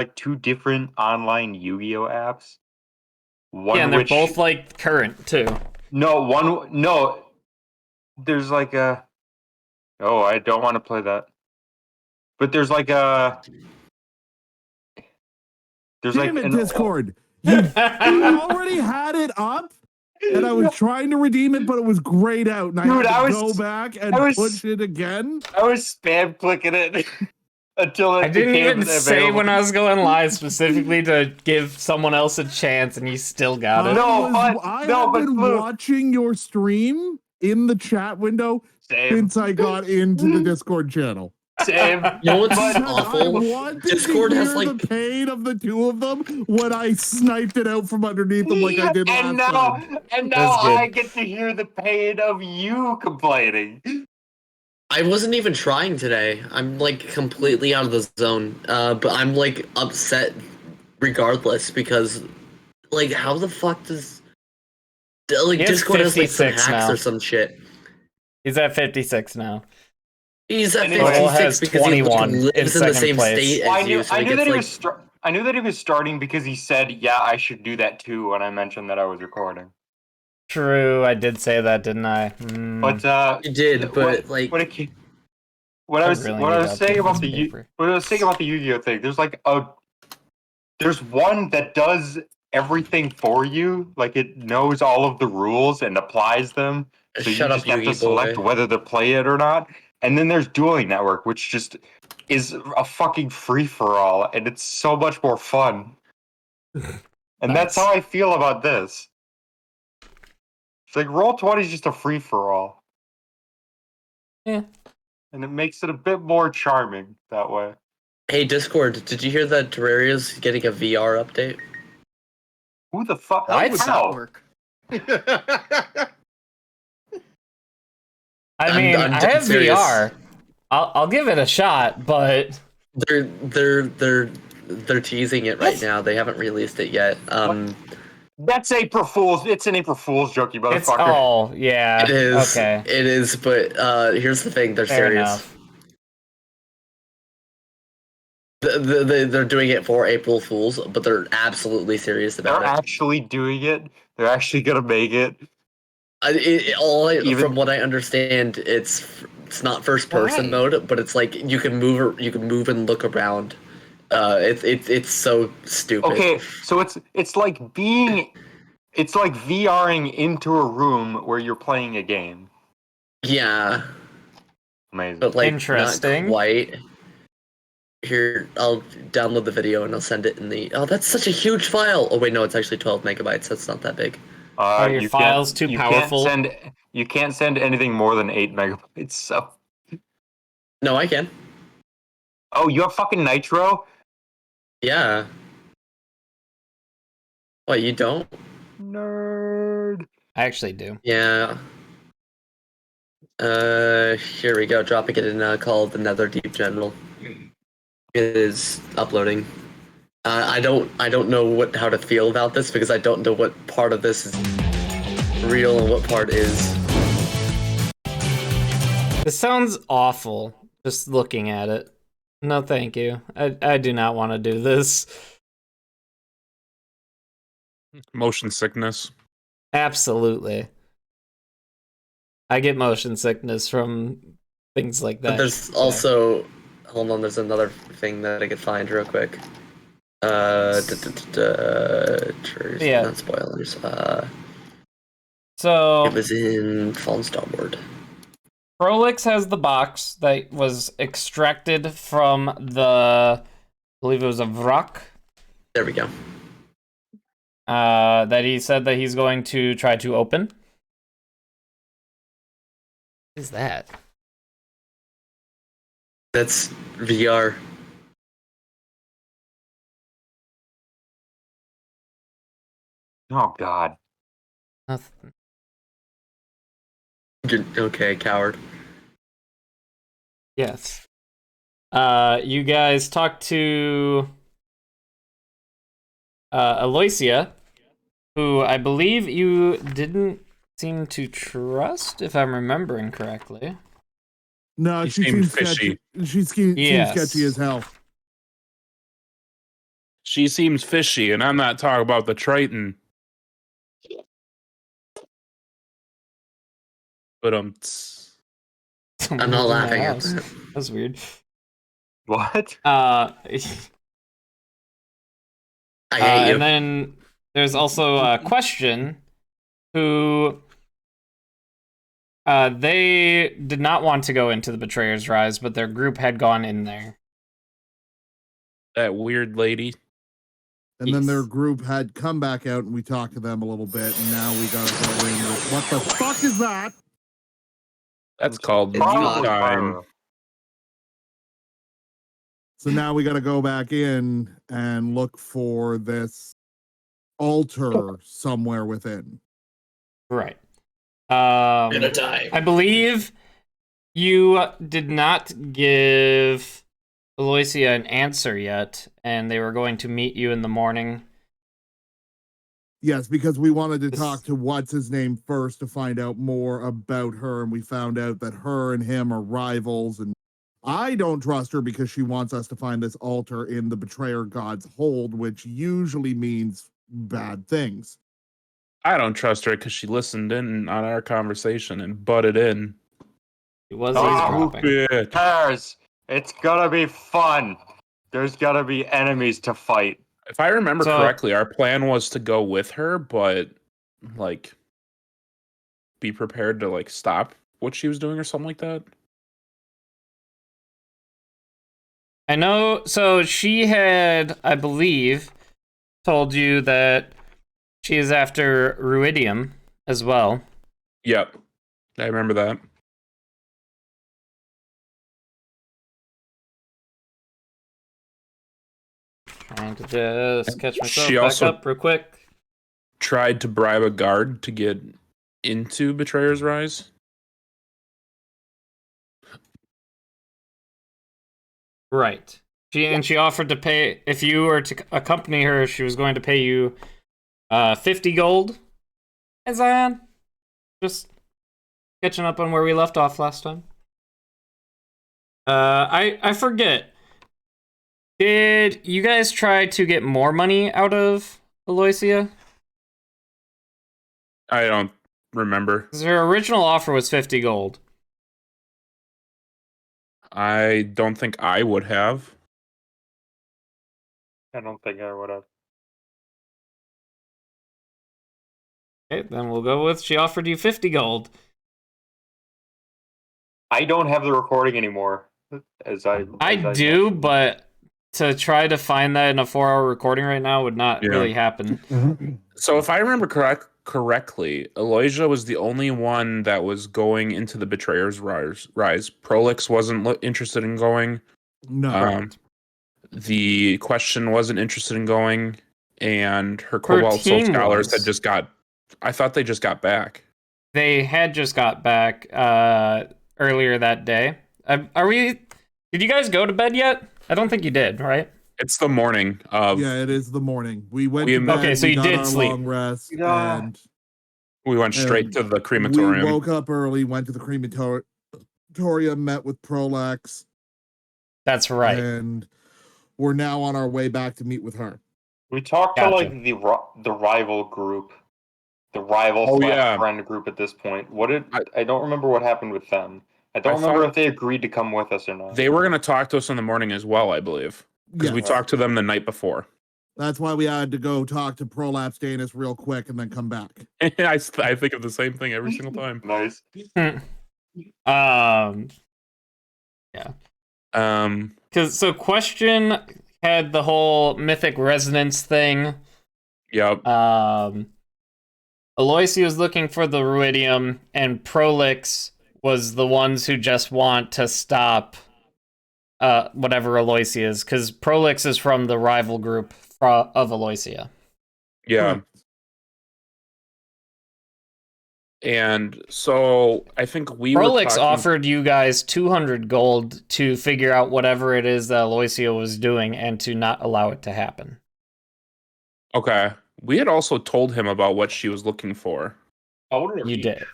like two different online Yu-Gi-Oh apps. Yeah, and One they're which both like current too. no, there's like a oh, I don't want to play that. But there's like Damn it, an Discord. I already had it up and I was trying to redeem it, but it was grayed out, and Dude, I I had to was- go back and I was- push it again. I was spam clicking it until it I didn't became even say available. when I was going live specifically to give someone else a chance, and you still got it. I have been watching your stream in the chat window since I got into the Discord channel. Same. You know what's I awful? wanted Discord to has hear like the pain of the two of them when I sniped it out from underneath them like I did last time. And now That's good. I get to hear the pain of you complaining. I wasn't even trying today. I'm like completely out of the zone. But I'm like upset regardless because like how the fuck does like He has Discord has like some 56 hacks now. or some shit. He's at 56 now. He's at And he 56 has because he 21 like, in lives in the second same place. state Well, as you. So I knew that he gets, was. I knew that he was starting because he said, "Yeah, I should do that too." When I mentioned that I was recording, True, I did say that, didn't I? but you did, but like what I was really what I need was to saying update about this the paper. what I was saying about the Yu-Gi-Oh thing. There's one that does everything for you, like it knows all of the rules and applies them. So you shut just up, have to Yugi select boy. whether to play it or not. And then there's Dueling Network, which just is a fucking free for all, and it's so much more fun. And that's Nice. how I feel about this. It's like Roll20 is just a free for all. Yeah. And it makes it a bit more charming that way. Hey Discord, did you hear that Terraria's getting a VR update? Who the fuck? How would How? that work? I mean, I'm I dead have serious. VR. I'll give it a shot, but They're teasing it right now. They haven't released it yet. That's April Fool's. It's an April Fool's joke, you it's motherfucker. yeah. It is. Okay. It is, but here's the thing, they're Fair serious. enough. They're doing it for April Fools, but they're absolutely serious They're about it. actually doing it. They're actually gonna make it. From what I understand, it's not first person Why? mode, but it's like you can move and look around. It's so stupid. Okay, so it's like VRing into a room where you're playing a game. Yeah, Amazing. but like Interesting. not quite. Here, I'll download the video and I'll send it in the. Oh, that's such a huge file. Oh wait, no, it's actually 12 megabytes. That's not that big. Are your you files too you powerful? You can't send anything more than 8 megabytes. So. No, I can. Oh, you have fucking Nitro? Yeah. What, you don't? Nerd. I actually do. Yeah. Here we go. Dropping it in Call of the Nether Deep General. It is uploading. I don't know how to feel about this because I don't know what part of this is real and what part is. This sounds awful. Just looking at it. No, thank you. I do not want to do this. Motion sickness. Absolutely. I get motion sickness from things like that. But there's also hold on. There's another thing that I could find real quick. Yeah. Not spoilers. So It was in Fallen Starboard. Prolix has the box that was extracted from the, I believe it was a Vrak, There we go. that he said that he's going to try to open. What is that? That's VR. Oh god. Nothing. Okay, coward. Yes. You guys talked to Aloysia, who I believe you didn't seem to trust, if I'm remembering correctly. No, He she seemed seems sketchy. fishy. She seems Yes. sketchy as hell. She seems fishy, and I'm not talking about the Triton. But I'm not laughing at that. That's weird. What? I hate you. And then there's also a question who they did not want to go into the Betrayer's Rise, but their group had gone in there. That weird lady. And then their group had come back out and we talked to them a little bit, and now we gotta go in with what the fuck is that? That's called It's me not. time. So now we gotta go back in and look for this altar somewhere within. Right. Gonna die. I believe you did not give Aloysia an answer yet, and they were going to meet you in the morning. Yes, because we wanted to This- talk to what's his name first to find out more about her, and we found out that her and him are rivals, and I don't trust her because she wants us to find this altar in the Betrayer God's hold, which usually means bad things. I don't trust her because she listened in on our conversation and butted in. It was Oh, eavesdropping. Bitch. Cares? It's gonna be fun. There's gotta be enemies to fight. If I remember So- correctly, our plan was to go with her, but like be prepared to like stop what she was doing or something like that. I know. So she had, I believe, told you that she is after Ruidium as well. Yep. I remember that. Trying to just catch myself She back also- up real quick. Tried to bribe a guard to get into Betrayer's Rise. Right. She offered to pay, if you were to accompany her, she was going to pay you 50 gold. Hey, Zion. Just catching up on where we left off last time. I forget. Did you guys try to get more money out of Aloysia? I don't remember. 'Cause her original offer was 50 gold. I don't think I would have. I don't think I would have. Okay, then we'll go with she offered you 50 gold. I don't have the recording anymore. I do, but to try to find that in a 4-hour recording right now would not Yeah. really happen. So if I remember correctly, Aloysia was the only one that was going into the Betrayer's Rise. Prolix wasn't interested in going. No. The Question wasn't interested in going, and her Cobalt Soul team Scholars was. had just got. I thought they just got back. They had just got back earlier that day. Are we? Did you guys go to bed yet? I don't think you did, right? It's the morning of. Yeah, it is the morning. We went We- to bed. Okay, so we you got did our sleep. long rest, Yeah. and We went straight And to the we crematorium. woke up early, went to the crematorium, met with Prolax, That's right. and we're now on our way back to meet with her. We talked Gotcha. to like the rival group, the rival Oh, slash yeah. friend group at this point. What did I don't remember what happened with them. I don't I remember thought- if they agreed to come with us or not. They were going to talk to us in the morning as well, I believe, because we Yes. talked to them the night before. That's why we had to go talk to Prolapse Danis real quick and then come back. I think of the same thing every single time. Nice. Because so Question had the whole mythic resonance thing. Yep. Aloysia was looking for the Ruidium, and Prolix was the ones who just want to stop whatever Aloysia is, because Prolix is from the rival group of Aloysia. Yeah. Correct. And so I think we were Prolix talking- offered you guys 200 gold to figure out whatever it is that Aloysia was doing and to not allow it to happen. Okay. We had also told him about what she was looking for. You did.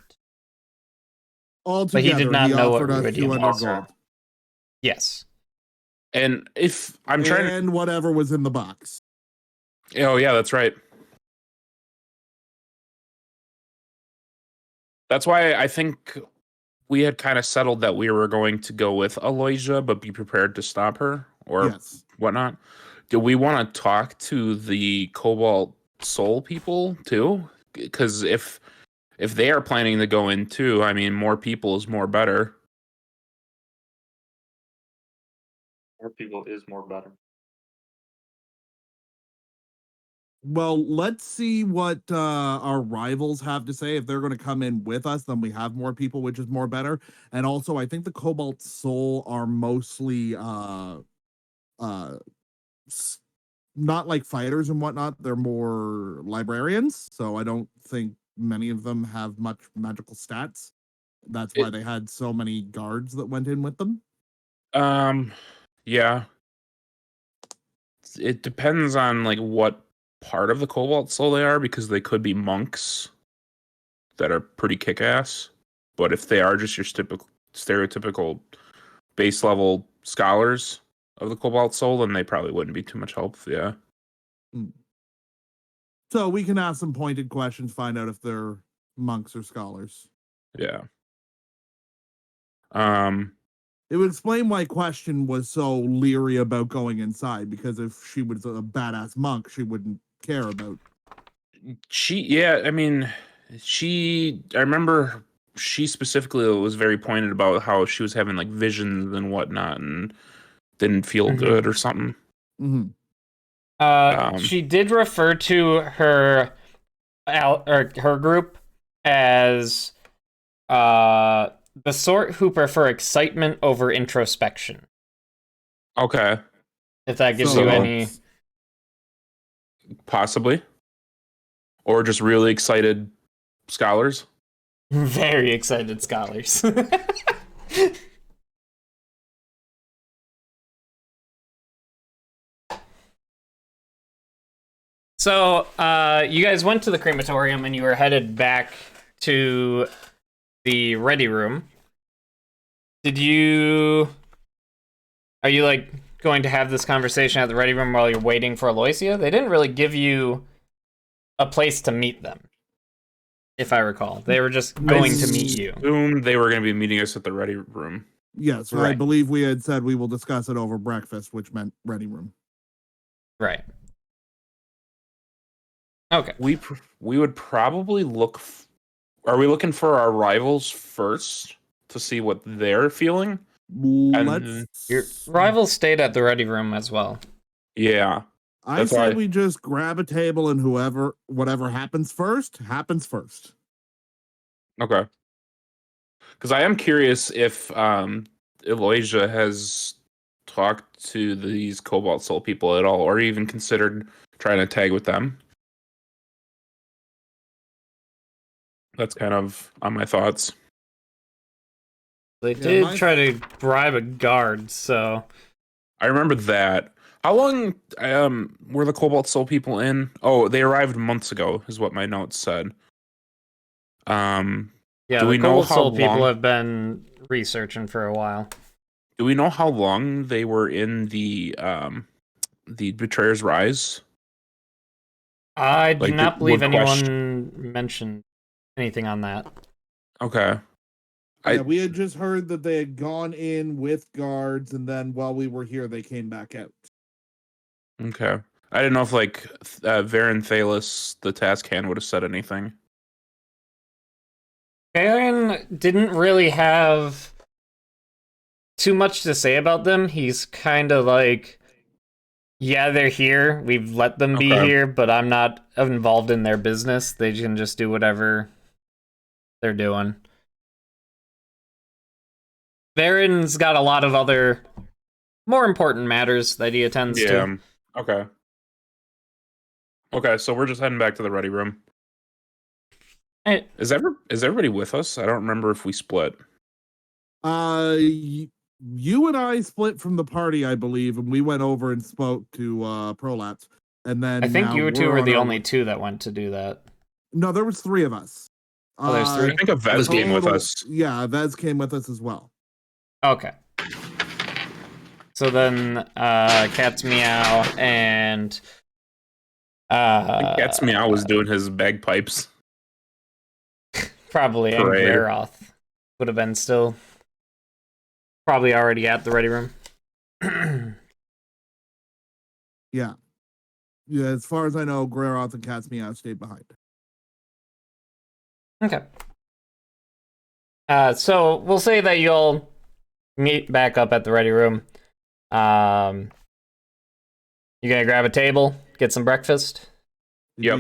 Altogether, he did not know what offered us Ruidium 200 was. gold. Yes. And if I'm trying to And whatever was in the box. Oh yeah, that's right. That's why I think we had kind of settled that we were going to go with Aloysia, but be prepared to stop her or Yes. whatnot. Do we want to talk to the Cobalt Soul people too? Because if they are planning to go in too, I mean, more people is more better. More people is more better. Well, let's see what our rivals have to say. If they're going to come in with us, then we have more people, which is more better. And also, I think the Cobalt Soul are mostly s- not like fighters and whatnot. They're more librarians. So I don't think many of them have much magical stats. That's why they had so many guards that went in with them. Yeah. It depends on like what part of the Cobalt Soul they are, because they could be monks that are pretty kick-ass. But if they are just your typical stereotypical base level scholars of the Cobalt Soul, then they probably wouldn't be too much help. Yeah. So we can ask some pointed questions, find out if they're monks or scholars. Yeah. It would explain why Question was so leery about going inside, because if she was a badass monk, she wouldn't care about. I mean, I remember she specifically was very pointed about how she was having like visions and whatnot and didn't feel Mhm. good or something. Mm-hmm. She did refer to her her group as the sort who prefer excitement over introspection. Okay. If that gives So- you any. Possibly. Or just really excited scholars. Very excited scholars. So, you guys went to the crematorium and you were headed back to the ready room. Are you like going to have this conversation at the ready room while you're waiting for Aloysia? They didn't really give you a place to meet them, if I recall. They were just going to meet you. Assumed they were going to be meeting us at the ready room. Yes, I Right. believe we had said we will discuss it over breakfast, which meant ready room. Right. Okay. We would probably look. Are we looking for our rivals first to see what they're feeling? Let's. Your rivals stayed at the ready room as well. Yeah. I that's say why- we just grab a table and whatever happens first, happens first. Okay. Because I am curious if Aloysia has talked to these Cobalt Soul people at all, or even considered trying to tag with them. That's kind of on my thoughts. They Yeah, did try to bribe a guard, so I remember that. How long were the Cobalt Soul people in? Oh, they arrived months ago, is what my notes said. yeah, Do the we know Cobalt how Soul people long- have been researching for a while. Do we know how long they were in the Betrayer's Rise? I do Like, not believe would anyone mentioned anything on that. Okay. Yeah, we had just heard that they had gone in with guards, and then while we were here, they came back out. Okay. I didn't know if like Varen Thalis, the task hand, would have said anything. Aaron didn't really have too much to say about them. He's kind of like, yeah, they're here. We've let them be Okay. here, but I'm not involved in their business. They can just do whatever they're doing. Varen's got a lot of other more important matters that he attends to. Okay. Okay, so we're just heading back to the ready room. Hey, Is everybody with us? I don't remember if we split. You and I split from the party, I believe, and we went over and spoke to Prolapse. And then I think now you two we're were on the our only way. two that went to do that. No, there was three of us. Oh, there's three? I think Avez came with total- us. Yeah, Vez came with us as well. Okay. So then, Cat's Meow and Gets me. I was doing his bagpipes. Probably, and Parade. Greroth would have been still probably already at the ready room. Yeah. Yeah, as far as I know, Greroth and Cat's Meow stayed behind. Okay. So we'll say that you'll meet back up at the ready room. You gonna grab a table, get some breakfast, Yep.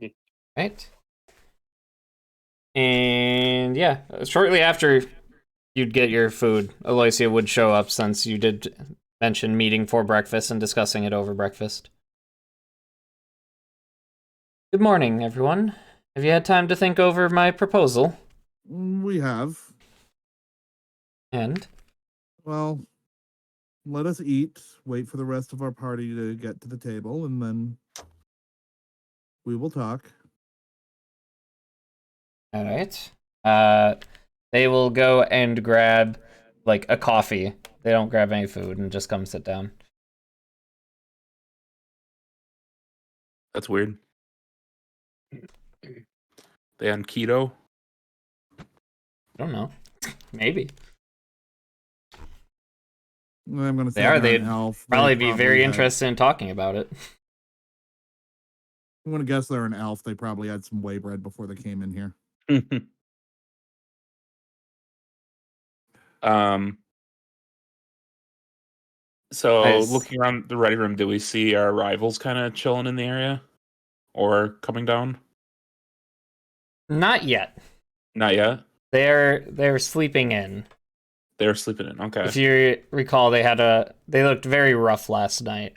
Indeed. right? And yeah, shortly after you'd get your food, Aloysia would show up since you did mention meeting for breakfast and discussing it over breakfast. Good morning, everyone. Have you had time to think over my proposal? We have. And Well, let us eat, wait for the rest of our party to get to the table, and then we will talk. all right. They will go and grab like a coffee. They don't grab any food and just come sit down. That's weird. They on keto? I don't know. Maybe. I'm going to say They are. they're They'd an elf. They probably be very had- interested in talking about it. I'm going to guess they're an elf. They probably had some whey bread before they came in here. So Nice. looking around the ready room, do we see our rivals kind of chilling in the area or coming down? Not yet. Not yet. They're sleeping in. They're sleeping in. Okay. If you recall, they looked very rough last night.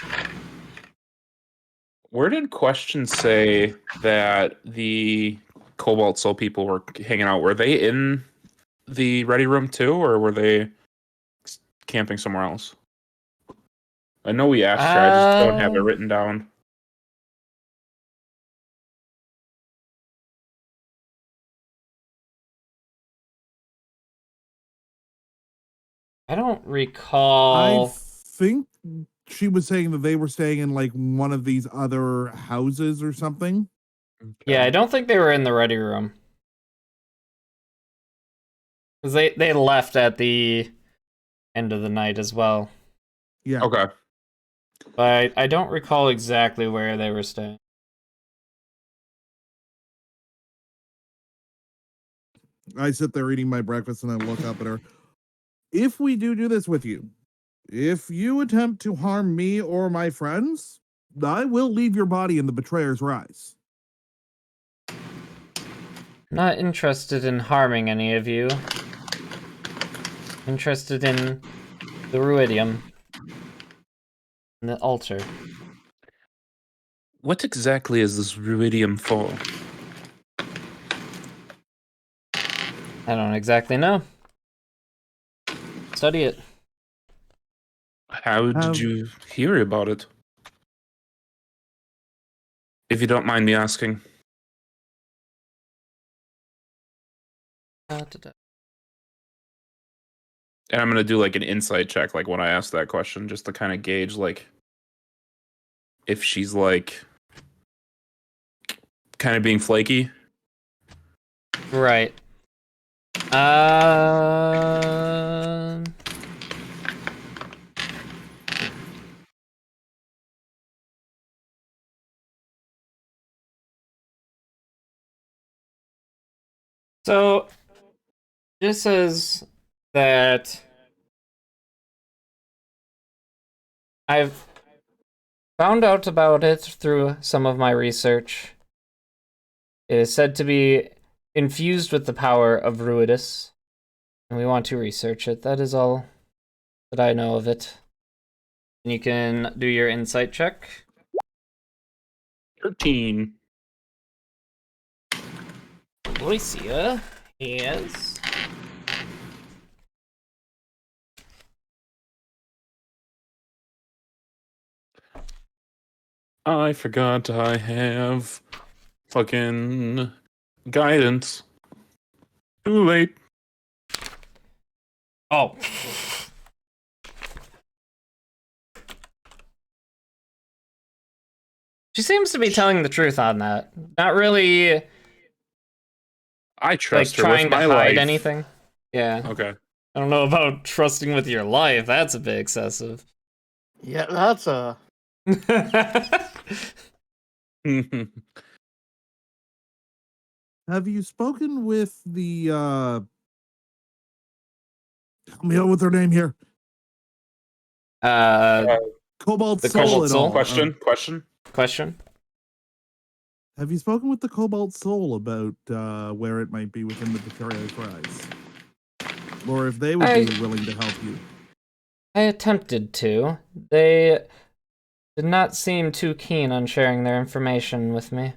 Where did questions say that the Cobalt Soul people were hanging out? Were they in the ready room too, or were they camping somewhere else? I know we asked her. I just don't have it written down. I don't recall. I think she was saying that they were staying in like one of these other houses or something. Yeah, I don't think they were in the ready room. Because they left at the end of the night as well. Yeah. Okay. But I don't recall exactly where they were staying. I sit there eating my breakfast and I look up at her. If we do this with you, if you attempt to harm me or my friends, I will leave your body in the betrayer's rise. Not interested in harming any of you. Interested in the Ruidium. And the altar. What exactly is this ruidium for? I don't exactly know. Study it. How did you hear about it? If you don't mind me asking. Da-da-da. And I'm gonna do like an insight check, like when I ask that question, just to kind of gauge like if she's like kind of being flaky. Right. So this says that I've found out about it through some of my research. It is said to be infused with the power of Ruidus, and we want to research it. That is all that I know of it. And you can do your insight check. 13. Aloysia is... I forgot I have fucking guidance. Too late. Oh. She seems to be telling the truth on that. Not really I like trust her trying with to my hide life. anything. Yeah. Okay. I don't know about trusting with your life. That's a bit excessive. Yeah, that's a. Have you spoken with the help me out with their name here? Cobalt The Soul Cobalt at Soul? all? Question. Question? Have you spoken with the Cobalt Soul about where it might be within the Betrayer's Rise? Or if they would be willing to help you? I attempted to. They did not seem too keen on sharing their information with me.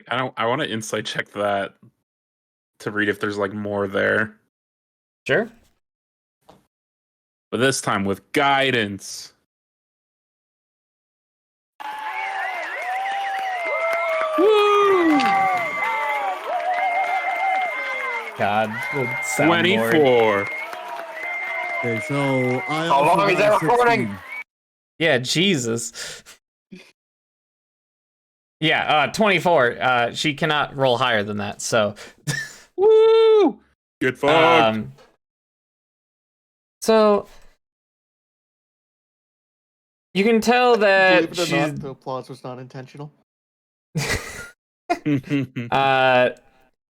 I want to insight check that to read if there's like more there. Sure. But this time with guidance. Woo! God, the soundboard. 24. Okay, so I How also long is got that recording? 16. Yeah, Jesus. Yeah, 24. She cannot roll higher than that, so. Woo! Good fuck. So you can tell that Believe it or she's not, the applause was not intentional.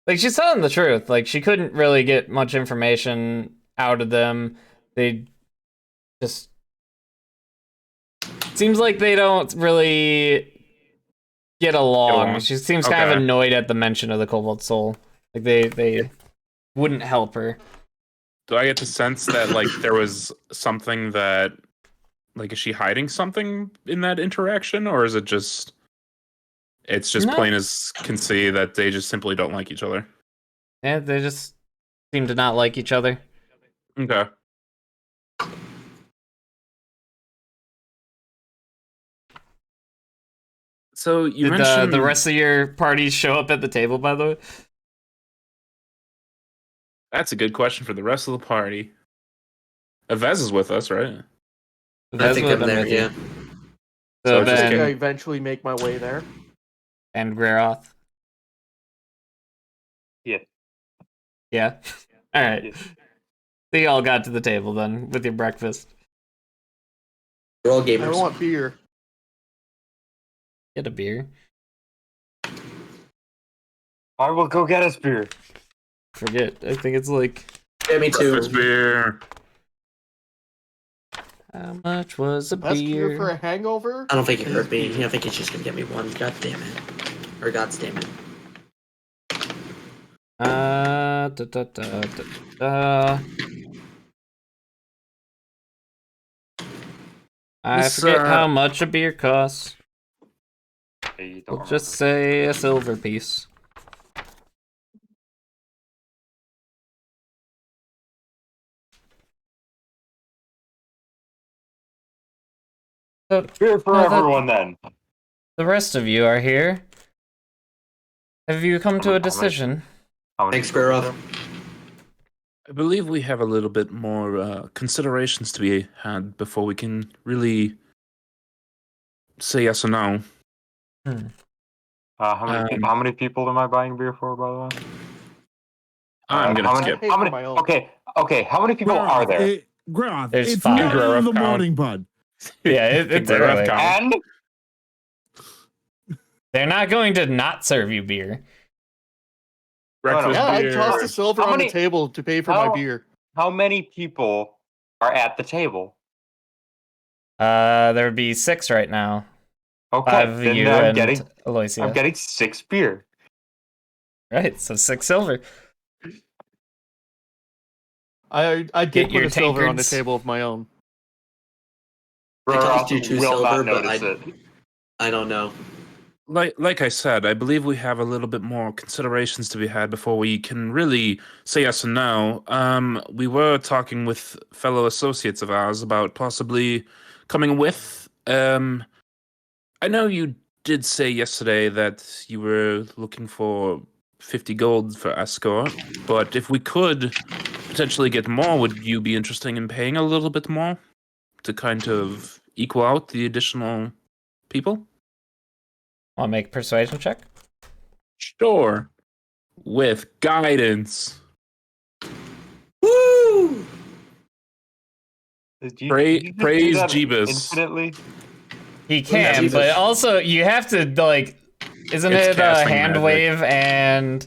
like she's telling the truth. Like she couldn't really get much information out of them. They just seems like they don't really get along. She seems kind of Okay. annoyed at the mention of the Cobalt Soul. Like they wouldn't help her. Do I get the sense that like there was something that like is she hiding something in that interaction, or is it just it's just No. plain as can see that they just simply don't like each other? Yeah, they just seem to not like each other. Okay. So you Did mentioned the rest of your parties show up at the table, by the way? That's a good question for the rest of the party. Avez is with us, right? I That's think what I'm I've been there. with you. Yeah. So So just I think I then, eventually make my way there. and Greroth. Yeah. Yeah. All right. Yeah. So you all got to the table then with your breakfast. We're all I gamers. want beer. Get a beer. I will go get us beer. Forget. I think it's like, Yeah, me too. Breakfast beer. how much was a Best beer for beer? a hangover? I don't think you is heard me. beer. I think he's just gonna get me one. God damn it. Or God's damn it. Da, da, da, da, da. I This, forget how much a beer costs. I don't We'll just say a silver piece. So, remember. Beer for Well, that- everyone then. the rest of you are here. Have you come to a decision? How many Thanks, people Barov. are there? I believe we have a little bit more considerations to be had before we can really say yes or no. How many people am I buying beer for, by the way? I'm gonna how many, skip. Pay How for many? my own. Okay. How many people are there? Groth, There's it's 5. 9 in Groth the count. morning, bud. Yeah, it's Great early. count. And They're not going to not serve you beer. Breakfast Yeah, I beer. tossed the silver How on many- the table to pay for my how- beer. how many people are at the table? There would be 6 right now. Okay, 5 of then you I'm and getting Aloysia. 6 beer. Right, so 6 silver. I Get did put your a silver on the tankards. table of my own. I tossed you Roth 2 will silver, not but notice it. I don't know. Like I said, I believe we have a little bit more considerations to be had before we can really say yes or no. We were talking with fellow associates of ours about possibly coming with. I know you did say yesterday that you were looking for 50 gold for escort, but if we could potentially get more, would you be interested in paying a little bit more to kind of equal out the additional people? Want to make a persuasion check? Sure. With guidance. Woo! Did Praise that Jeebus. Infinitely. He can, Jesus. but also you have to like. Isn't It's it casting hand magic. wave and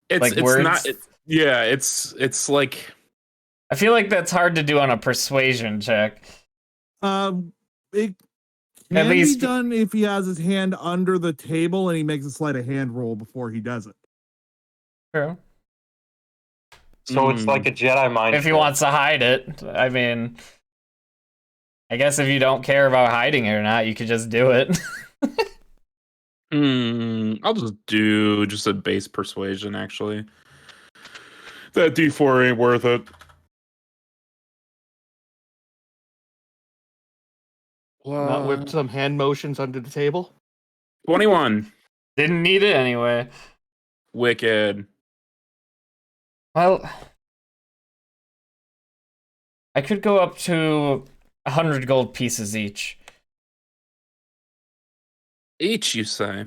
It's like it's words? not. Yeah, it's like I feel like that's hard to do on a persuasion check. It can At least- be done if he has his hand under the table and he makes a sleight of hand roll before he does it. True. So it's like a Jedi mind. If he trick. wants to hide it, I mean, I guess if you don't care about hiding it or not, you could just do it. I'll just do just a base persuasion. Actually, that D4 ain't worth it. Not with some hand motions under the table. 21. Didn't need it anyway. Wicked. Well, I could go up to 100 gold pieces each. Each, you say?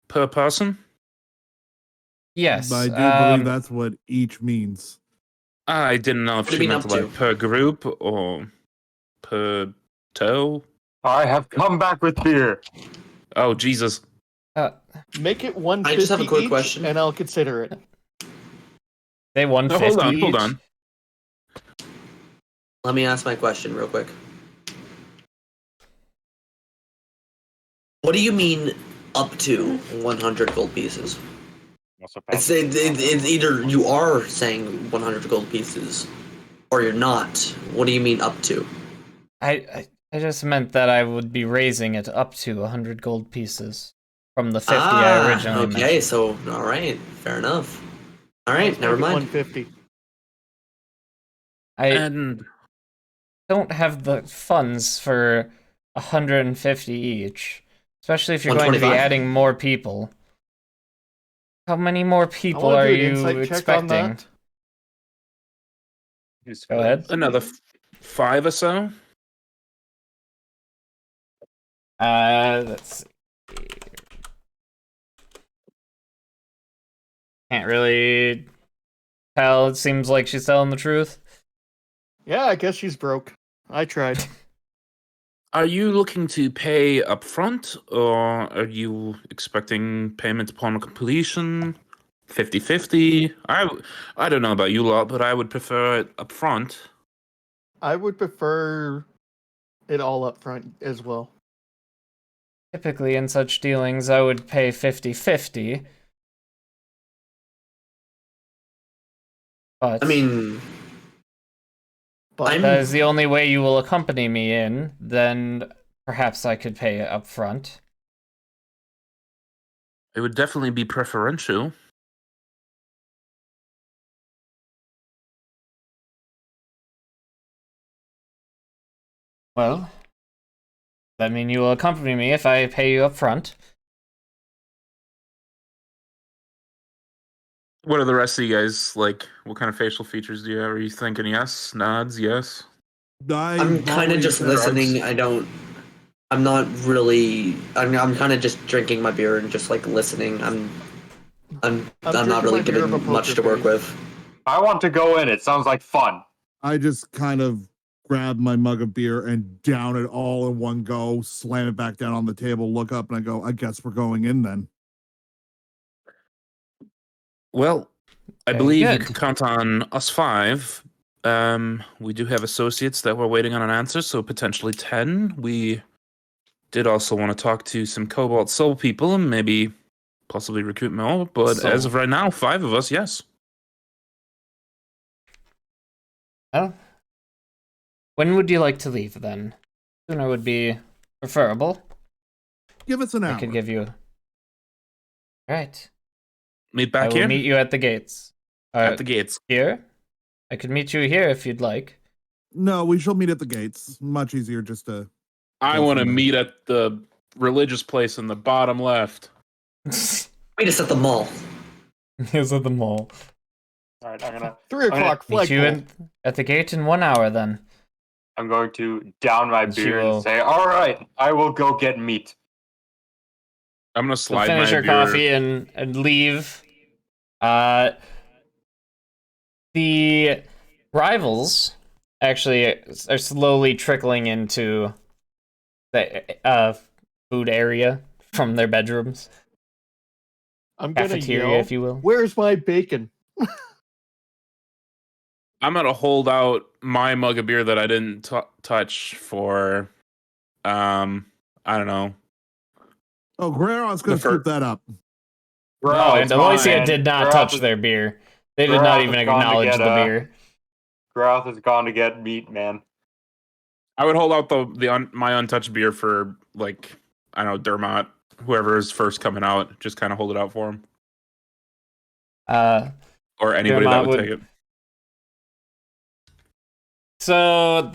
Per person? Yes. But I do believe that's what each means. I didn't know if What do she you mean meant up like to? per group or per toe. I have come back with beer. Oh, Jesus. Make it 150 I just have a quick each, question. and I'll consider it. They No, 150 hold each. on. Let me ask my question real quick. What do you mean up to 100 gold pieces? It's either you are saying 100 gold pieces, or you're not. What do you mean up to? I just meant that I would be raising it up to 100 gold pieces from the 50 I originally okay, mentioned. so alright, fair enough. Alright, Let's never make it mind. 150. I And don't have the funds for 150 each, especially if you're going to be 125. adding more people. How many more I people wanna are do an you insight check on expecting? that. Go ahead. another 5 or so. Let's see. Can't really tell. It seems like she's telling the truth. Yeah, I guess she's broke. I tried. Are you looking to pay upfront, or are you expecting payment upon completion? 50-50? I don't know about you lot, but I would prefer it upfront. I would prefer it all up front as well. Typically, in such dealings, I would pay 50-50. But I mean, But I'm- that is the only way you will accompany me in, then perhaps I could pay it up front. It would definitely be preferential. Well, that mean you will accompany me if I pay you up front. What are the rest of you guys like? What kind of facial features do you have? Are you thinking yes, nods, yes? I'm kind of just listening. I'm not really. I'm kind of just drinking my beer and just like listening. I'm not drinking really my beer given of a much poker to work face. with. I want to go in. It sounds like fun. I just kind of grab my mug of beer and down it all in one go, slam it back down on the table, look up, and I go, I guess we're going in then. Well, I Very believe you good. can count on us 5. We do have associates that were waiting on an answer, so potentially 10. We did also want to talk to some Cobalt Soul people and maybe possibly recruit more, but So- as of right now, 5 of us, yes. Well, when would you like to leave then? Sooner would be preferable. Give us an hour. I could give you. Alright. Meet I back will here meet you at the gates. at the gates. Here? I could meet you here if you'd like. No, we shall meet at the gates. Much easier just to. I Go want to from there. meet at the religious place in the bottom left. Meet us at the mall. Here's at the mall. All right, I'm gonna. 3 o'clock Meet you flagpole. at the gate in 1 hour then. I'm going to down my She beer will- and say, "All right, I will go get meat." I'm gonna So slide finish my your beer. coffee and leave. The rivals actually are slowly trickling into the food area from their bedrooms, I'm gonna cafeteria, yell, if you will. "Where's my bacon?" I'm gonna hold out my mug of beer that I didn't touch for, I don't know. Oh, Guerrero's going The to scoop that up. No, and it's gone, Aloysia man. did not Groth touch is- their beer. They did not Groth even has gone to acknowledge get, the beer. Groth has gone to get meat, man. I would hold out my untouched beer for, like, I don't know, Dermot, whoever is first coming out. Just kind of hold it out for him, or anybody that Dermot would would- take it. So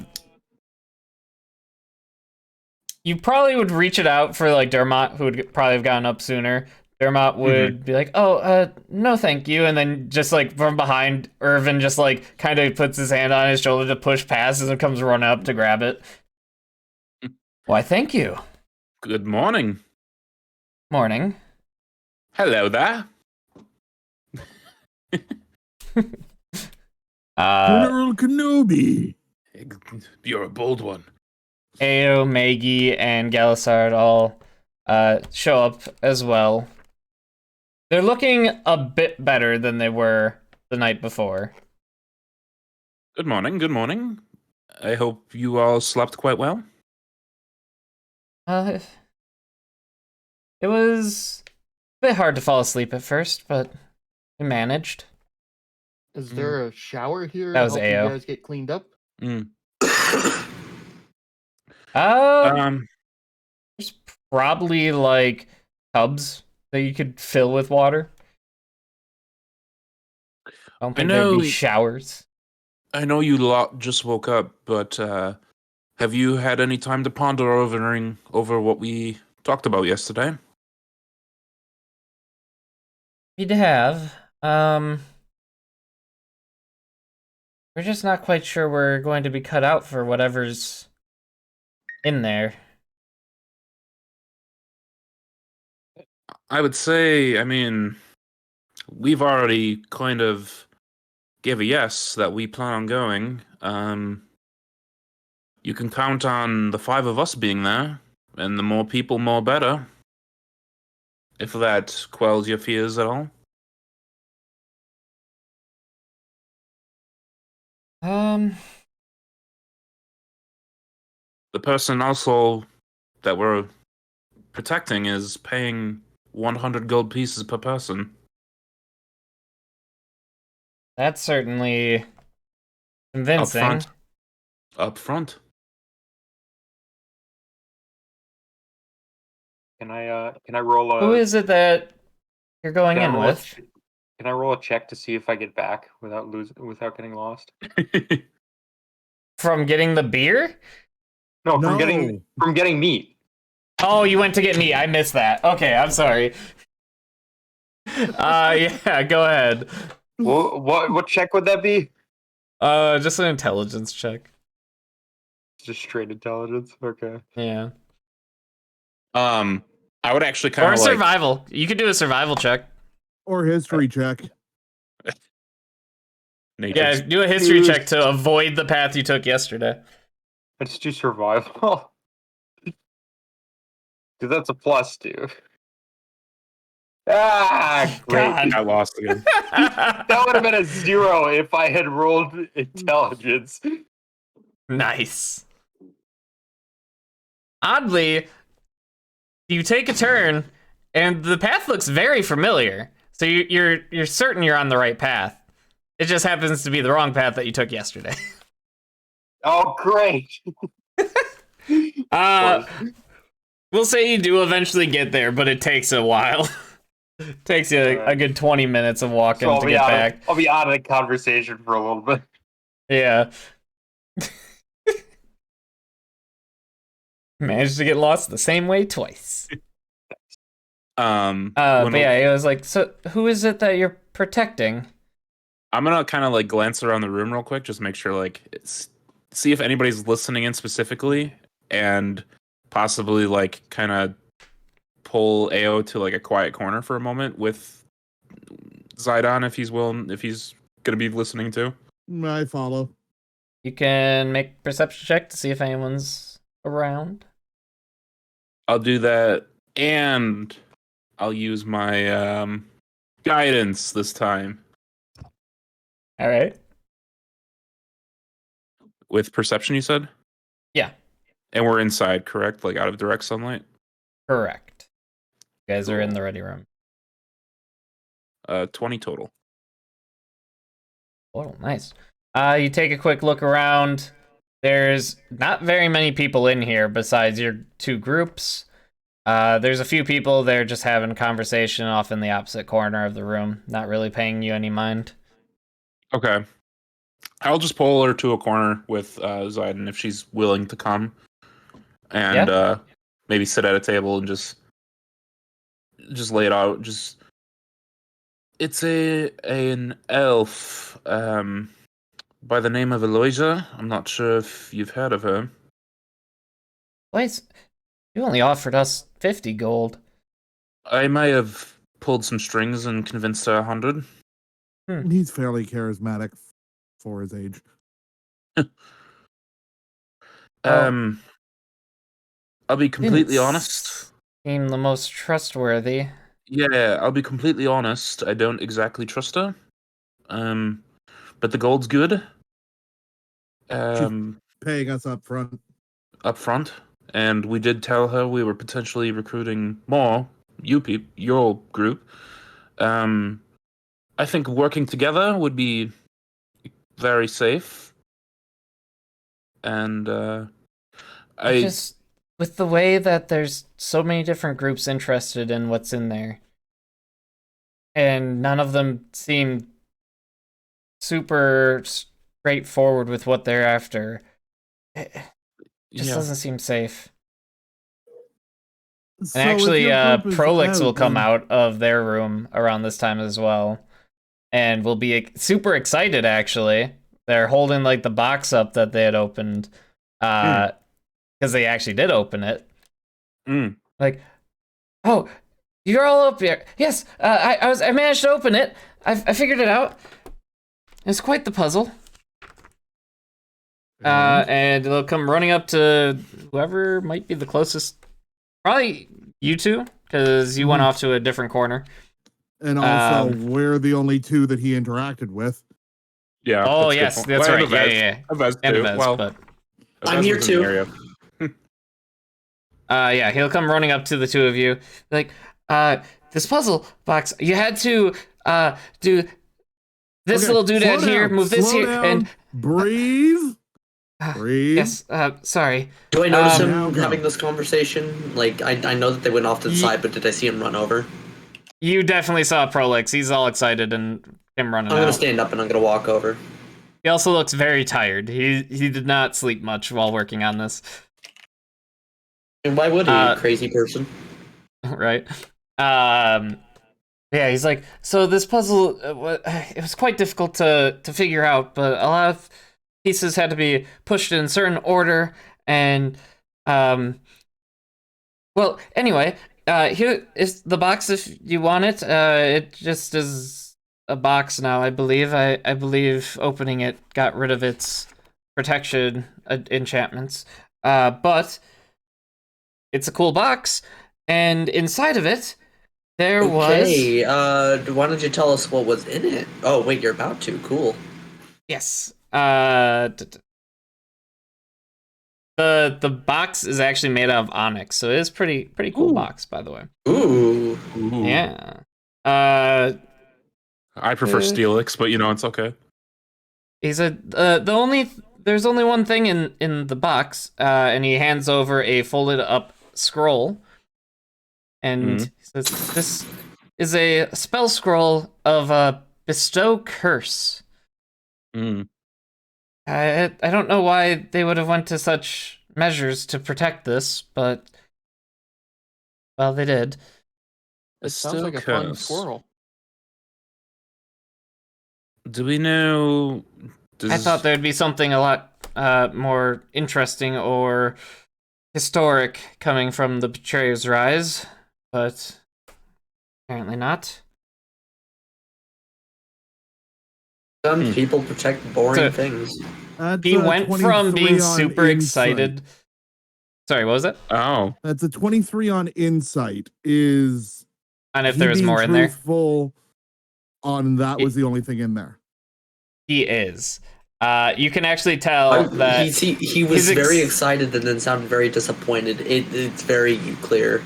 you probably would reach it out for like Dermot, who would probably have gotten up sooner. Dermot would be like, "Oh, no, thank you," and then just like from behind, Irvin just like kind of puts his hand on his shoulder to push past and comes running up to grab it. Why, thank you. Good morning. Morning. Hello there. General Kenobi. You're a bold one. Ao, Maggie, and Galisard all show up as well. They're looking a bit better than they were the night before. Good morning. Good morning. I hope you all slept quite well. It was a bit hard to fall asleep at first, but we managed. Is there a shower here That to was help AO. you guys get cleaned up? Mm. There's probably like tubs that you could fill with water. I don't think there'd know- be showers. I know you lot just woke up, but have you had any time to ponder over what we talked about yesterday? You'd have. We're just not quite sure we're going to be cut out for whatever's in there. I would say, I mean, we've already kind of gave a yes that we plan on going. You can count on the 5 of us being there, and the more people, more better. If that quells your fears at all. The person also that we're protecting is paying 100 gold pieces per person. That's certainly convincing. Up front. Can I roll a? Who is it that you're going can I in roll a with? ch- Can I roll a check to see if I get back without getting lost? From getting the beer? No, No. from getting meat. Oh, you went to get me. I missed that. Okay, I'm sorry. Yeah, go ahead. What check would that be? Just an intelligence check. Just straight intelligence. Okay. Yeah. I would actually Or kind a of like. survival. You could do a survival check. Or history check. Yeah, do a history check to avoid the path you took yesterday. Let's do survival. Dude, that's a +2. Ah, great. God. I lost again. That would have been a 0 if I had rolled intelligence. Nice. Oddly, you take a turn, and the path looks very familiar. So you're certain you're on the right path. It just happens to be the wrong path that you took yesterday. Oh, great. We'll say you do eventually get there, but it takes a while. Takes you a good 20 minutes of walking So to get back. I'll be out of the conversation for a little bit. Yeah. Managed to get lost the same way twice. When But yeah, it was like, so who is it that you're protecting? I'm gonna kind of like glance around the room real quick, just make sure like see if anybody's listening in specifically, and possibly like kind of pull AO to like a quiet corner for a moment with Zidon if he's gonna be listening too. I follow. You can make a perception check to see if anyone's around. I'll do that, and I'll use my guidance this time All right. with perception. You said, Yeah. and we're inside, correct? Like out of direct sunlight. Correct. You guys are in Cool. the ready room. 20 total. Oh, nice. You take a quick look around. There's not very many people in here besides your two groups. There's a few people there just having a conversation off in the opposite corner of the room, not really paying you any mind. Okay. I'll just pull her to a corner with Zidon if she's willing to come, and maybe sit at a table and just lay it out. Just it's an elf by the name of Eloisa. I'm not sure if you've heard of her. Wait, you only offered us 50 gold. I may have pulled some strings and convinced her 100. He's fairly charismatic for his age. I'll be completely Didn't honest. Seem the most trustworthy. Yeah, I'll be completely honest. I don't exactly trust her. But the gold's good. Paying us up front. Up front, and we did tell her we were potentially recruiting more. Your group. I think working together would be very safe. And Just with the way that there's so many different groups interested in what's in there, and none of them seem super straightforward with what they're after. It just doesn't seem safe. So And if actually, your group is Prolix will out, come then- out of their room around this time as well, and will be super excited. Actually, they're holding like the box up that they had opened, because they actually did open it. Like, oh, you're all up here. Yes, I managed to open it. I figured it out. It's quite the puzzle. And they'll come running up to whoever might be the closest. Probably you two, because you went off to a different corner. And also, we're the only two that he interacted with. Yeah. Oh, that's a good yes, point. that's Well, right. and Avez. Yeah. Avez And too. Avez, Well, but I'm Avez here was in the too. area. yeah, he'll come running up to the two of you, like, this puzzle box. You had to do this Okay, little doodad slow here, down, move this slow here, down, and breathe. Breathe. yes. Sorry. Do I notice Now him go. having this conversation? Like, I know that they went off to the side, but did I see him run over? You definitely saw Prolix. He's all excited and him running I'm gonna out. stand up and I'm gonna walk over. He also looks very tired. He did not sleep much while working on this, And why would he, you crazy person? right? Yeah, he's like, so this puzzle, it was quite difficult to figure out, but a lot of pieces had to be pushed in a certain order, and well, anyway, here is the box if you want it. It just is a box now, I believe. I believe opening it got rid of its protection enchantments, but it's a cool box, and inside of it there was Okay, why don't you tell us what was in it? Oh, wait, you're about to. Cool. yes. The box is actually made out of onyx, so it is pretty cool box, by the way. Ooh. Ooh. Yeah. I prefer Steelix, but it's okay. He said there's only one thing in the box, and he hands over a folded up scroll, and he says, "This is a spell scroll of bestow curse." I don't know why they would have went to such measures to protect this, but well, they did. It sounds like a fun squirrel. Do we know I thought there'd be something a lot more interesting or historic coming from the Betrayer's Rise, but apparently not. Some people protect boring So- things. That's He a went from 23 being on super insight. excited. Sorry, what was it? Oh, That's a 23 on insight. Is And if he there was being more in there, truthful on that was the only thing in there. he is. You can actually tell that He was he's very excited and then sounded very disappointed. It's very clear.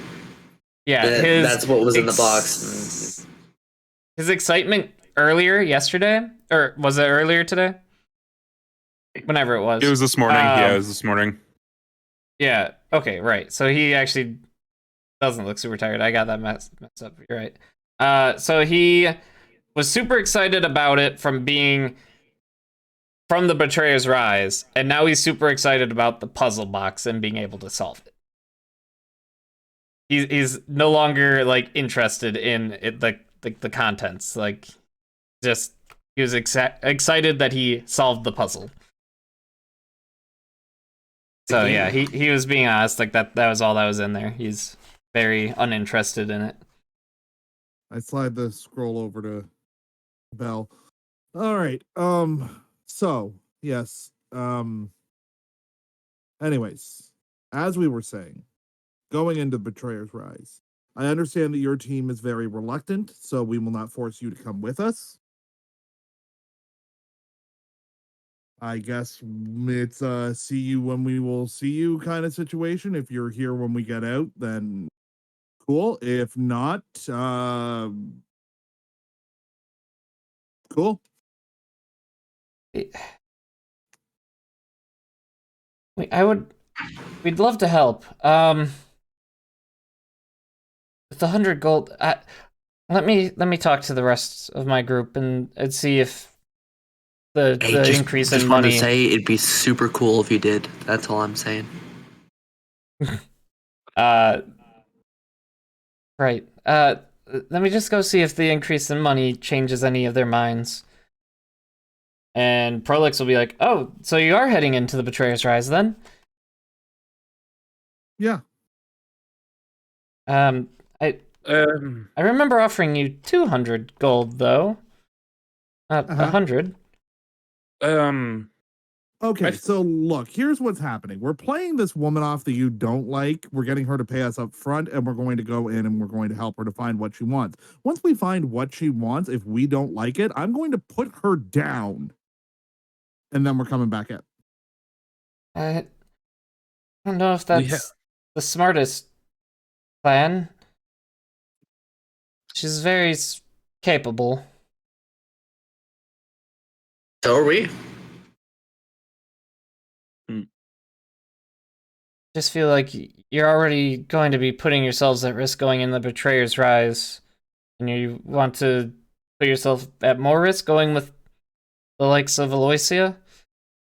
yeah, That's what was in the box. His excitement earlier yesterday, or was it earlier today? Whenever it was. it was this morning. Yeah, it Um, was this morning. Yeah. Okay. Right. So he actually doesn't look super tired. I got that messed up. You're right. So he was super excited about it from being from the Betrayer's Rise, and now he's super excited about the puzzle box and being able to solve it. He's no longer like interested in it, the contents. Like, just he was excited that he solved the puzzle. So yeah, he was being honest, like that was all that was in there. He's very uninterested in it. I slide the scroll over to Bell. All right. So yes. Anyways, as we were saying, going into Betrayer's Rise, I understand that your team is very reluctant, so we will not force you to come with us. I guess it's a see you when we will see you kind of situation. If you're here when we get out, then cool. If not, cool. We'd love to help. With the 100 gold, let me talk to the rest of my group and see if the increase in just want to money. say it'd be super cool if you did. That's all I'm saying. Right. Let me just go see if the increase in money changes any of their minds. And Prolix will be like, "Oh, so you are heading into the Betrayer's Rise then?" Yeah. I remember offering you 200 gold though. Not 100. Okay, so look, here's what's happening. We're playing this woman off that you don't like. We're getting her to pay us up front, and we're going to go in and we're going to help her to find what she wants. Once we find what she wants, if we don't like it, I'm going to put her down. And then we're coming back in. I don't know if that's the smartest plan. She's very capable. So are we. Just feel like you're already going to be putting yourselves at risk going in the Betrayer's Rise, and you want to put yourself at more risk going with the likes of Aloysia.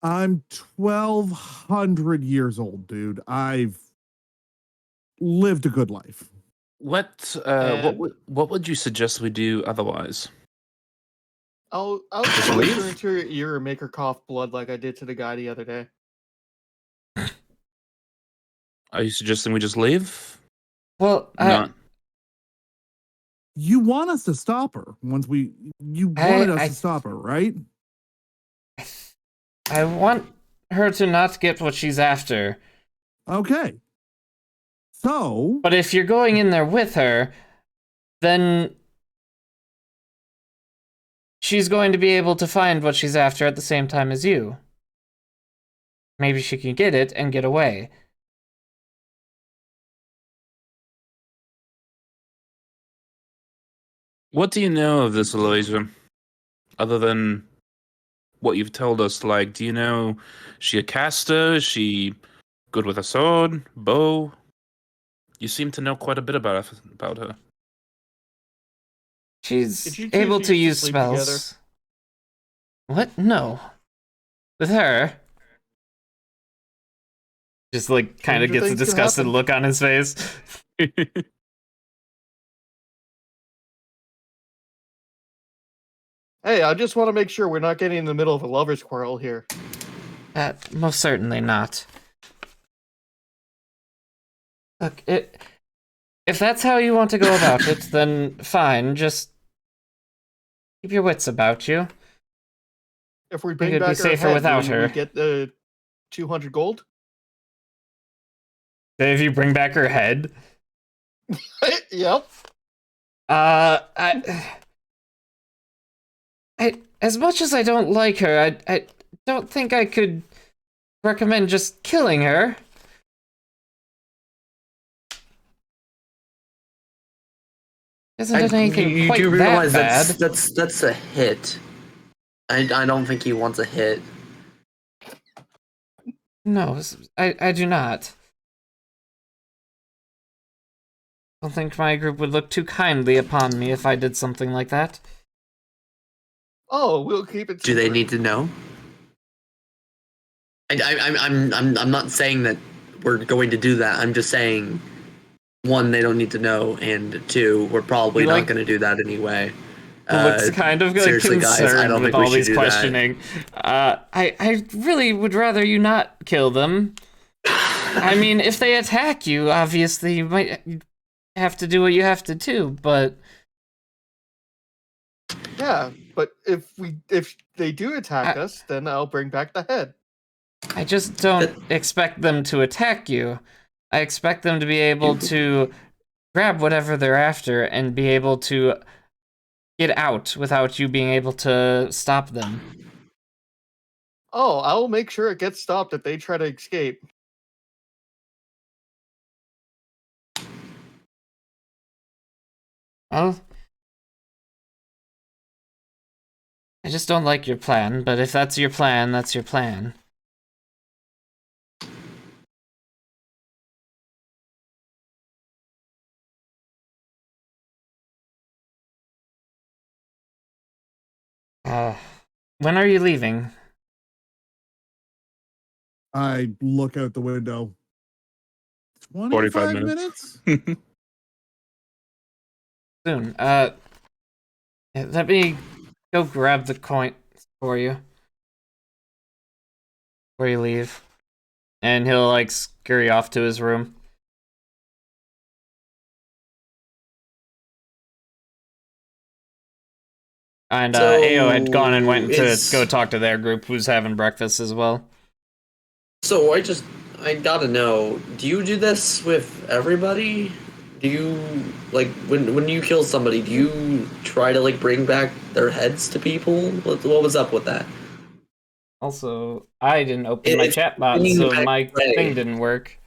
I'm 1,200 years old, dude. I've lived a good life. What would you suggest we do otherwise? I'll Just just leave? her into your ear and make her cough blood like I did to the guy the other day. Are you suggesting we just leave? Well, Not. You want us to stop her you wanted us to stop her, right? I want her to not get what she's after. Okay. So, But if you're going in there with her, then she's going to be able to find what she's after at the same time as you. Maybe she can get it and get away. What do you know of this Aloysia? Other than what you've told us, like, do you know, is she a caster? Is she good with a sword, bow? You seem to know quite a bit about her. She's Did you two able to used to use sleep together? spells. What? No. With her? Just like kind of Stranger gets a things can disgusted happen. look on his face. Hey, I just want to make sure we're not getting in the middle of a lover's quarrel here. Most certainly not. Look, if that's how you want to go about it, then fine. Just keep your wits about you. If we bring could be back our safer head, without will her. we get the 200 gold? If you bring back her head, Yep. I as much as I don't like her, I don't think I could recommend just killing her. Hasn't done anything you quite do realize that bad. that's a hit. I don't think he wants a hit. No, I do not. I don't think my group would look too kindly upon me if I did something like that. Oh, we'll keep it. Do they secret. need to know? I'm not saying that we're going to do that. I'm just saying, one, they don't need to know, and two, we're probably You not like- going to do that anyway. Looks kind of like seriously, guys, I concerned don't with think we all should these do that. questioning. I really would rather you not kill them. I mean, if they attack you, obviously you might have to do what you have to do, but Yeah, but if they do attack us, then I'll bring back the head. I just don't expect them to attack you. I expect them to be able to grab whatever they're after and be able to get out without you being able to stop them. Oh, I'll make sure it gets stopped if they try to escape. Well, I just don't like your plan, but if that's your plan, that's your plan. When are you leaving? I look out the window. 45 minutes? Soon. Yeah, let me go grab the coin for you. Before you leave. And he'll, like, scurry off to his room. And So, Ao had gone and went to it's- go talk to their group who's having breakfast as well. So I gotta know, do you do this with everybody? Do you, like, when you kill somebody, do you try to, like, bring back their heads to people? What was up with that? Also, I didn't open my It's chat bot, bringing so back my prey. thing didn't work.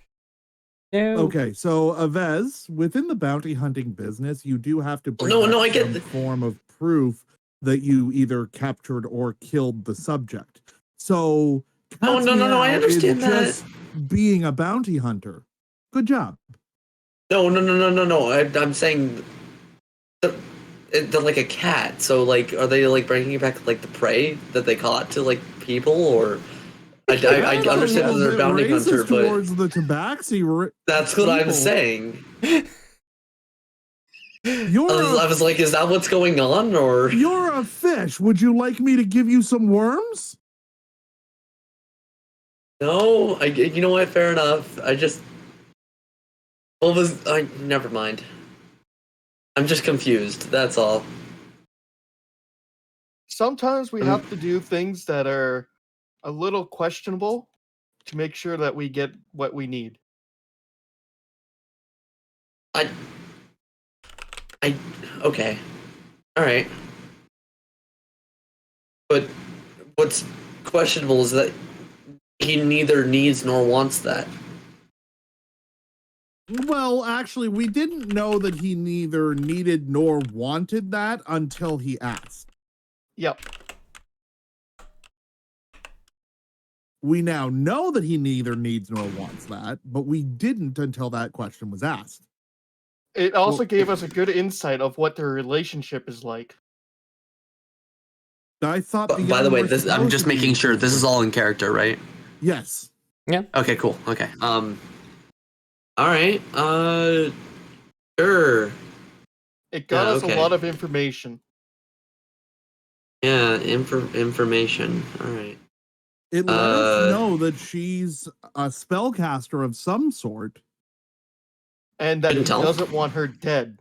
No. Okay, so Avez, within the bounty hunting business, you do have to bring No, back I get some the- form of proof that you either captured or killed the subject. So No, I Castiel understand is that. just being a bounty hunter. Good job. No. I'm saying they're like a cat. So, like, are they, like, bringing back, like, the prey that they caught to, like, people, or I That's a understand that little they're a bit bounty racist hunter, but towards the tabaxi. that's what I'm people. saying. You're I was like, is that what's going on, or? you're a fish. Would you like me to give you some worms? No, you know what? Fair enough. Never mind. I'm just confused. That's all. Sometimes we have to do things that are a little questionable to make sure that we get what we need. Okay. All right. But what's questionable is that he neither needs nor wants that. Well, actually, we didn't know that he neither needed nor wanted that until he asked. Yep. We now know that he neither needs nor wants that, but we didn't until that question was asked. It also Well- gave us a good insight of what their relationship is like. I thought. By the young way, were I'm supposed just to be- making sure this is all in character, right? Yes. Okay, cool. Okay. All right. Sure. It got Yeah, us okay. a lot of information. Yeah, information. All right. It let us know that she's a spellcaster of some sort. And that he Couldn't tell. doesn't want her dead.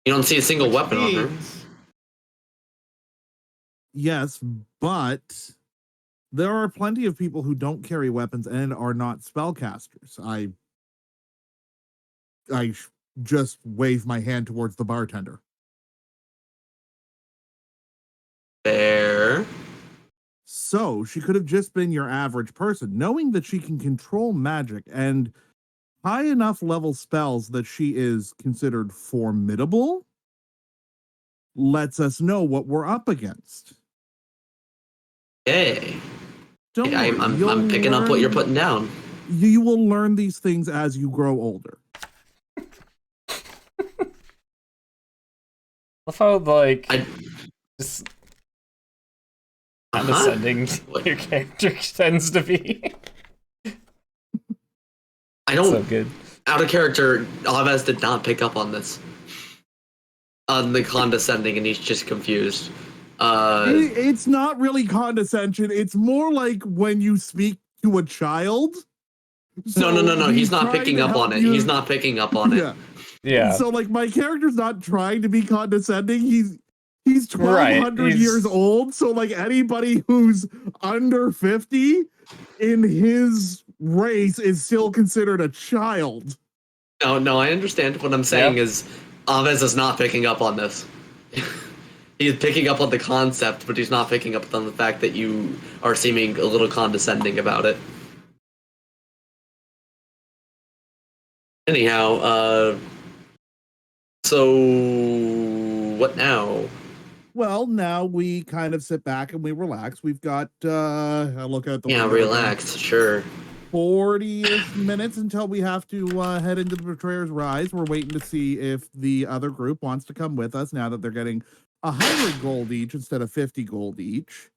You don't see a single Which weapon on her. means- Yes, but there are plenty of people who don't carry weapons and are not spellcasters. I just wave my hand towards the bartender. There. So she could have just been your average person, knowing that she can control magic and high enough level spells that she is considered formidable. Lets us know what we're up against. Yay. Don't worry, I'm you'll picking up what you're learn- putting down. You will learn these things as you grow older. I felt like I just Uh-huh. condescending your character tends to be. I don't So good. out of character. Alves did not pick up on this. On the condescending, and he's just confused. It's not really condescension. It's more like when you speak to a child. No. He's not trying picking to up on help it. you- He's not picking up on it. Yeah. Yeah. So like my character's not trying to be condescending. He's Right, 1,200 he's- years old. So like anybody who's under 50 in his race is still considered a child. No, I understand. What I'm saying is, Alves is not picking up on this. He's picking up on the concept, but he's not picking up on the fact that you are seeming a little condescending about it. Anyhow, so what now? Well, now we kind of sit back and we relax. We've got I look out the Yeah, window again. relax, sure. 40-ish minutes until we have to head into the Betrayer's Rise. We're waiting to see if the other group wants to come with us now that they're getting 100 gold each instead of 50 gold each.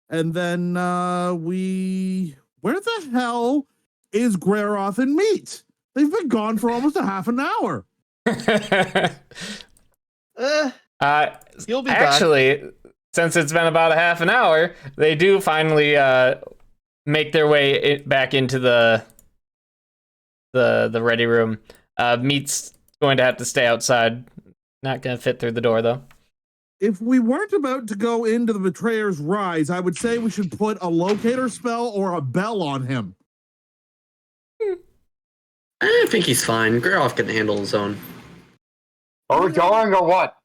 And then where the hell is Greroth and Meat? They've been gone for almost a half an hour. He'll be back. Actually, since it's been about a half an hour, they do finally make their way back into the ready room. Meat's going to have to stay outside. Not going to fit through the door though. If we weren't about to go into the Betrayer's Rise, I would say we should put a locator spell or a bell on him. I think he's fine. Greroth can handle his own. Are we going or what?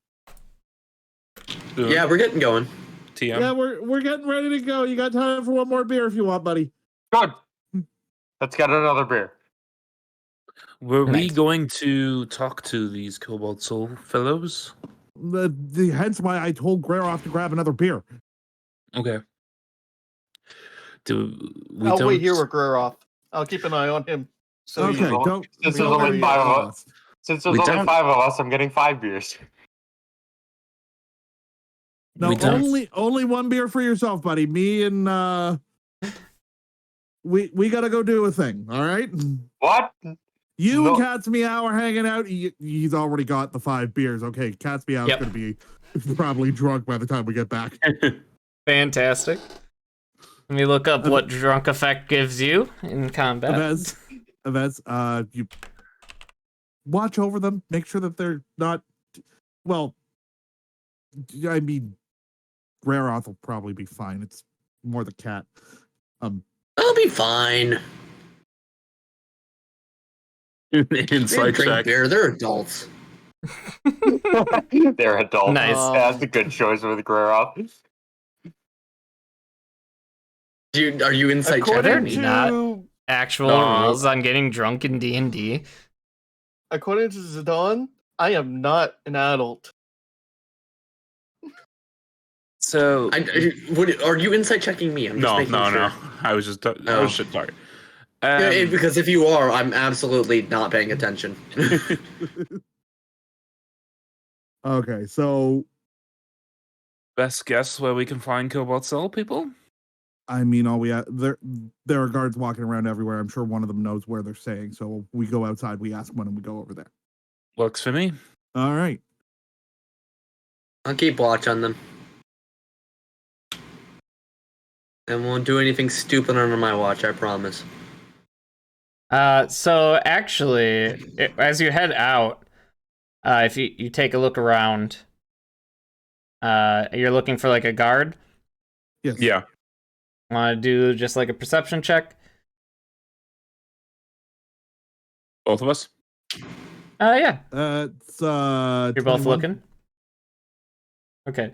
Yeah, we're getting going. TM. Yeah, we're getting ready to go. You got time for one more beer if you want, buddy. Good. Let's get another beer. Were we Nice. going to talk to these Cobalt Soul fellows? Hence why I told Greroth to grab another beer. Okay. I'll wait here with Greroth. I'll keep an eye on him. So Okay, well, don't. since don't there's only worry, five of you're us. Since there's We only don't- 5 of us, I'm getting 5 beers. No, We don't- only one beer for yourself, buddy. Me and we gotta go do a thing. All right. What? You No. and Cat's Meow are hanging out. He's already got the 5 beers. Okay, Cat's Meow's Yep. gonna be probably drunk by the time we get back. Fantastic. Let me look up what drunk effect gives you in combat. Events, you watch over them, make sure that they're not. Well, I mean, Greroth will probably be fine. It's more the cat. I'll be fine. They Inside drink check. beer. They're adults. They're adults. Nice. That's a good choice with Greroth. Are you inside according checking? Not. to Actual No. rules on getting drunk in D&D. according to Zidane, I am not an adult. So Are you inside checking me? I'm just no. making sure. I was just Oh. sorry. Because if you are, I'm absolutely not paying attention. Okay, so Best guess where we can find Cobalt Soul people? I mean, all we there are guards walking around everywhere. I'm sure one of them knows where they're staying. So we go outside, we ask one, and we go over there. Works for me. All right. I'll keep watch on them. And won't do anything stupid under my watch, I promise. So actually, as you head out, if you take a look around, you're looking for like a guard. Yes. Yeah. Want to do just like a perception check? Both of us? Yeah. It's You're both 21. looking. Okay.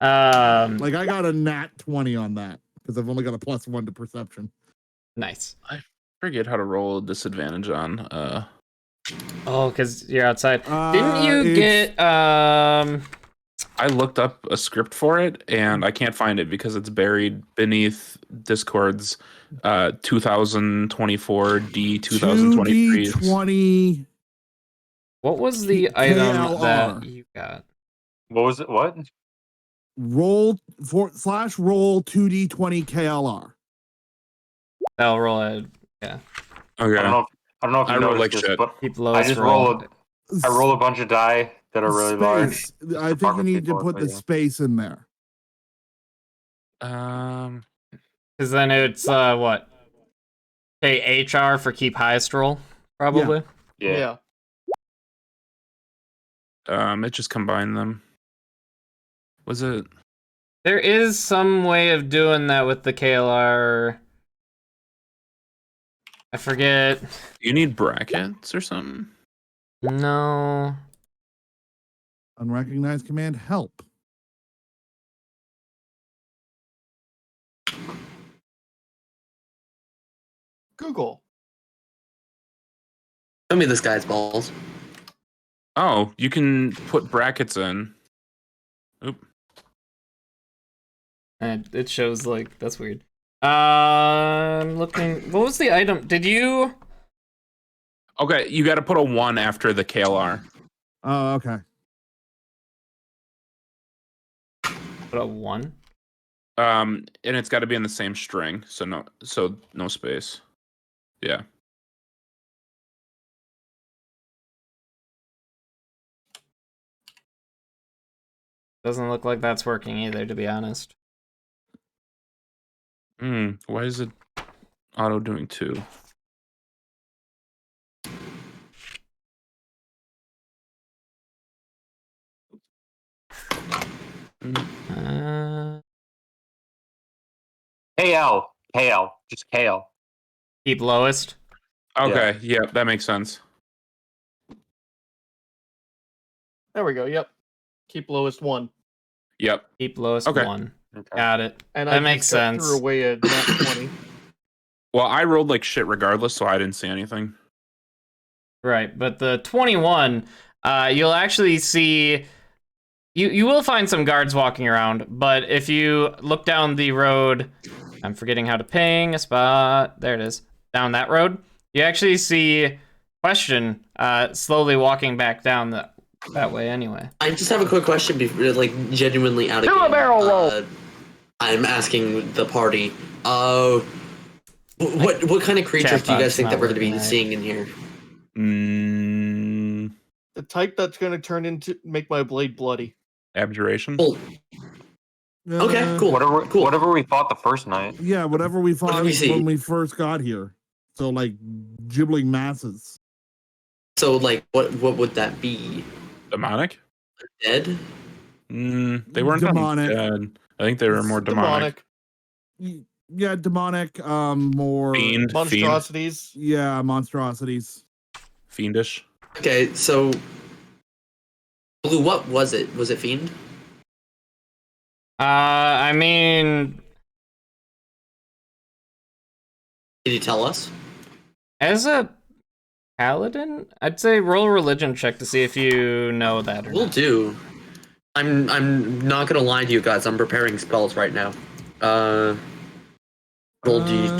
Like I got a nat 20 on that because I've only got a +1 to perception. Nice. Forget how to roll a disadvantage on. Oh, because you're outside. Didn't you It's- get I looked up a script for it and I can't find it because it's buried beneath Discord's 2024 D 2023. 2d20 what was the item KLR. that you got? What was it? What? roll /roll 2d20 KLR. I'll roll a Okay. I don't know. I don't know if you I rolled noticed like this, shit. but keep I lowest just roll. roll a bunch of die that are really large. Space. I think you need to put the space in there. Um, Because then it's what? Okay, HR for keep highest roll, probably. Yeah. it just combined them. Was it? There is some way of doing that with the KLR. I forget. You need brackets or something? No. Unrecognized command help. Google. Show me this guy's balls. Oh, you can put brackets in. Oop. And it shows like that's weird. I'm looking. What was the item? Did you? Okay, you got to put a 1 after the KLR. Oh, okay. Put a 1. And it's got to be in the same string, so no space. Yeah. Doesn't look like that's working either, to be honest. Why is it auto doing 2? Uh, KL. Just KL. keep lowest. Okay, yeah, that makes sense. There we go. Yep. Keep lowest 1. Yep. Keep lowest Okay. 1. Okay. Got it. And That I makes just got sense. threw away a nat 20. Well, I rolled like shit regardless, so I didn't see anything. Right, but the 21, you'll actually see. You will find some guards walking around, but if you look down the road, I'm forgetting how to ping a spot. There it is. Down that road, you actually see Question slowly walking back down that way anyway. I just have a quick question, like genuinely out of Do a game. barrel roll. I'm asking the party. What kind of creatures do you guys Chatbot's think that not we're going to be working right. seeing in here? The type that's going to turn into make my blade bloody. Abjuration. Well, okay, cool. Whatever we fought the first night. Yeah, whatever we fought did we see? when we first got here. So like gibbling masses. So, like, what would that be? Demonic? Dead? They weren't Demonic. dead. I think they were more demonic. Yeah, demonic, more Fiend. Monstrosities. yeah, monstrosities. Fiendish. Okay, so Blue, what was it? Was it Fiend? I mean, Did you tell us? as a paladin, I'd say roll a religion check to see if you know that or We'll not. do. I'm not gonna lie to you guys. I'm preparing spells right now. Roll D.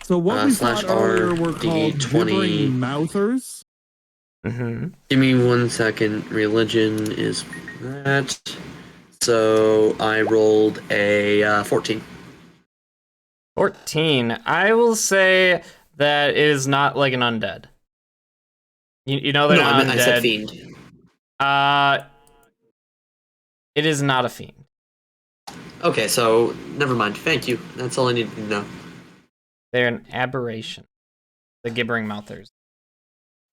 So what we slash thought earlier R, were called D20. gibbering mouthers. Mm-hmm. Give me 1 second. Religion is that. So I rolled a 14. 14. I will say that it is not like an undead. You know they're No, not I undead. said Fiend. It is not a fiend. Okay, so never mind. Thank you. That's all I needed to know. They're an aberration. The gibbering mouthers.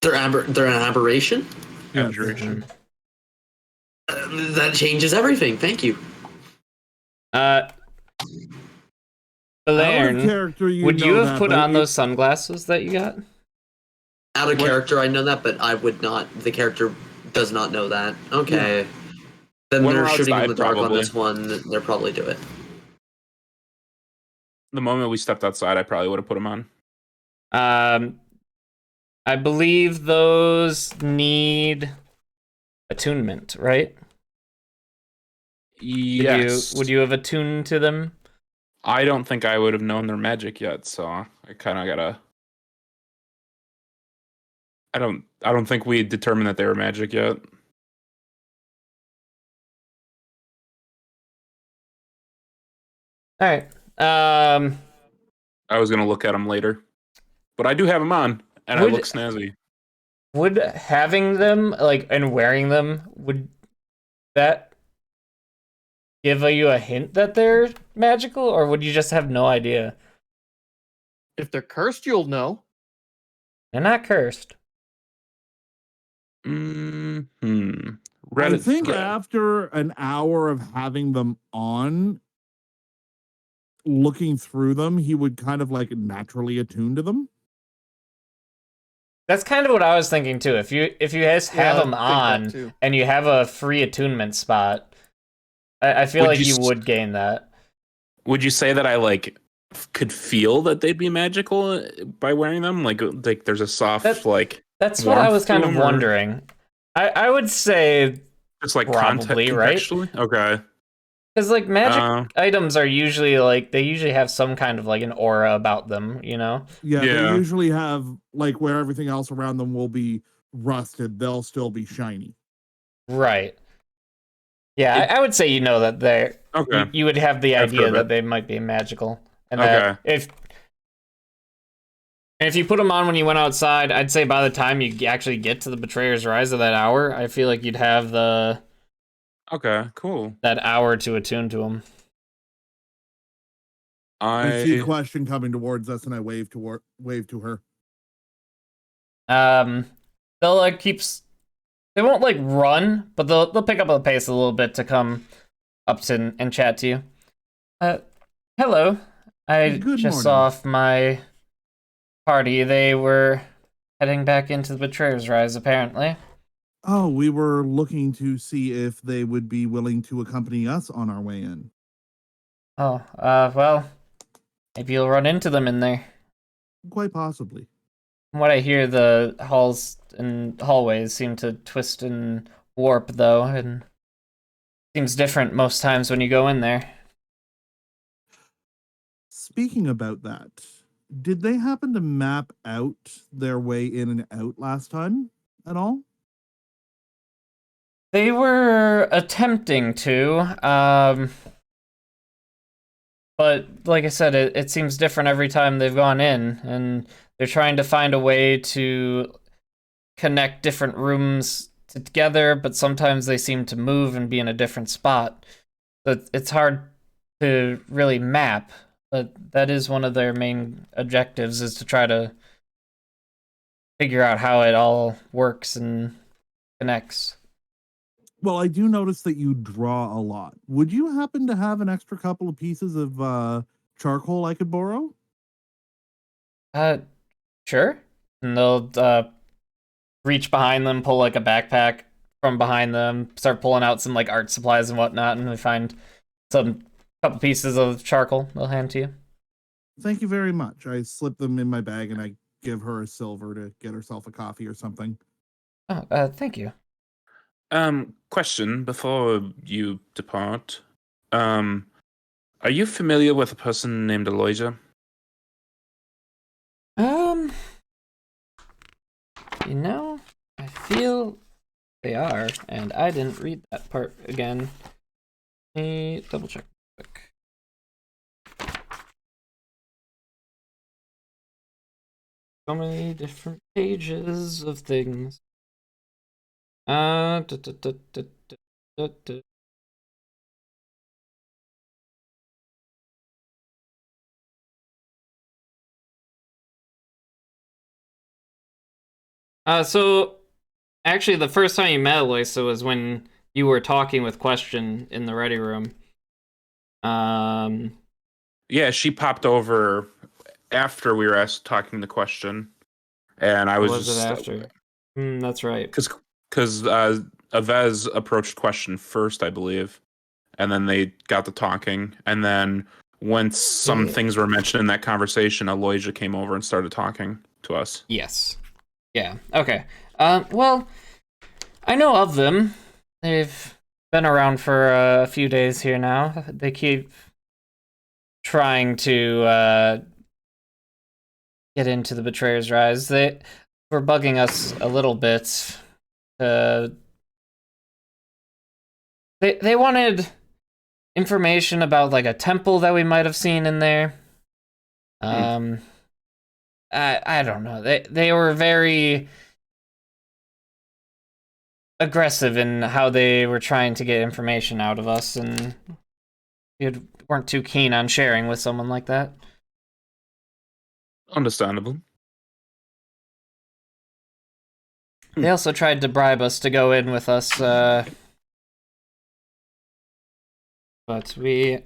They're an aberration. Yes. Abjuration. That changes everything. Thank you. Out of Valerne, character, would you know have that, put but on it- those sunglasses that you got? Out of character, I know that, but I would not. The character does not know that. Okay. Then When they're we're shooting in outside, the dark on probably. this one. They'll probably do it. The moment we stepped outside, I probably would have put them on. I believe those need attunement, right? Yes. Would you have attuned to them? I don't think I would have known their magic yet, so I kind of gotta. I don't think we determined that they were magic yet. All right. I was gonna look at them later, but I do have them on, and Would- I look snazzy. Would having them and wearing them, would that give you a hint that they're magical, or would you just have no idea? If they're cursed, you'll know. They're not cursed. Hmm. I think after an hour of having them on, looking through them, he would kind of like naturally attune to them. That's kind of what I was thinking too. If you just have Yeah, them I think that on too. and you have a free attunement spot, I feel Would like you you s- would gain that. Would you say that I could feel that they'd be magical by wearing them? Like there's a soft That- like That's what I warmth was kind to of them, or- wondering. I would say just like Probably, right? contextually. Okay. because magic Uh, items are usually they usually have some kind of an aura about them, you know? Yeah, they Yeah. usually have like where everything else around them will be rusted, they'll still be shiny. Right. Yeah, I would say you know that they're Okay. you would have the I've heard idea of that it. they might be magical, and that if you put them on when you went outside, I'd say by the time you actually get to the Betrayer's Rise of that hour, I feel like you'd have Okay. Cool. that hour to attune to them. I see I question coming towards us, and I wave to her. They'll they won't run, but they'll pick up the pace a little bit to come up to and chat to you. Hello. I Good just morning. saw off my party. They were heading back into the Betrayer's Rise, apparently. Oh, we were looking to see if they would be willing to accompany us on our way in. Oh, well, maybe you'll run into them in there. Quite possibly. From what I hear, the halls and hallways seem to twist and warp, though, and seems different most times when you go in there. Speaking about that, did they happen to map out their way in and out last time at all? They were attempting to, but like I said, it seems different every time they've gone in, and they're trying to find a way to connect different rooms together, but sometimes they seem to move and be in a different spot. So it's hard to really map, but that is one of their main objectives, is to try to figure out how it all works and connects. Well, I do notice that you draw a lot. Would you happen to have an extra couple of pieces of charcoal I could borrow? Sure. And they'll reach behind them, pull a backpack from behind them, start pulling out some art supplies and whatnot, and we find some couple pieces of charcoal they'll hand to you. Thank you very much. I slip them in my bag and I give her a silver to get herself a coffee or something. Oh, thank you. question before you depart. Are you familiar with a person named Elijah? You know, I feel they are, and I didn't read that part again. Let me double check quick. So many different pages of things. So actually, the first time you met Eloisa was when you were talking with Question in the ready room. Yeah, she popped over after we were talking the question, and I was Was just it after? That's right. because Avez approached Question first, I believe, and then they got to talking, and then once some Yeah. things were mentioned in that conversation, Aloysia came over and started talking to us. Yes. Yeah. Okay. Well, I know of them. They've been around for a few days here now. They keep trying to get into the Betrayer's Rise. They were bugging us a little bit. They wanted information about like a temple that we might have seen in there. I don't know. They were very aggressive in how they were trying to get information out of us, and we weren't too keen on sharing with someone like that. Understandable. They also tried to bribe us to go in with us, but we're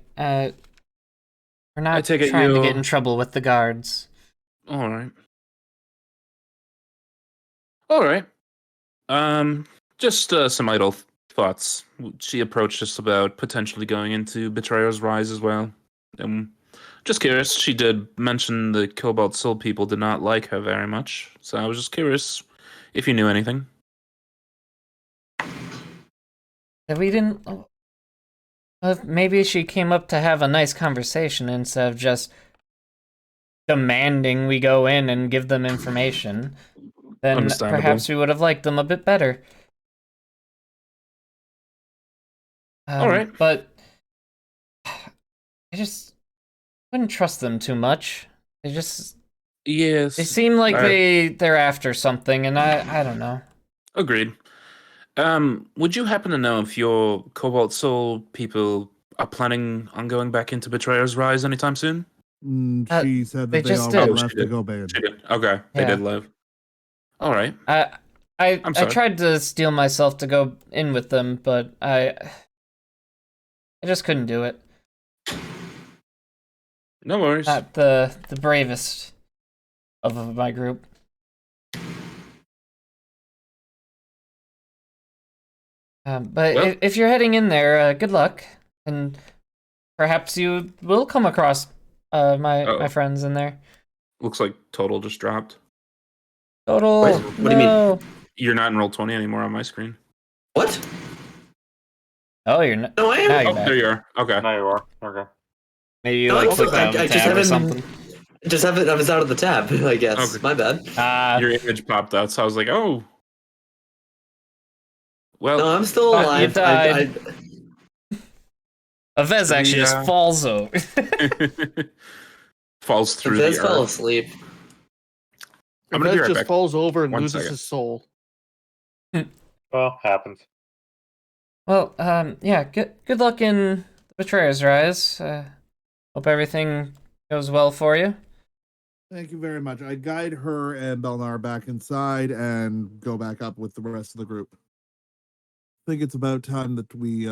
not take it trying to you- get in trouble with the guards. All right. All right. Just some idle thoughts. She approached us about potentially going into Betrayer's Rise as well. Just curious. She did mention the Cobalt Soul people did not like her very much, so I was just curious if you knew anything. That we didn't. Maybe she came up to have a nice conversation instead of just demanding we go in and give them information. Then Understandable. perhaps we would have liked them a bit better. All right. But I just wouldn't trust them too much. Yes. They seem like they're after something, and I don't know. Agreed. Would you happen to know if your Cobalt Soul people are planning on going back into Betrayer's Rise anytime soon? She said they that they just already did. left She to did. go band. She did. Okay, they Yeah. did live. All right. I I'm sorry. tried to steel myself to go in with them, but I just couldn't do it. No worries. Not the bravest of my group. But Well- if you're heading in there, good luck, and perhaps you will come across my Uh-oh. friends in there. Looks like total just dropped. Total. Wait, what do you mean? no. You're not in roll 20 anymore on my screen. What? Oh, you're not. No, I am. Now you're Oh, back. there you are. Okay. Now you are. Okay. Maybe you No, like I- clicked out of I the just tab or haven't- something. Just have it. I was out of the tab, I guess. Okay. My bad. Your image popped out, so I was like, oh. Well, No, I'm still Oh, you alive. died. Avez actually Yeah. just falls over. falls through Fez the fell earth. asleep. I'm gonna be Vez right just back. falls over and 1 loses second. his soul. Well, happens. Well, yeah. Good luck in the Betrayer's Rise. Hope everything goes well for you. Thank you very much. I guide her and Belnar back inside and go back up with the rest of the group. I think it's about time that we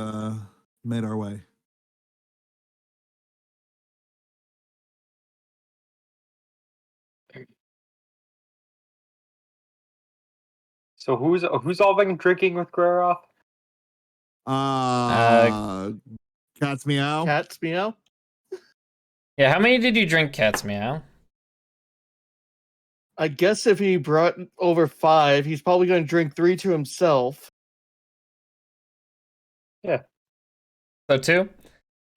made our way. So who's all been drinking with Greroth? Cat's meow. Cat's meow. Yeah. How many did you drink, Cat's Meow? I guess if he brought over 5, he's probably going to drink 3 to himself. So 2. And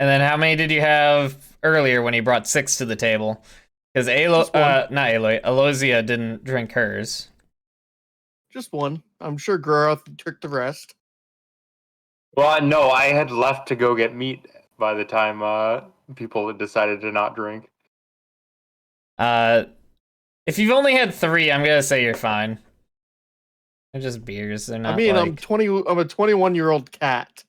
then how many did you have earlier when he brought 6 to the table? Because Just one. not Aloy, Alozia didn't drink hers. Just 1. I'm sure Groth took the rest. Well, no, I had left to go get meat by the time people had decided to not drink. If you've only had 3, I'm gonna say you're fine. They're just beers. They're not. I mean, like... I'm a 21-year-old cat.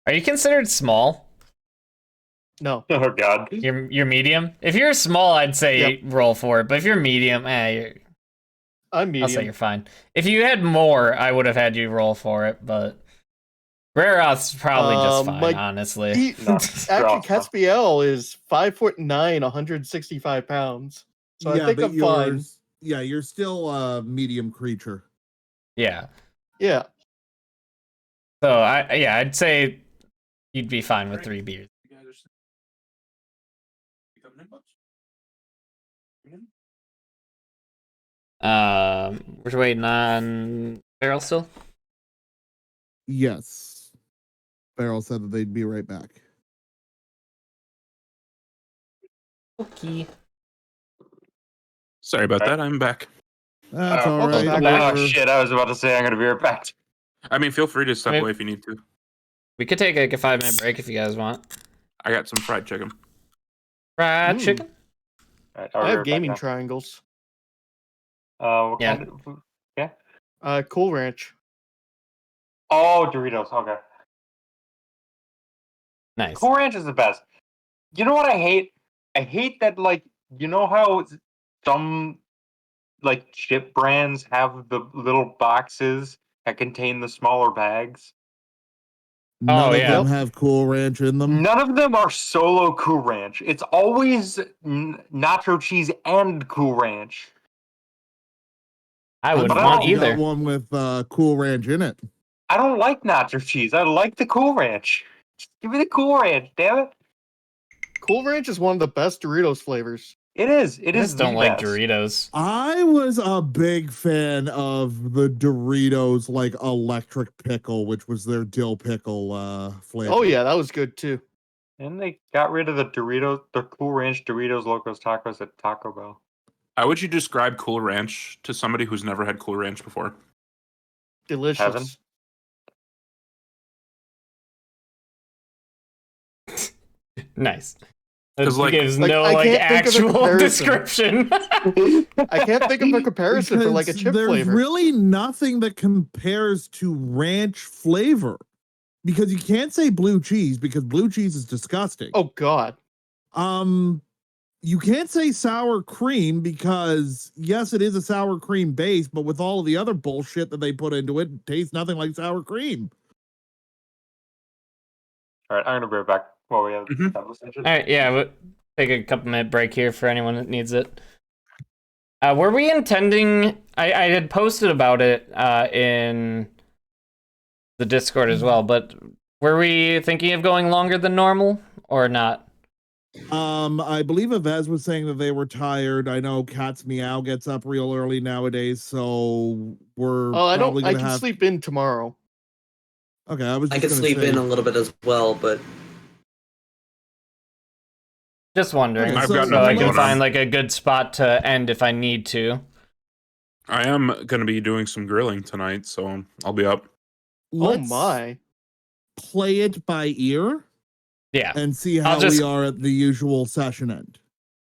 Are you considered small? No. Oh god. You're medium. If you're small, I'd say roll for it. But if you're medium, I'm I'll say medium. you're fine. If you had more, I would have had you roll for it. But Raroth's probably just fine, like, honestly. No, Actually, Caspiel is 5'9", 165 pounds. So I think but I'm fine. you're still a medium creature. Yeah. Yeah. So I'd say you'd be fine with 3 beers. We're waiting on Barrel still. Yes. Farrell said that they'd be right back. Okay. Sorry about that. I'm back. That's all welcome right. back. Oh shit! I was about to say I'm gonna be right back. I mean, feel free to step away if you need to. We could take like a 5-minute break if you guys want. I got some fried chicken. Fried Mm. chicken. Right, I have gaming triangles. What Yeah. kind of? Cool Ranch. Oh, Doritos. Okay. Nice. Cool Ranch is the best. You know what I hate? I hate that, like, you know how some, like, chip brands have the little boxes that contain the smaller bags? None of yeah. them have Cool Ranch in them. None of them are solo Cool Ranch. It's always nacho cheese and Cool Ranch. I wouldn't But I want don't You got either. one with Cool Ranch in it. I don't like nacho cheese. I like the Cool Ranch. Just give me the Cool Ranch, damn it. Cool Ranch is one of the best Doritos flavors. It is. I It is just don't the like best. Doritos. I was a big fan of the Doritos like electric pickle, which was their dill pickle flavor. Oh yeah, that was good too. And they got rid of the Cool Ranch Doritos Locos Tacos at Taco Bell. How would you describe Cool Ranch to somebody who's never had Cool Ranch before? Delicious. Heaven. Nice. 'Cause, It like- gives Like, no I like can't think of a actual comparison. description. I can't think of a comparison for like a Because chip there's flavor. really nothing that compares to ranch flavor. Because you can't say blue cheese because blue cheese is disgusting. Oh god. You can't say sour cream because yes, it is a sour cream base, but with all of the other bullshit that they put into it, it tastes nothing like sour cream. All right, I'm gonna be right back while we have the Mhm. conversation. All right, yeah, we'll take a couple-minute break here for anyone that needs it. Were we intending? I had posted about it in the Discord as well, but were we thinking of going longer than normal or not? I believe Yves was saying that they were tired. I know Cat's Meow gets up real early nowadays, so we're Oh, I probably don't. I gonna can have. sleep in tomorrow. Okay, I was. I Just could gonna sleep say, in a little bit as well, but Just wondering, Okay, I've so got so I nothing can going find on. like a good spot to end if I need to. I am going to be doing some grilling tonight, so I'll be up. Let's Oh my. play it by ear Yeah, and see I'll how just- we are at the usual session end.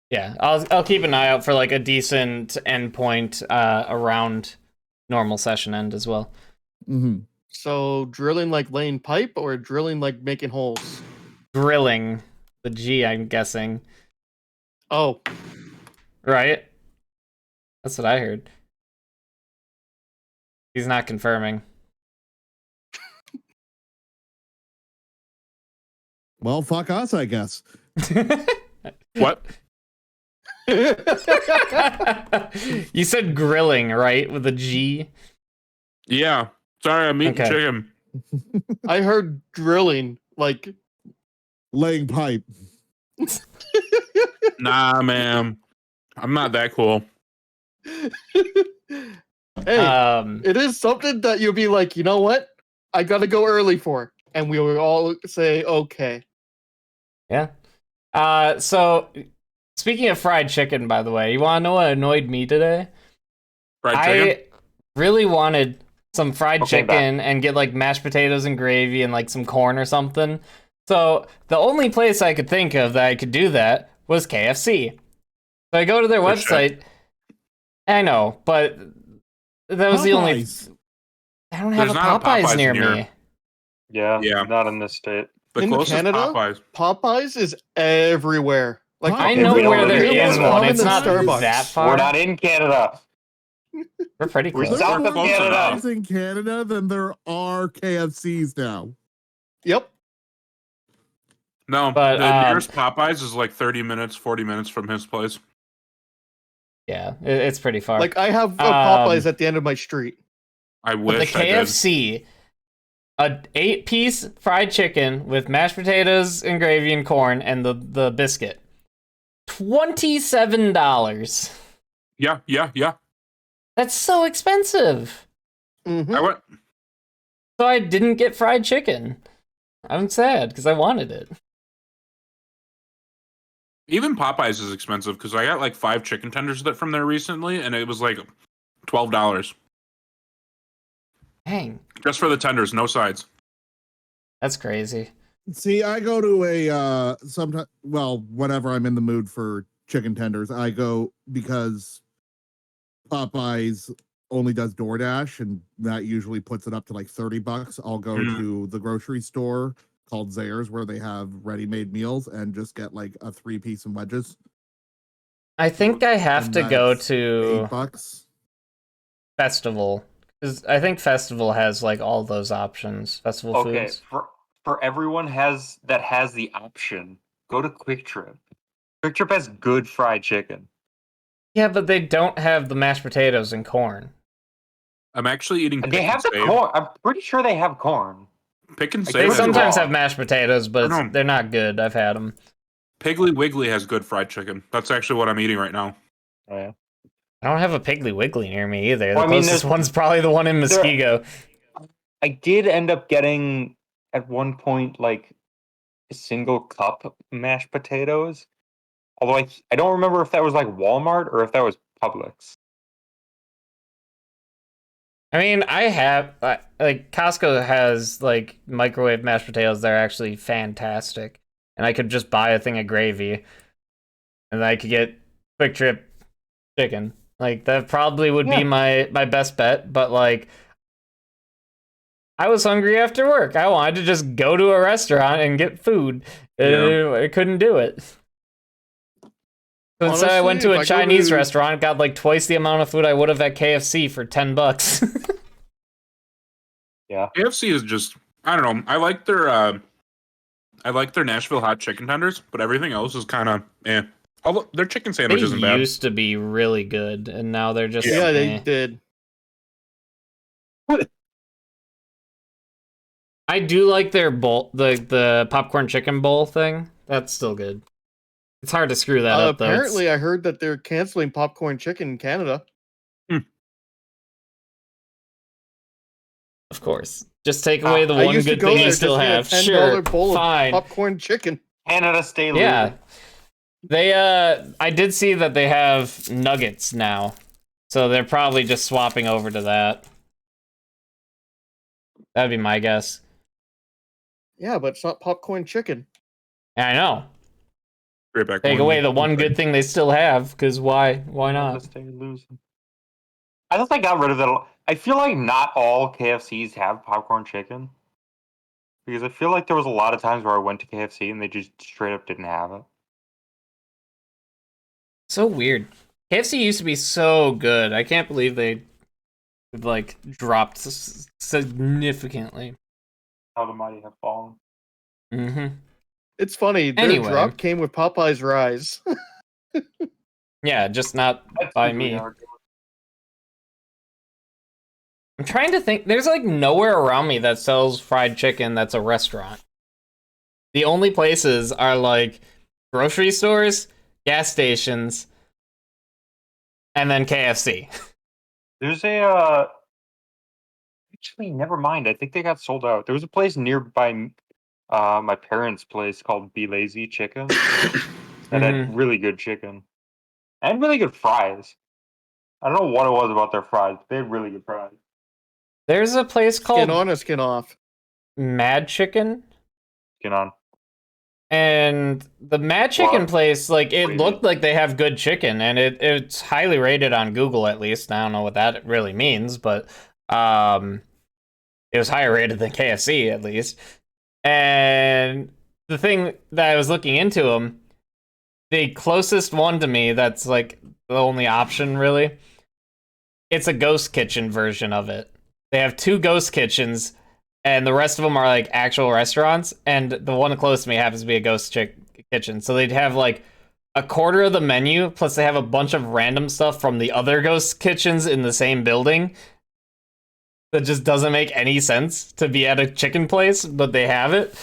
yeah. I'll keep an eye out for like a decent endpoint around normal session end as well. Mm-hmm. So drilling like laying pipe or drilling like making holes? Drilling the G, I'm guessing. Oh, Right? That's what I heard. He's not confirming. Well, fuck us, I guess. What? You said grilling, right? With a G? Yeah. Sorry, I'm eating Okay. chicken. I heard drilling. Like, Laying pipe. Nah, man. I'm not that cool. hey, Um, it is something that you'll be like, you know what? I gotta go early for, and we will all say okay. yeah. So, speaking of fried chicken, by the way, you want to know what annoyed me today? Fried chicken? I really wanted some fried Okay, chicken and get like mashed potatoes and gravy and like some corn or something. So the only place I could think of that I could do that was KFC. So I go to their For sure. website. I know, but that was the only. Popeyes. I don't have There's a not a Popeyes Popeyes near near- me. Yeah, Yeah. not in this state. The In closest Canada? Popeyes. Popeyes is everywhere. Like I I Okay, know we don't where live there in is Canada. one. Common It's than not Starbucks. that far. We're not in Canada. We're pretty We're close. south There of are more Canada. Popeyes in Canada than there are KFCs now. Yep. No, But, the nearest Popeyes is like 30 minutes, 40 minutes from his place. Yeah, it's pretty far. Like I have a Um, Popeyes at the end of my street. I But the wish I did. KFC, a 8-piece fried chicken with mashed potatoes and gravy and corn and the biscuit, $27. Yeah. That's so expensive. Mhm. I went. So I didn't get fried chicken. I'm sad because I wanted it. Even Popeyes is expensive because I got like 5 chicken tenders from there recently, and it was like $12 Dang, just for the tenders, no sides. that's crazy. See, I go to a sometimes, well, whenever I'm in the mood for chicken tenders, I go because Popeyes only does DoorDash, and that usually puts it up to like $30. I'll go Mm. to the grocery store called Zayre's where they have ready-made meals and just get like a 3-piece and wedges. I think I have And to go that's to $8. Festival because I think Festival has like all those options. Festival Okay, foods. for everyone has the option, go to Quick Trip. Quick Trip has good fried chicken. Yeah, but they don't have the mashed potatoes and corn. I'm actually eating They pick have and the save. corn. I'm pretty sure they have corn. Pick and Like, They save. was has- sometimes wrong. have mashed potatoes, but I know. they're not good. I've had them. Piggly Wiggly has good fried chicken. That's actually what I'm eating right now. Oh, yeah. I don't have a Piggly Wiggly near me either. Well, The I mean, closest there's- one's probably the one in Muskego. I did end up getting at one point like a single cup mashed potatoes. Although I don't remember if that was like Walmart or if that was Publix. I mean, I have like Costco has like microwave mashed potatoes that are actually fantastic, and I could just buy a thing of gravy, and I could get Quick Trip chicken. Like that probably would Yeah. be my best bet. But like, I was hungry after work. I wanted to just go to a restaurant and get food. I couldn't do it. So instead, I went to Honestly, a if I go Chinese to- restaurant, got like twice the amount of food I would have at KFC for $10. KFC is just, I don't know. I like their Nashville hot chicken tenders, but everything else is kind of eh. Although their chicken sandwich They isn't bad. used to be really good, and now they're just Yeah, they eh. did. I do like their bowl, the popcorn chicken bowl thing. That's still good. It's hard to screw that up though. Apparently, I heard that they're canceling popcorn chicken in Canada. Of course, just take away the I one used to good go thing there you just still to get have. a $10 Sure, bowl of fine. popcorn chicken. Canada, stay losing. Yeah, they I did see that they have nuggets now, so they're probably just swapping over to that. That'd be my guess. Yeah, but it's not popcorn chicken. I know. Right back Take one. away the one good thing they still have, because why? Why Canada, not? stay losing. I thought they got rid of it. I feel like not all KFCs have popcorn chicken. Because I feel like there was a lot of times where I went to KFC and they just straight up didn't have it. So weird. KFC used to be so good. I can't believe they like dropped significantly. How the mighty have fallen. Mm-hmm. It's funny. Their Anyway. drop came with Popeye's rise. Yeah, just not That's by usually me. how it goes. I'm trying to think. There's like nowhere around me that sells fried chicken that's a restaurant. The only places are like grocery stores, gas stations, and then KFC. There's a actually never mind. I think they got sold out. There was a place nearby my parents' place called Be Lazy Chicken that had really good chicken and really good fries. I don't know what it was about their fries, but they had really good fries. There's a place Skin called on or skin off? Mad Chicken. Get on. And the Mad Chicken What? place, like, it Crazy. looked like they have good chicken, and it's highly rated on Google, at least. I don't know what that really means, but it was higher rated than KFC, at least. And the thing that I was looking into them, the closest one to me that's like the only option really, it's a ghost kitchen version of it. They have 2 ghost kitchens, and the rest of them are like actual restaurants, and the one close to me happens to be a ghost kitchen. So they'd have like a quarter of the menu, plus they have a bunch of random stuff from the other ghost kitchens in the same building that just doesn't make any sense to be at a chicken place, but they have it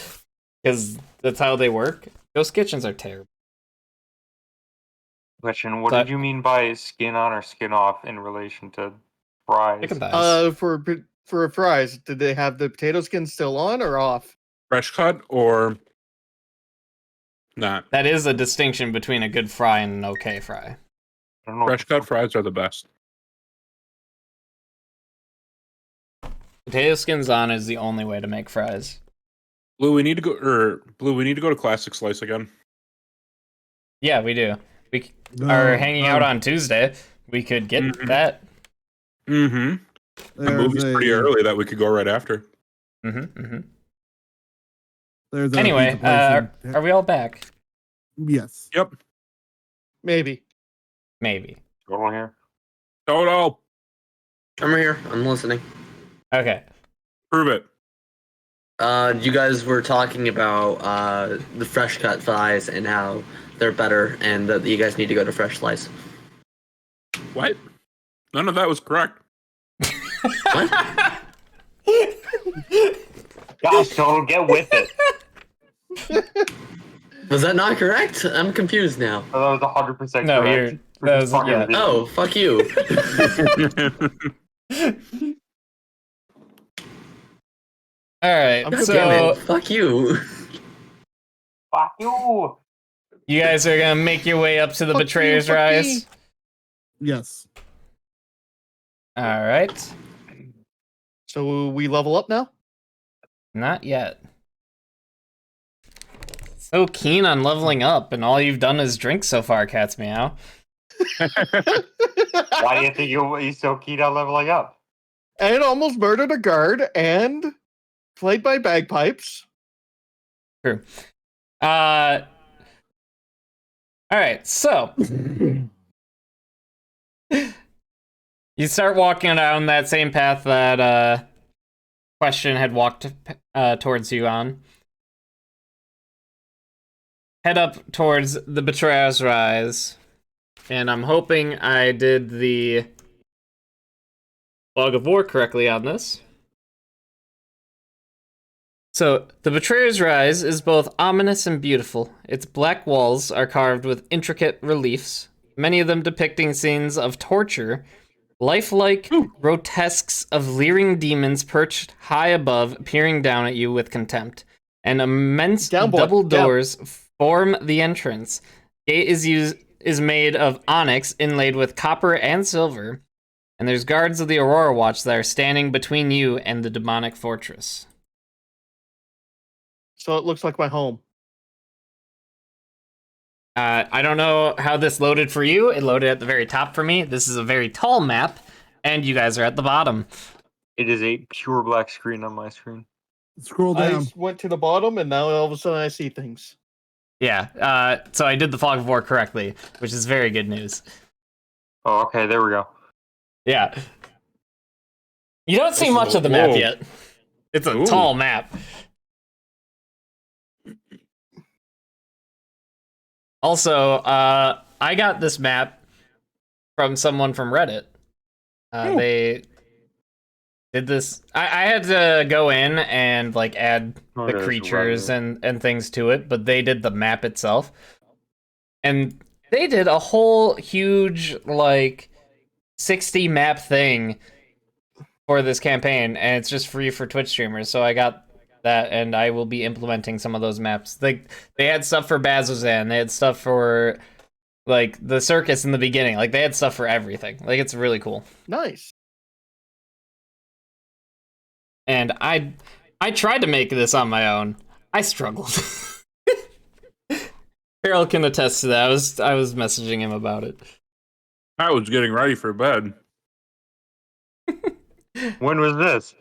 because that's how they work. Ghost kitchens are terrible. Question: What So- did you mean by skin on or skin off in relation to fries? Chicken thighs. For fries, did they have the potato skin still on or off? Fresh cut or not? That is a distinction between a good fry and an okay fry. I don't know. Fresh cut fries are the best. Potato skins on is the only way to make fries. Blue, we need to go to Classic Slice again. Yeah, we do. We are hanging out on Tuesday. We could get Mhm. that. Mm-hmm. The There's movie's pretty early that we could go right after. There's a Anyway, pizza place in- are we all back? Yes. Yep. Maybe. Maybe. Total here. Toto, I'm here. I'm listening. Okay. prove it. You guys were talking about the fresh cut thighs and how they're better, and that you guys need to go to Fresh Slice. What? None of that was correct. What? Gosh, Total, get with it. Was that not correct? I'm confused now. Oh, that was 100% No, correct. that was- Fucking yeah. ridiculous. Oh, fuck you. All right. I'm God damn So it. Fuck you. Fuck you. you guys are gonna make your way up to the Fuck you, Betrayer's fuck Rise. Yes. All right. So we level up now? Not yet. So keen on leveling up, and all you've done is drink so far, Cat's Meow. Why do you think he's so keen on leveling up? And almost murdered a guard and played by bagpipes. True. All right, so you start walking down that same path that Question had walked towards you on. Head up towards the Betrayer's Rise, and I'm hoping I did the Log of War correctly on this. So, the Betrayer's Rise is both ominous and beautiful. Its black walls are carved with intricate reliefs, many of them depicting scenes of torture, lifelike grotesques of leering demons perched high above, peering down at you with contempt. And immense Down, boy, double down. doors form the entrance. Gate is made of onyx inlaid with copper and silver, and there's guards of the Aurora Watch that are standing between you and the demonic fortress. So it looks like my home. I don't know how this loaded for you. It loaded at the very top for me. This is a very tall map, and you guys are at the bottom. It is a pure black screen on my screen. Scroll I down. went to the bottom and now all of a sudden I see things. Yeah, so I did the Fog of War correctly, which is very good news. Oh, okay, there we go. Yeah. You don't see This is much a- of the map whoa. yet. It's a Ooh. tall map. Also, I got this map from someone from Reddit. They did this. I had to go in and like add Oh, the there's creatures Reddit. and things to it, but they did the map itself. And they did a whole huge like 60 map thing for this campaign, and it's just free for Twitch streamers. So I got that, and I will be implementing some of those maps. Like they had stuff for Bazzoxan, they had stuff for like the circus in the beginning. Like they had stuff for everything. Like it's really cool. Nice. And I tried to make this on my own. I struggled. Harold can attest to that. I was messaging him about it. I was getting ready for bed. When was this?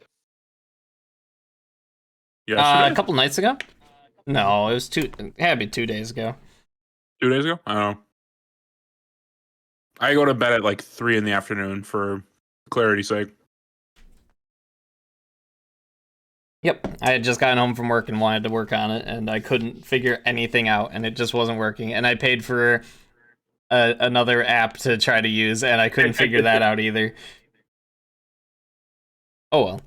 Yesterday? A couple nights ago. No, it was it had to be 2 days ago. 2 days ago? I don't know. I go to bed at like 3 in the afternoon for clarity's sake. Yep, I had just gotten home from work and wanted to work on it, and I couldn't figure anything out, and it just wasn't working. And I paid for another app to try to use, and I couldn't figure that out either. Oh well.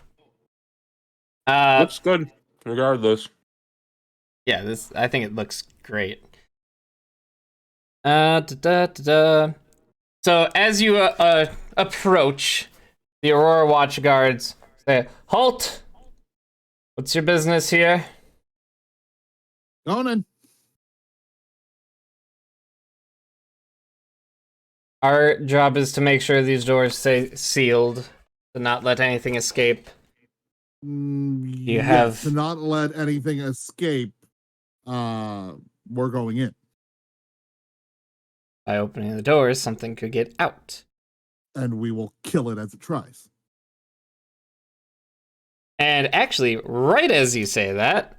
Looks good, regardless. Yeah, I think it looks great. So as you approach, the Aurora Watch guards say, "Halt! What's your business here?" Conan. Our job is to make sure these doors stay sealed, to not let anything escape. You have- to not let anything escape. We're going in, By opening the doors, something could get out. and we will kill it as it tries. And actually, right as you say that,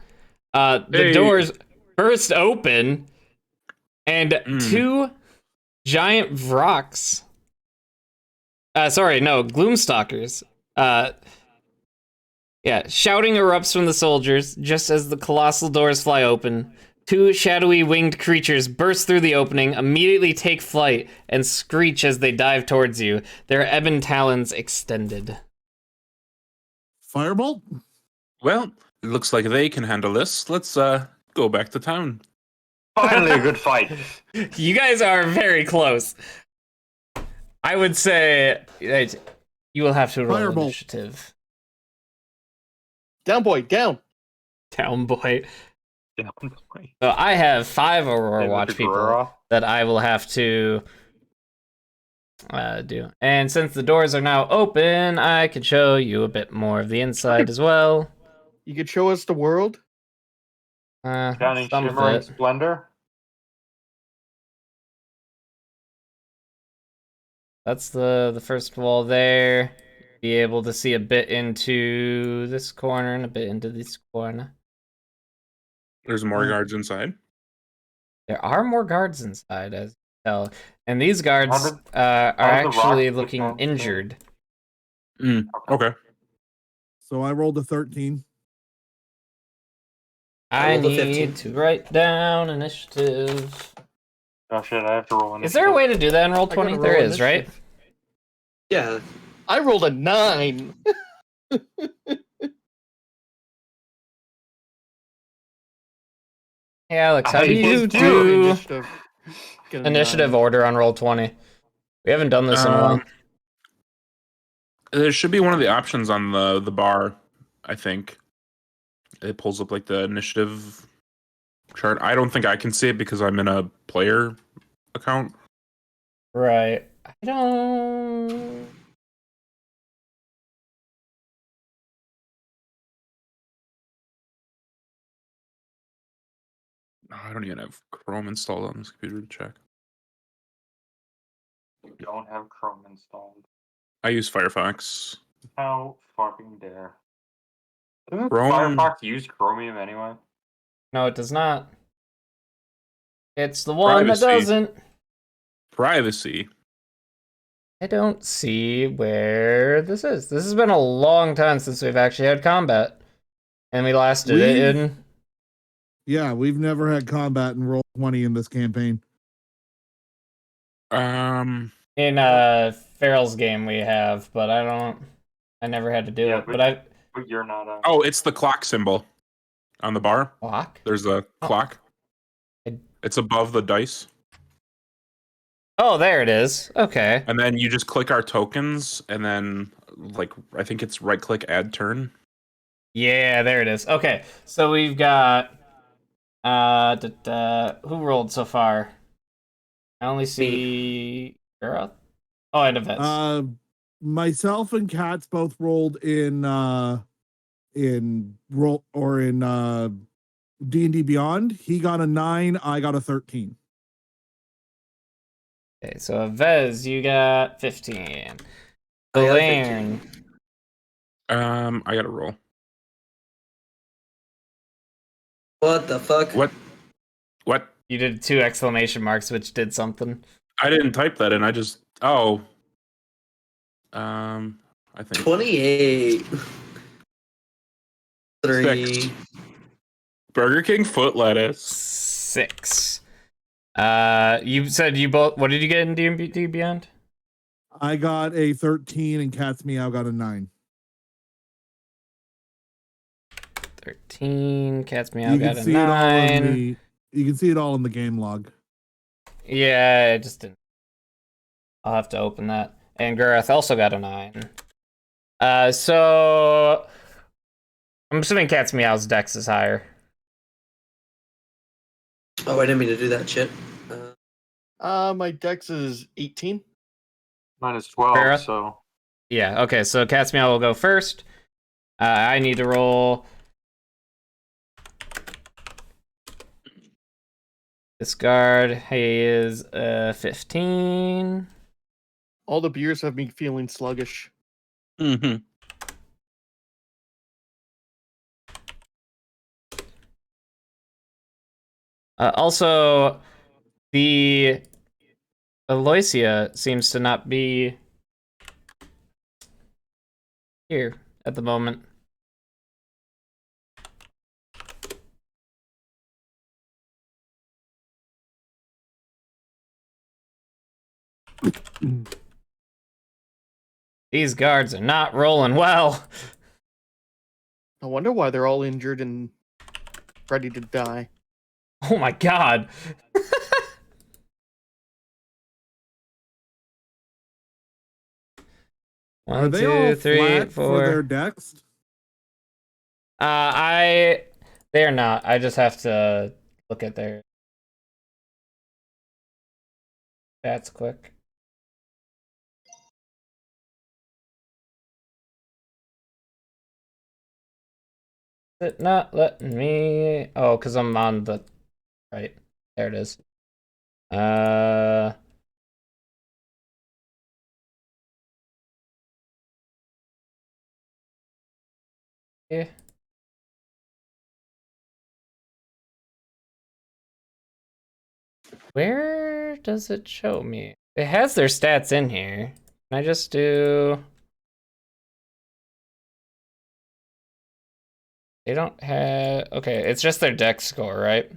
the Hey. doors burst open, and Mm. 2 giant Vrox. Gloomstalkers. Shouting erupts from the soldiers just as the colossal doors fly open. 2 shadowy winged creatures burst through the opening, immediately take flight, and screech as they dive towards you, their ebon talons extended. Firebolt. Well, it looks like they can handle this. Let's go back to town. Finally, a good fight. You guys are very close. I would say that you will have to roll Firebolt. initiative. Down, boy, down. Town boy. Down. So I have 5 Aurora Maybe Watch the people Guerrero. that I will have to do. And since the doors are now open, I can show you a bit more of the inside as well. You could show us the world. Shining Some of shimmering it. splendor. That's the first wall there. Be able to see a bit into this corner and a bit into this corner. There's more guards inside. There are more guards inside, as you tell, and these guards How did- are how did the actually rock looking defense go? injured. Okay. So I rolled a 13. I rolled a need 15. to write down initiative. Oh shit! I have to roll. Is there a way to do that in roll I gotta 20? There roll is, right? initiative. Yeah. I rolled a 9. Hey Alex, how I do you did do Initiative. Get a initiative 9. order on roll 20? We haven't done this in a while. There should be one of the options on the bar, I think. It pulls up like the initiative chart. I don't think I can see it because I'm in a player account. Right. I don't. I don't even have Chrome installed on this computer to check. You don't have Chrome installed. I use Firefox. How fucking dare! Doesn't Chrome- Firefox use Chromium anyway? No, it does not. It's the one that Privacy. doesn't. Privacy. I don't see where this is. This has been a long time since we've actually had combat. And we last did it in. Yeah, we've never had combat in roll 20 in this campaign. Um, In Farrell's game we have, but I never had to do Yeah, it. But But you're not a. oh, it's the clock symbol on the bar. clock? There's a clock. I- It's above the dice. Oh, there it is. Okay. And then you just click our tokens, and then, like, I think it's right click, add turn. Yeah, there it is. Okay. So we've got who rolled so far? I only see Gareth. Oh, and Yvette. Myself and Katz both rolled in D&D Beyond. He got a 9, I got a 13. Okay, so Vez, you got 15. I got a Elaine. 15. I gotta roll. What the fuck? What? What? You did 2 exclamation marks, which did something. I didn't type that in. I just. Oh. I think 28. 3. 6. Burger King foot lettuce. 6. You said you both. What did you get in D&D Beyond? I got a 13 and Cat's Meow got a 9. 13. Cat's Meow You got can a see it all in 9. the. You can see it all in the game log. Yeah, I just didn't. I'll have to open that. And Gareth also got a 9. So I'm assuming Cat's Meow's dex is higher. Oh, I didn't mean to do that shit. My dex is 18. Mine is 12, Farrah? so Yeah, okay, so Cat's Meow will go first. I need to roll. Discard. He is 15. All the beers have me feeling sluggish. Mm-hmm. Also, the Aloysia seems to not be here at the moment. These guards are not rolling well. I wonder why they're all injured and ready to die. Oh my god. Are One, they all two, three, flat for their four. decks? They're not. I just have to look at their stats quick. Is it not letting me? Oh, because I'm on the right. There it is. Yeah. Where does it show me? It has their stats in here. Can I just do... They don't have... Okay, it's just their dex score, right?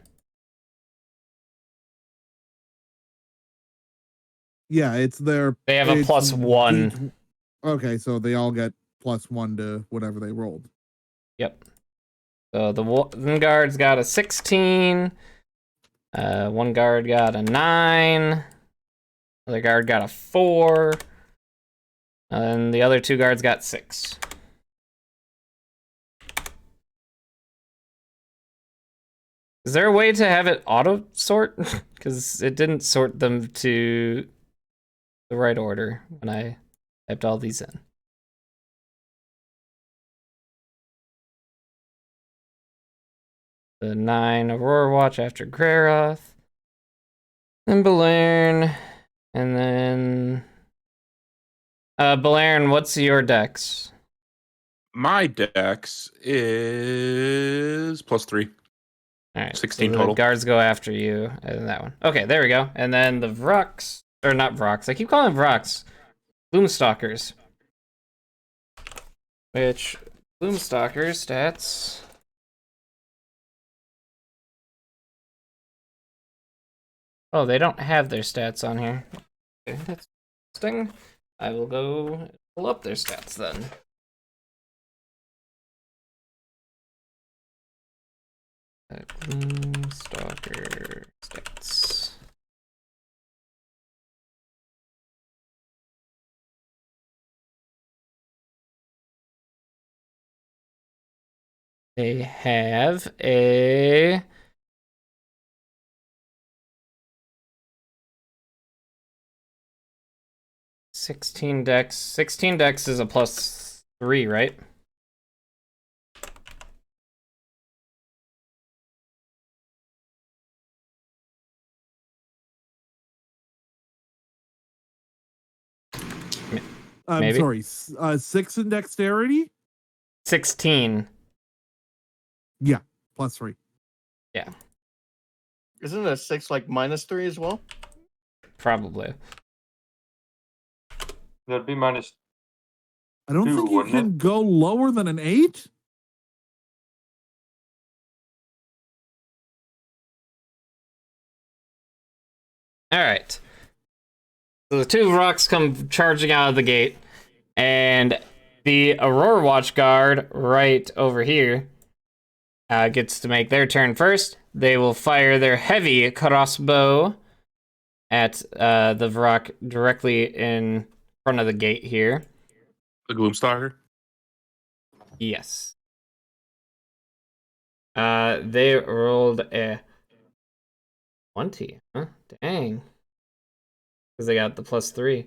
Yeah, it's their. They have a it's +1. each- Okay, so they all get +1 to whatever they rolled. Yep. So the one guard's got a 16. One guard got a 9. Other guard got a 4. And the other 2 guards got 6. Is there a way to have it auto sort? Because it didn't sort them to the right order when I typed all these in. The 9 Aurora Watch after Greroth. Then Balern. And then... Balern, what's your dex? My dex is +3. Alright, 16 so total. the guards go after you, and that one. Okay, there we go. And then the Vrux, or not Vrux, I keep calling them Vrux. Gloomstalkers. Which, Gloomstalkers stats... Oh, they don't have their stats on here. Okay, that's interesting. I will go pull up their stats then. Gloomstalker stats. They have a... +16 dex. 16 dex is a +3, right? I'm Maybe. sorry, 6 in dexterity? 16. Yeah, +3. Isn't a 6 like -3 as well? Probably. That'd be minus. I don't 2, think you wouldn't can it? go lower than an 8. All right. So the two rocks come charging out of the gate, and the Aurora Watch Guard right over here gets to make their turn first. They will fire their heavy crossbow at the Varrock directly in front of the gate here. The Gloomstalker. Yes. They rolled a 20. Huh? Dang. Because they got the +3.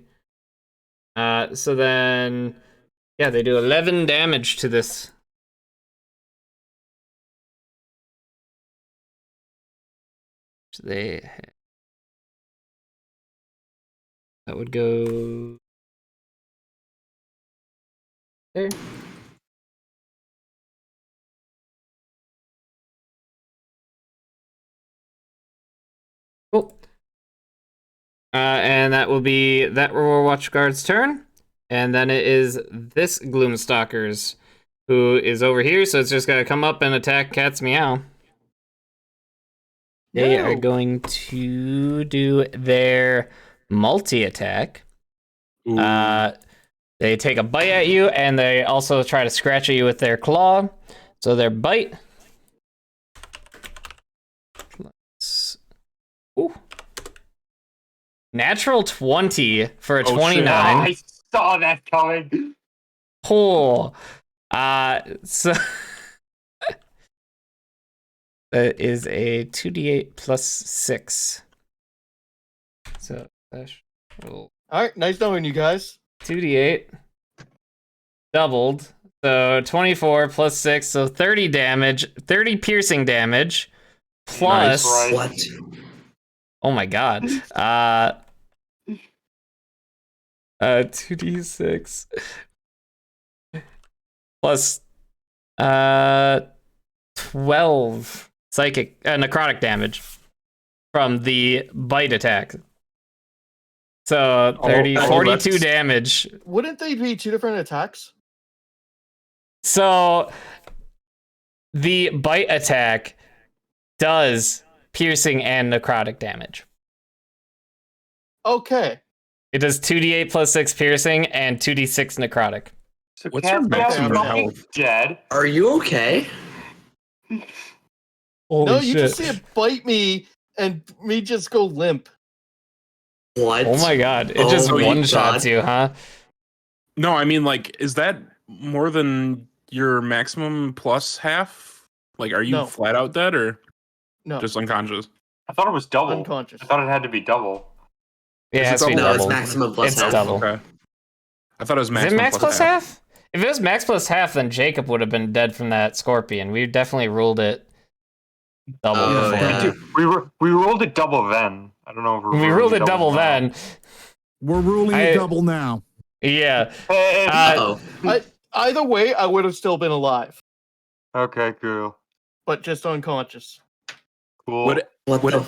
So then, yeah, they do 11 damage to this. So that would go there. Cool. And that will be that Aurora Watch Guard's turn. And then it is this Gloomstalker's, who is over here, so it's just gonna come up and attack Cat's Meow. They are going to do their multi-attack. Ooh. They take a bite at you, and they also try to scratch at you with their claw. So their bite. Ooh. Natural 20 for a Oh, shit. 29. I saw that coming. Oh. So that is a 2d8 plus 6. So dash roll All right, nice knowing you guys. 2d8 doubled. So 24 plus 6, so 30 damage, 30 piercing damage. Plus, Nice, right. What? oh my god. 2d6 plus 12 psychic necrotic damage from the bite attack. So 30 Oh, 42 that's- damage. Wouldn't they be 2 different attacks? So the bite attack does piercing and necrotic damage. Okay. It does 2d8 plus 6 piercing and 2d6 necrotic. So What's your Cat's Meow's maximum fucking health? dead. Are you okay? No, you just see it bite me and me just go limp. What? Oh my god, it Oh just my one-shots God. you, huh? No, I mean, like, is that more than your maximum plus half? Like, are you No. flat out dead or No, just unconscious? I thought it was double. unconscious. I thought it had to be double. Yeah, it Is has it to be double? No, it's double. maximum plus It's half. double. Okay. I thought it was Is maximum it max plus half? If it was max plus half, then Jacob would have been dead from that scorpion. We definitely ruled it double Oh, before. yeah. We rolled it double then. I don't know if We ruled it double now. then. We're ruling I- it double now. Yeah. Hey, Uh, Uh-oh. Either way, I would have still been alive, okay, cool. but just unconscious. Cool. Would What Would the it-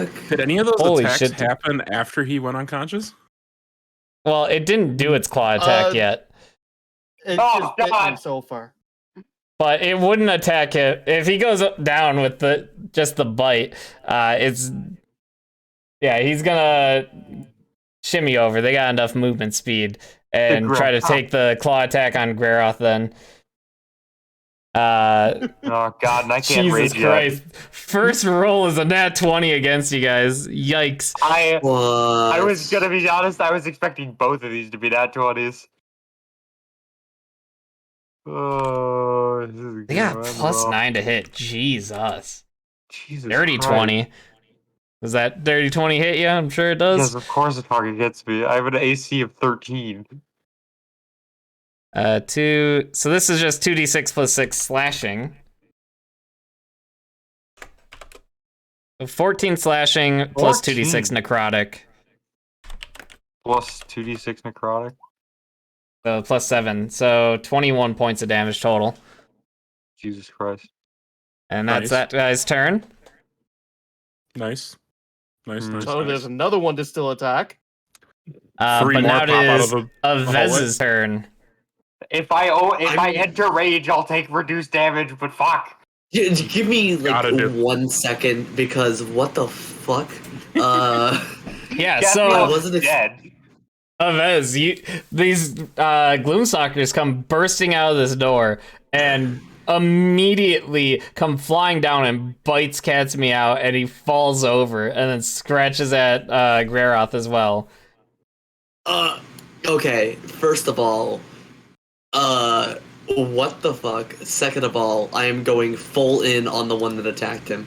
fuck? Did any of those Holy attacks shit. happen after he went unconscious? Well, it didn't do its claw attack yet, It Oh, just bit me God. so far. but it wouldn't attack it if he goes down with just the bite. He's gonna shimmy over. They got enough movement speed and try to take the claw attack on Greroth then. Oh god, and I can't Jesus rage yet. Christ. First roll is a nat 20 against you guys. Yikes. I What? was gonna be honest, I was expecting both of these to be nat 20s. Oh, this is They got going plus well. 9 to hit. Jesus. Jesus Dirty Christ. 20. Does that dirty 20 hit you? I'm sure it does. Yes, of course the target gets me. I have an AC of 13. So this is just 2d6 plus 6 slashing. 14 slashing plus 2d6 necrotic. Plus 2d6 necrotic. So plus 7. So 21 points of damage total. Jesus Christ. And that's Nice. that guy's turn. Nice. Nice, nice, So there's nice. another one to still attack. Three But more now pop it out is of the Avez's turn. If I I'm- enter rage, I'll take reduced damage. But fuck. Give me like Gotta do. 1 second because what the fuck? Yeah, Get so me I wasn't ex- dead. Avez, these Gloomstalkers come bursting out of this door and immediately come flying down and bites Catsmeow out, and he falls over and then scratches at Greroth as well. Okay, first of all, what the fuck? Second of all, I am going full in on the one that attacked him.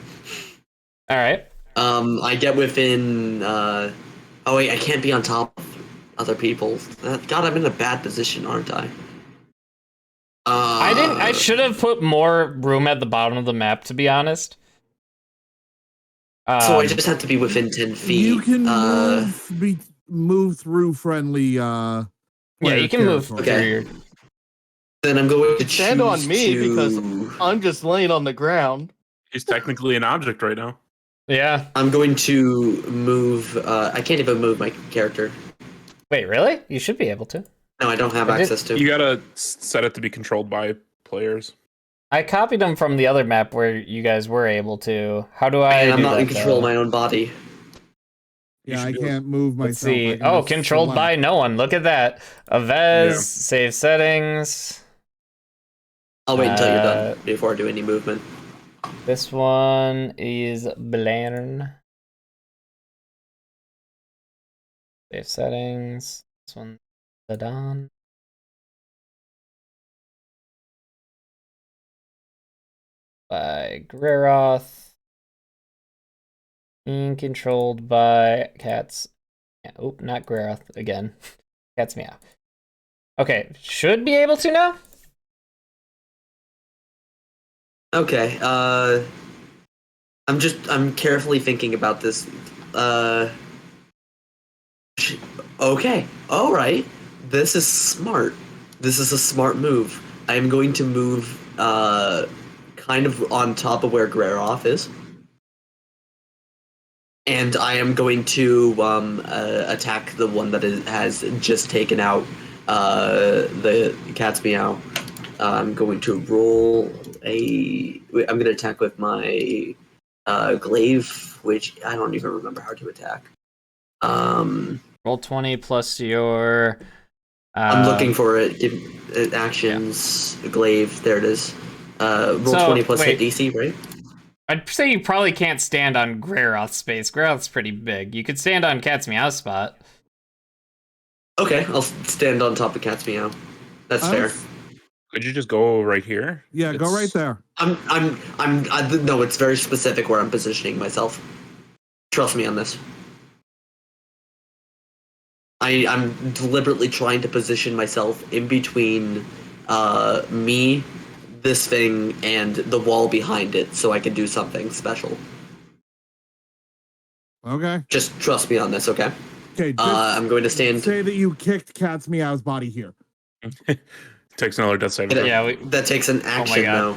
All right. I get within, oh wait, I can't be on top of other people. God, I'm in a bad position, aren't I? I should have put more room at the bottom of the map, to be honest. So I just have to be within 10 feet. You can move through friendly. Yeah, player you can move territory. through Okay. your. Then I'm going to Stand on choose me to- because I'm just laying on the ground. He's technically an object right now. Yeah. I'm going to move. I can't even move my character. Wait, really? You should be able to. No, I don't have I did- access to. You gotta set it to be controlled by players. I copied them from the other map where you guys were able to. How do I? And I'm do not that, in control of though? my own body. Yeah, I should do it. can't move myself. Let's see. I can Oh, just controlled by select. no one. Look at that. Avez, Yeah. save settings. I'll wait until you're done before I do any movement. This one is Blarn. Save settings. This one, Ladon. By Greroth. Being controlled by cats. Yeah, oh, not Greroth again. Catsmeow. Okay, should be able to now. Okay. I'm carefully thinking about this. Okay. All right. This is smart. This is a smart move. I am going to move kind of on top of where Greroth is. And I am going to attack the one that has just taken out the Catsmeow. I'm going to roll I'm going to attack with my glaive, which I don't even remember how to attack. Roll 20 plus your. I'm looking for it. Actions, glaive. There it is. Roll So, 20 plus wait. hit DC, right? I'd say you probably can't stand on Greroth's space. Greroth's pretty big. You could stand on Catsmeow's spot. Okay, I'll stand on top of Cat's Meow. That's fair. Could you just go right here? Yeah, go right there. No, it's very specific where I'm positioning myself. Trust me on this. I'm deliberately trying to position myself in between me, this thing, and the wall behind it so I can do something special. Okay. Just trust me on this, okay? Okay. Just I'm going to stand. say that you kicked Cat's Meow's body here. Takes another death save. Yeah, That takes an action, God.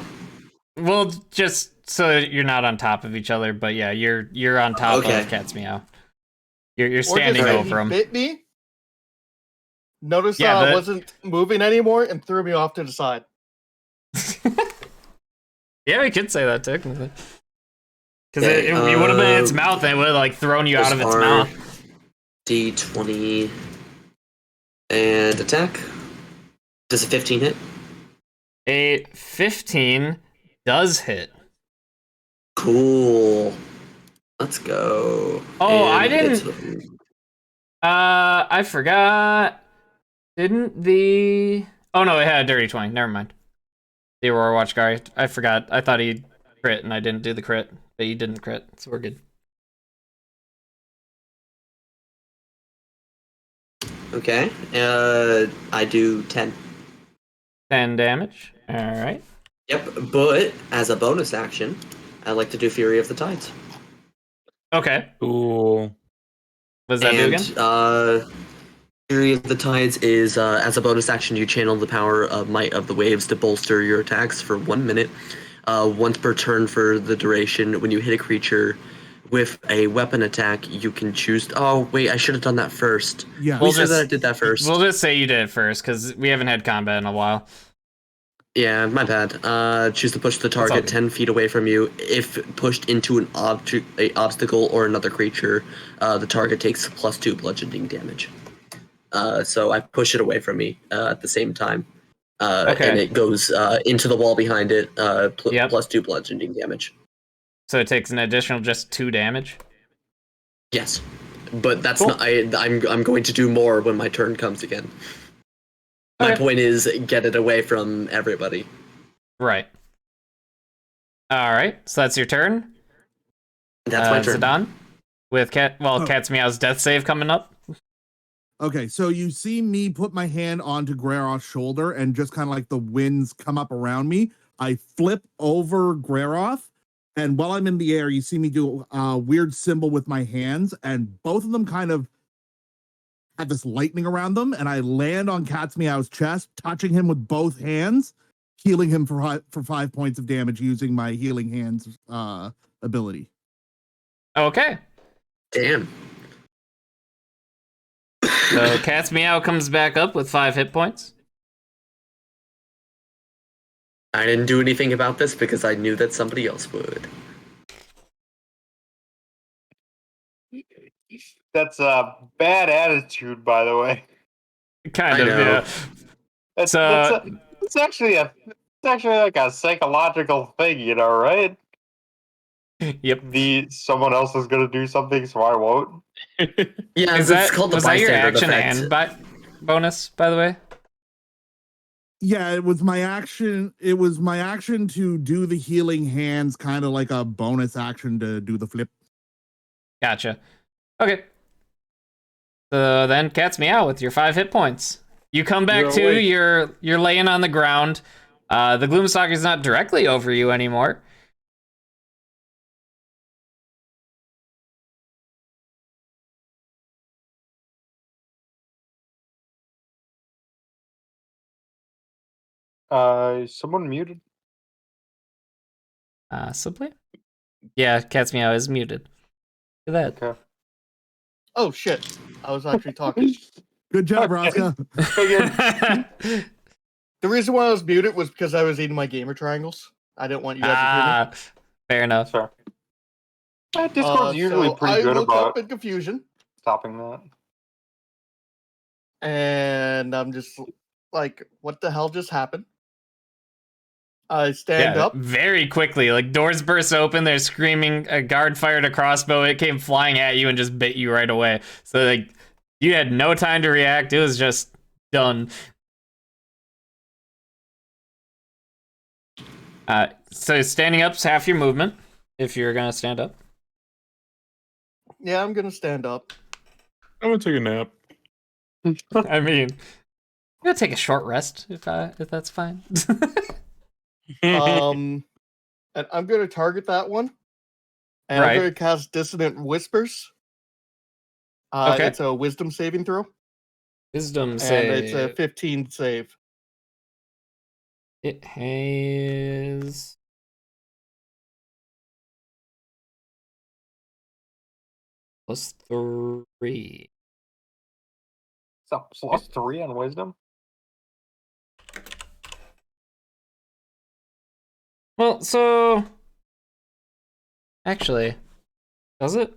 though. well, just so you're not on top of each other, but yeah, you're on top Okay. of Catsmeow. You're Or standing just over he him. bit me. Notice Yeah, I that- wasn't moving anymore and threw me off to the side. Yeah, we could say that technically. Because Okay, you would have been in its mouth, and it would have like thrown you out of its Those are mouth. D20 and attack. Does a 15 hit? A 15 does hit. Cool. Let's go. Oh, I And didn't- it's- I forgot. Didn't the? Oh no, it had a dirty 20. Never mind. The Aurora Watch guy. I forgot. I thought he crit, and I didn't do the crit, but he didn't crit, so we're good. Okay. I do 10. 10 damage. All right. Yep, but as a bonus action, I like to do Fury of the Tides. Okay. Cool. What does that do again? Fury of the Tides is as a bonus action, you channel the power of Might of the Waves to bolster your attacks for 1 minute. Once per turn for the duration. When you hit a creature with a weapon attack, you can choose. Oh wait, I should have done that first. Yeah. We'll We said just- that I did that first. We'll just say you did it first because we haven't had combat in a while. Yeah, my bad. Choose to push the all target good. 10 feet away from you. If pushed into an obstacle or another creature, the target takes +2 bludgeoning damage. So I push it away from me at the same time. Okay. And it goes into the wall behind it, Yep. +2 bludgeoning damage. So it takes an additional just 2 damage. Yes. But that's Cool. not. I'm going to do more when my turn comes again. My Okay. point is get it away from everybody. Right. All right. So that's your turn. That's my turn. Zidane, with Cat's Meow's death save coming up. Okay, so you see me put my hand onto Greroth's shoulder and just kind of like the winds come up around me. I flip over Greroth, and while I'm in the air, you see me do a weird symbol with my hands, and both of them kind of have this lightning around them, and I land on Cat's Meow's chest, touching him with both hands, healing him for 5 points of damage using my healing hands ability. Okay. Damn. So Cat's Meow comes back up with 5 hit points. I didn't do anything about this because I knew that somebody else would. That's a bad attitude, by the way. Kind I of, know. yeah. It's So- it's actually like a psychological thing, you know, right? Yep. Someone else is gonna do something, so I won't. Yeah, Is it's that called the was that your bystander action effect. and bonus, by the way? Yeah, it was my action. It was my action to do the healing hands, kind of like a bonus action to do the flip. Gotcha. Okay. So then Cat's Meow with your 5 hit points. You come back You're to, awake. you're laying on the ground. The Gloomstalker's not directly over you anymore. Someone muted. Possibly? Yeah, Cat's Meow is muted. Look at that. Okay. Oh shit! I was actually talking. Good job, Okay. Roscoe. Figured. The reason why I was muted was because I was eating my gamer triangles. I didn't want you guys to hear me. Fair enough. Sorry. Discord's usually So pretty I good woke about up in confusion, stopping that. and I'm just like, "What the hell just happened?" I stand up. Very quickly. Like, doors burst open, they're screaming, a guard fired a crossbow, it came flying at you and just bit you right away. So, like, you had no time to react, it was just done. So standing up's half your movement, if you're gonna stand up. Yeah, I'm gonna stand up. I'm gonna take a nap. I mean, I'm gonna take a short rest, if that's fine. And I'm gonna target that one, and Right. I'm gonna cast Dissonant Whispers. Okay. It's a Wisdom saving throw, Wisdom and save. it's a 15 save. It has +3. It's a +3 on wisdom. Well, so actually, does it?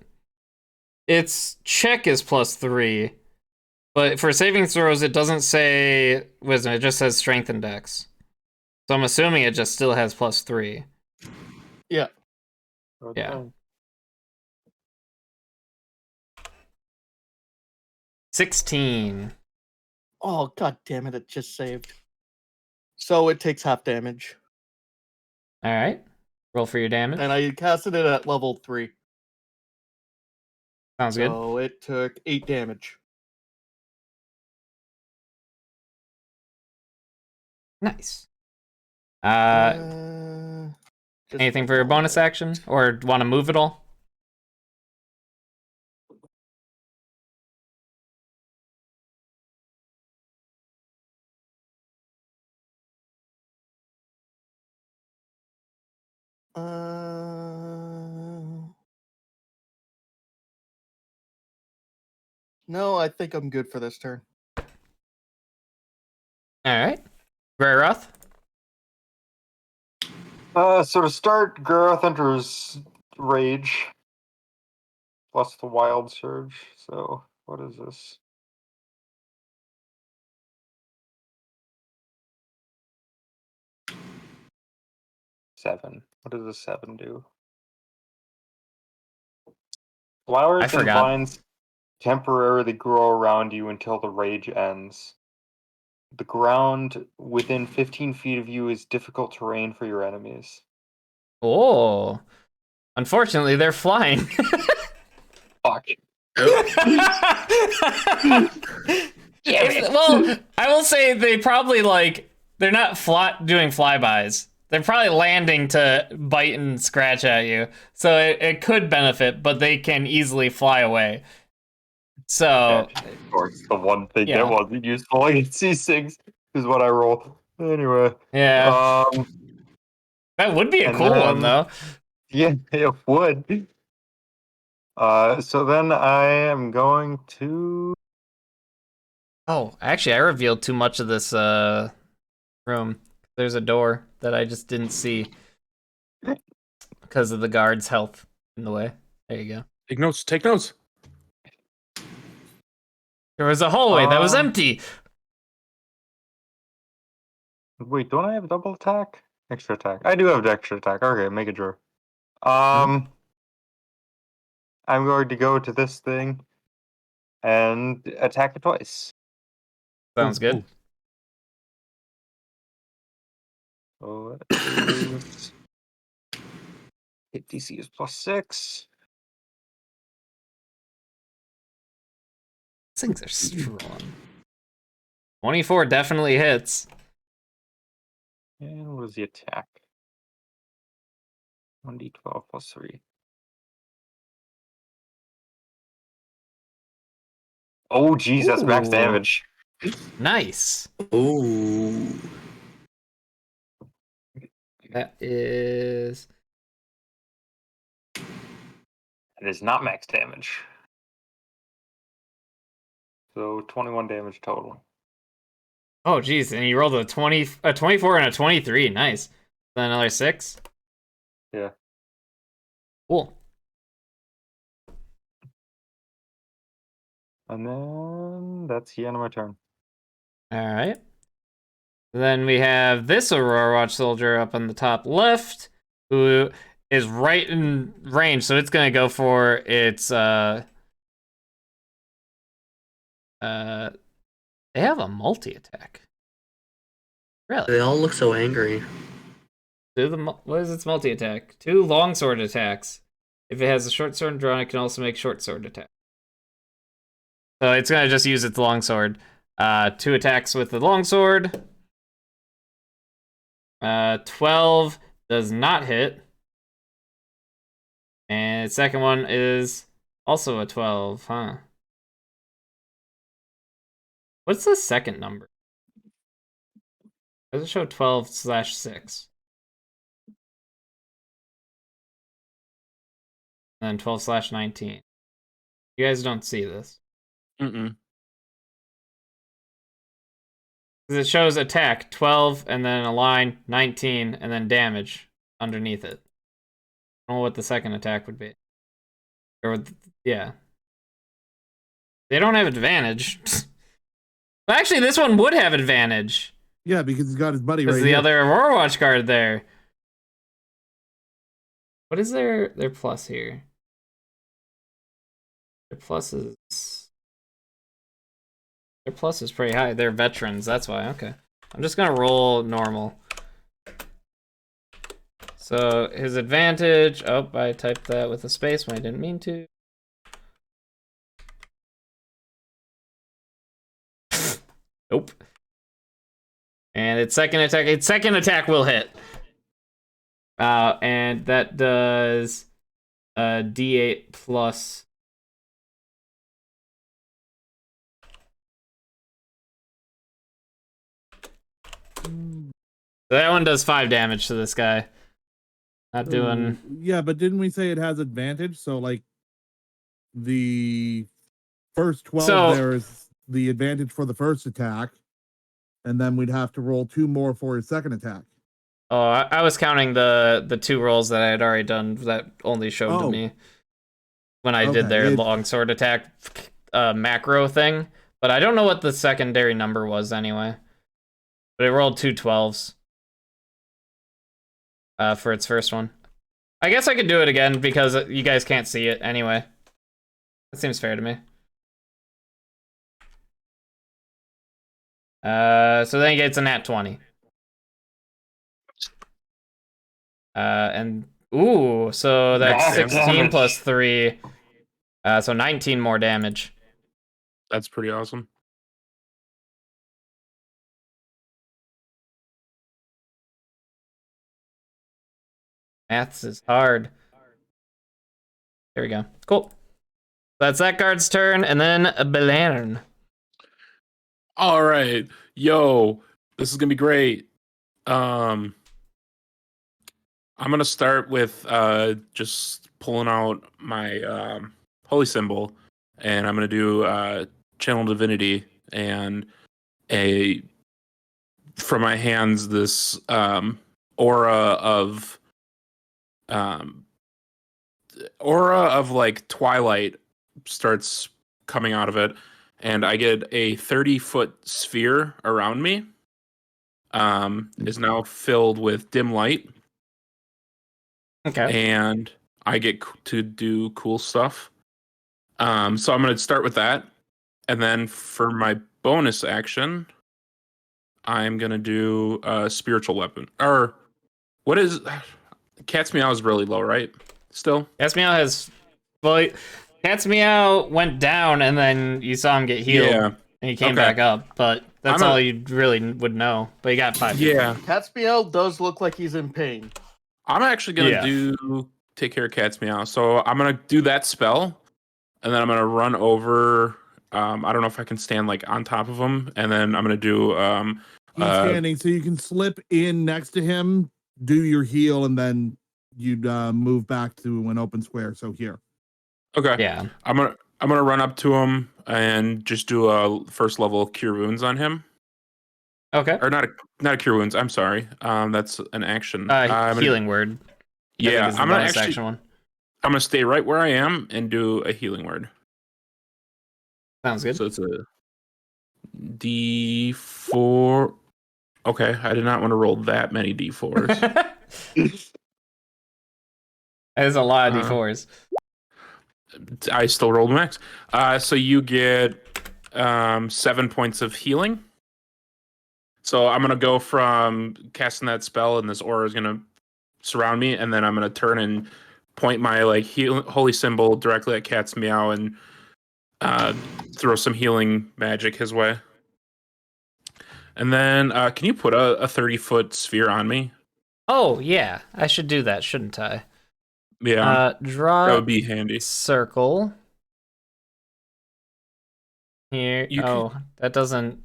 Its check is +3, but for saving throws, it doesn't say wisdom. It just says strength and dex. So I'm assuming it just still has +3. Yeah. Okay. 16. Oh god damn it! It just saved. So it takes half damage, All right. Roll for your damage. and I casted it at level 3. Sounds good. So it took 8 damage. Nice. Just Anything for your bonus action, or want to move at all? No, I think I'm good for this turn. Alright. Greyroth? So to start, Gareth enters Rage plus the Wild Surge. So what is this? Seven. What does a 7 do? Flowers I and forgot. vines temporarily grow around you until the rage ends. The ground within 15 feet of you is difficult terrain for your enemies. Oh. Unfortunately, they're flying. Fuck. Well, I will say they probably they're not doing flybys. They're probably landing to bite and scratch at you. So it could benefit, but they can easily fly away. So Of course, the one thing Yeah. that wasn't useful against these things is what I roll. Anyway. yeah, that would be a and cool one then- though. Yeah, it would. So then I am going to. Oh, actually, I revealed too much of this room. There's a door that I just didn't see because of the guard's health in the way. There you go. Take notes. Take notes. There was a hallway that was Um, empty. Wait, don't I have double attack? Extra attack. I do have extra attack. Okay, make a draw. I'm going to go to this thing and attack it twice. Sounds good. So that is hit DC is +6. These things are strong. 24 definitely hits. And what is the attack? 1d12 +3. Oh, geez, that's max Ooh. damage. Nice. Ooh. That is. It is not max damage. So 21 damage total. Oh, geez. And you rolled a 24 and a 23. Nice. Then another 6. Yeah. Cool. And then that's the end of my turn. All right. Then we have this Aurora Watch soldier up on the top left, who is right in range, so it's gonna go for its they have a multi-attack. Really? They all look so angry. What is its multi-attack? 2 longsword attacks. If it has a short sword drawn, it can also make short sword attack. So it's gonna just use its longsword. 2 attacks with the longsword. 12 does not hit. And its second one is also a 12, huh? What's the second number? Does it show 12/6? And then 12/19. You guys don't see this. Mm-mm. Because it shows attack 12 and then a line 19 and then damage underneath it. I don't know what the second attack would be. Yeah. They don't have advantage. Well, actually, this one would have advantage. Yeah, because he's got his buddy There's right the here. other Aurora Watch card there. What is their plus here? Their plus is pretty high. They're veterans, that's why. Okay. I'm just gonna roll normal. So his advantage. Oh, I typed that with a space when I didn't mean to. Nope. And its second attack will hit. And that does D8 plus. So that one does 5 damage to this guy. Not doing. Yeah, but didn't we say it has advantage? So like the First 12 So- there is the advantage for the first attack, and then we'd have to roll 2 more for his second attack. Oh, I was counting the 2 rolls that I had already done that only showed to Oh. me when I Okay, did their it- longsword attack macro thing. But I don't know what the secondary number was anyway. But it rolled 2 12s for its first one. I guess I could do it again because you guys can't see it anyway. That seems fair to me. So then he gets a nat 20. And ooh, so that's Nice 16 damage. plus 3. So 19 more damage. That's pretty awesome. Maths is hard. There we go. Cool. That's that guard's turn, and then Belarn. All right, yo, this is gonna be great. I'm gonna start with just pulling out my holy symbol, and I'm gonna do channel divinity and from my hands this aura of like twilight starts coming out of it, and I get a 30-foot sphere around me. Is now filled with dim light, Okay. and I get to do cool stuff. So I'm gonna start with that, and then for my bonus action, I'm gonna do a spiritual weapon. Or what is Cat's Meow is really low, right? Still, Cat's Meow has. Well, Cat's Meow went down, and then you saw him get healed, yeah, and he came Okay. back up. But that's I'm a- all you really would know. But you got 5. yeah. Catspiel does look like he's in pain. I'm actually gonna Yeah. take care of Cat's Meow. So I'm gonna do that spell, and then I'm gonna run over. I don't know if I can stand like on top of him, and then I'm gonna do. He's standing, so you can slip in next to him, do your heal, and then you'd move back to an open square. So here. Okay. Yeah. I'm gonna run up to him and just do a first level cure wounds on him, Okay. or not a cure wounds. I'm sorry. That's an action. I'm gonna- Healing word. I think Yeah, is the I'm gonna bonus actually. action one. I'm gonna stay right where I am and do a healing word. Sounds good. So it's a D4. Okay, I did not want to roll that many D4s. That is a lot of Uh, D4s. I still rolled max. So you get 7 points of healing. So I'm gonna go from casting that spell, and this aura is gonna surround me, and then I'm gonna turn and point my like holy symbol directly at Cat's Meow and throw some healing magic his way. And then can you put a 30-foot sphere on me? Oh, yeah. I should do that, shouldn't I? Yeah, Draw that would be handy. circle. Here. You can- Oh, that doesn't,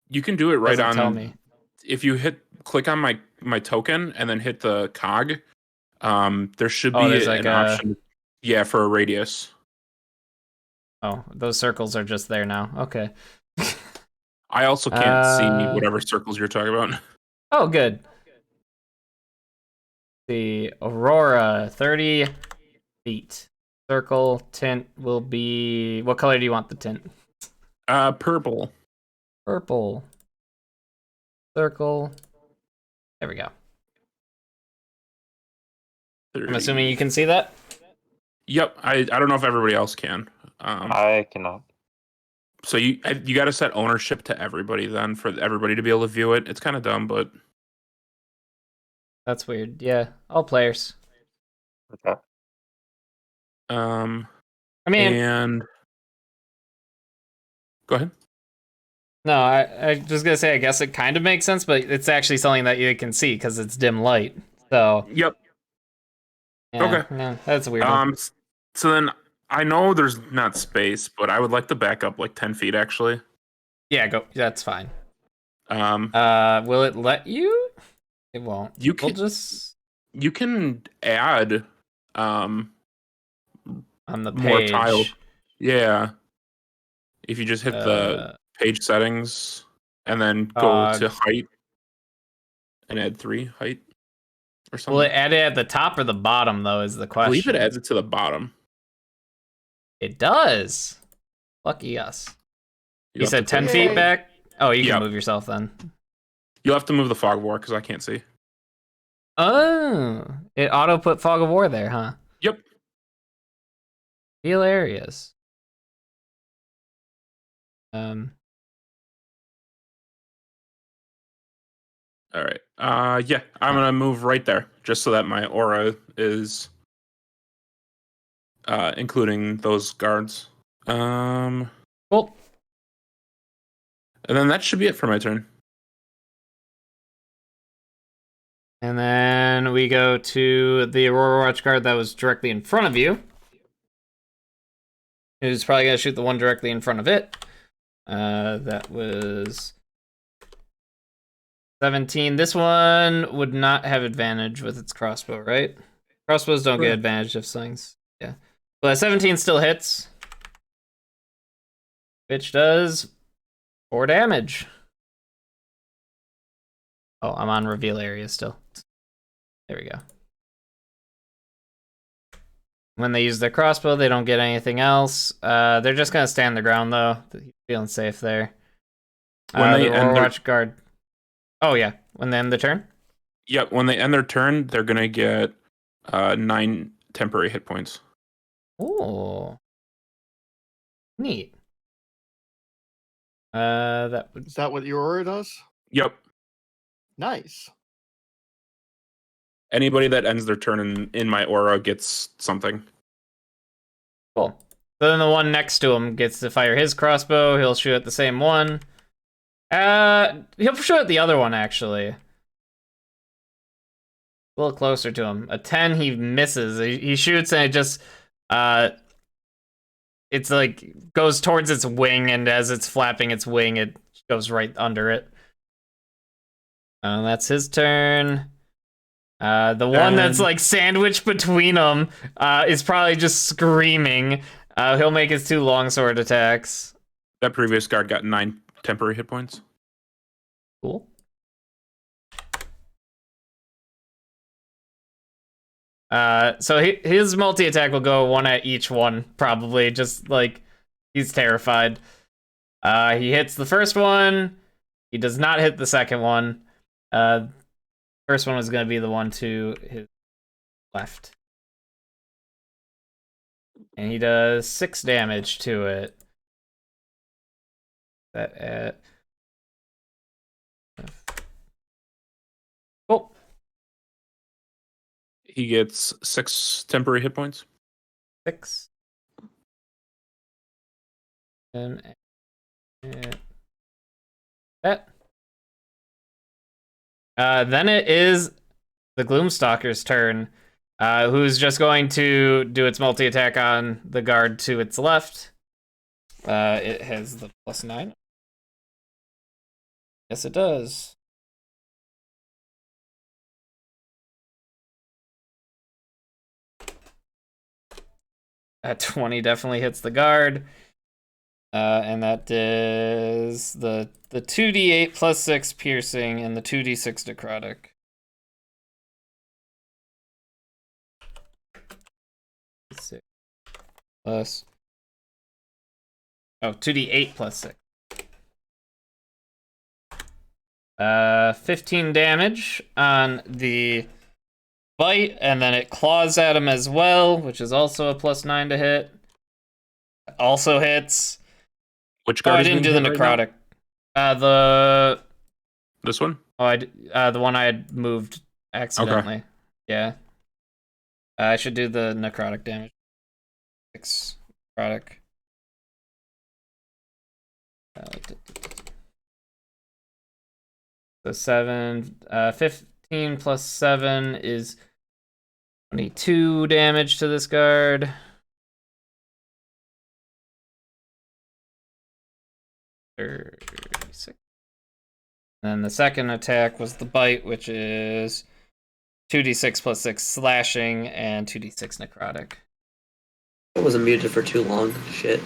You can do it right doesn't on. tell me. If you click on my token and then hit the cog, there should Oh, be there's an like a- option. Yeah, for a radius. Oh, those circles are just there now. Okay. I also can't see Uh, whatever circles you're talking about. Oh, good. The Aurora, 30 feet. Circle tint will be... What color do you want the tint? Purple. Purple. Circle. There we go. I'm assuming you can see that? Yep. I don't know if everybody else can. I cannot. So you got to set ownership to everybody then for everybody to be able to view it. It's kind of dumb, but That's weird. Yeah, all players. Okay. I mean, and go ahead. no, I was gonna say I guess it kind of makes sense, but it's actually something that you can see because it's dim light. So Yep. yeah, Okay. no, that's a weird. One. So then I know there's not space, but I would like to back up like 10 feet actually. Yeah, go. That's fine. Um, Will it let you? It won't. You We'll can- just you can add on the page. more tile. Yeah. If you just hit the page settings and then go Fog. to height and add 3 height or something. Will it add it at the top or the bottom, though, is the I question. believe it adds it to the bottom. It does. Lucky us. You You'll have said to 10 put- feet back? Oh, you can Yep. move yourself then. You'll have to move the fog of war because I can't see. Oh, it auto put Fog of War there, huh? Yep. Hilarious. All right. Yeah, I'm gonna move right there just so that my aura is including those guards. Cool. And then that should be it for my turn. And then we go to the Aurora Watch guard that was directly in front of you. Who's probably gonna shoot the one directly in front of it. That was 17. This one would not have advantage with its crossbow, right? Crossbows don't get Correct. advantage of slings. Yeah. But 17 still hits. Which does 4 damage. Oh, I'm on reveal area still. There we go. When they use their crossbow, they don't get anything else. They're just gonna stand the ground though. Feeling safe there. When they the end their- Overwatch guard. Oh yeah, when they end the turn. Yep, when they end their turn, they're gonna get 9 temporary hit points. Oh, neat. That would Is that what your aura does? Yep. Nice. Anybody that ends their turn in my aura gets something. cool. So then the one next to him gets to fire his crossbow. He'll shoot at the same one. He'll shoot at the other one actually. A little closer to him. A 10, he misses. He shoots and it just, it's like goes towards its wing, and as it's flapping its wing, it goes right under it. That's his turn. The one that's And- like sandwiched between them is probably just screaming. He'll make his 2 longsword attacks. That previous guard got 9 temporary hit points. Cool. So his multi-attack will go 1 at each one, probably, just like he's terrified. He hits the first one. He does not hit the second one. First one was going to be the one to his left. And he does 6 damage to it. That at... Cool. He gets 6 temporary hit points. 6. And that. Then it is the Gloomstalker's turn, who's just going to do its multi-attack on the guard to its left. It has the +9. Yes, it does. At 20 definitely hits the guard. And that is the 2d8 plus 6 piercing and the 2d6 necrotic. Plus 2d8 plus 6. 15 damage on the bite, and then it claws at him as well, which is also a +9 to hit. Also hits. Which Oh, guard I is didn't do being the hit right now? necrotic. This one? The one I had moved accidentally. Yeah. I should do the necrotic damage. 6 necrotic. So 7, 15 plus 7 is 22 damage to this guard. $36. And then the second attack was the bite, which is 2d6 plus 6 slashing and 2d6 necrotic. I wasn't muted for too long. Shit.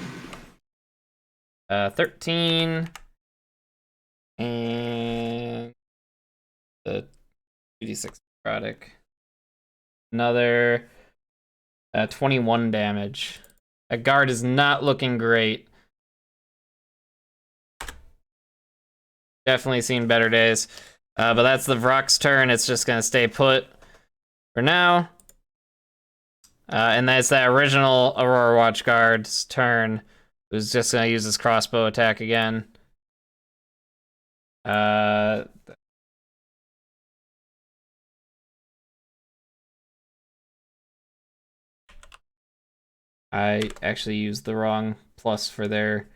13. And the 2d6 necrotic. Another 21 damage. That guard is not looking great. Definitely seen better days. But that's the Vrock's turn. It's just going to stay put for now. And that's that original Aurora Watch guard's turn. Who's just going to use his crossbow attack again. I actually used the wrong plus for their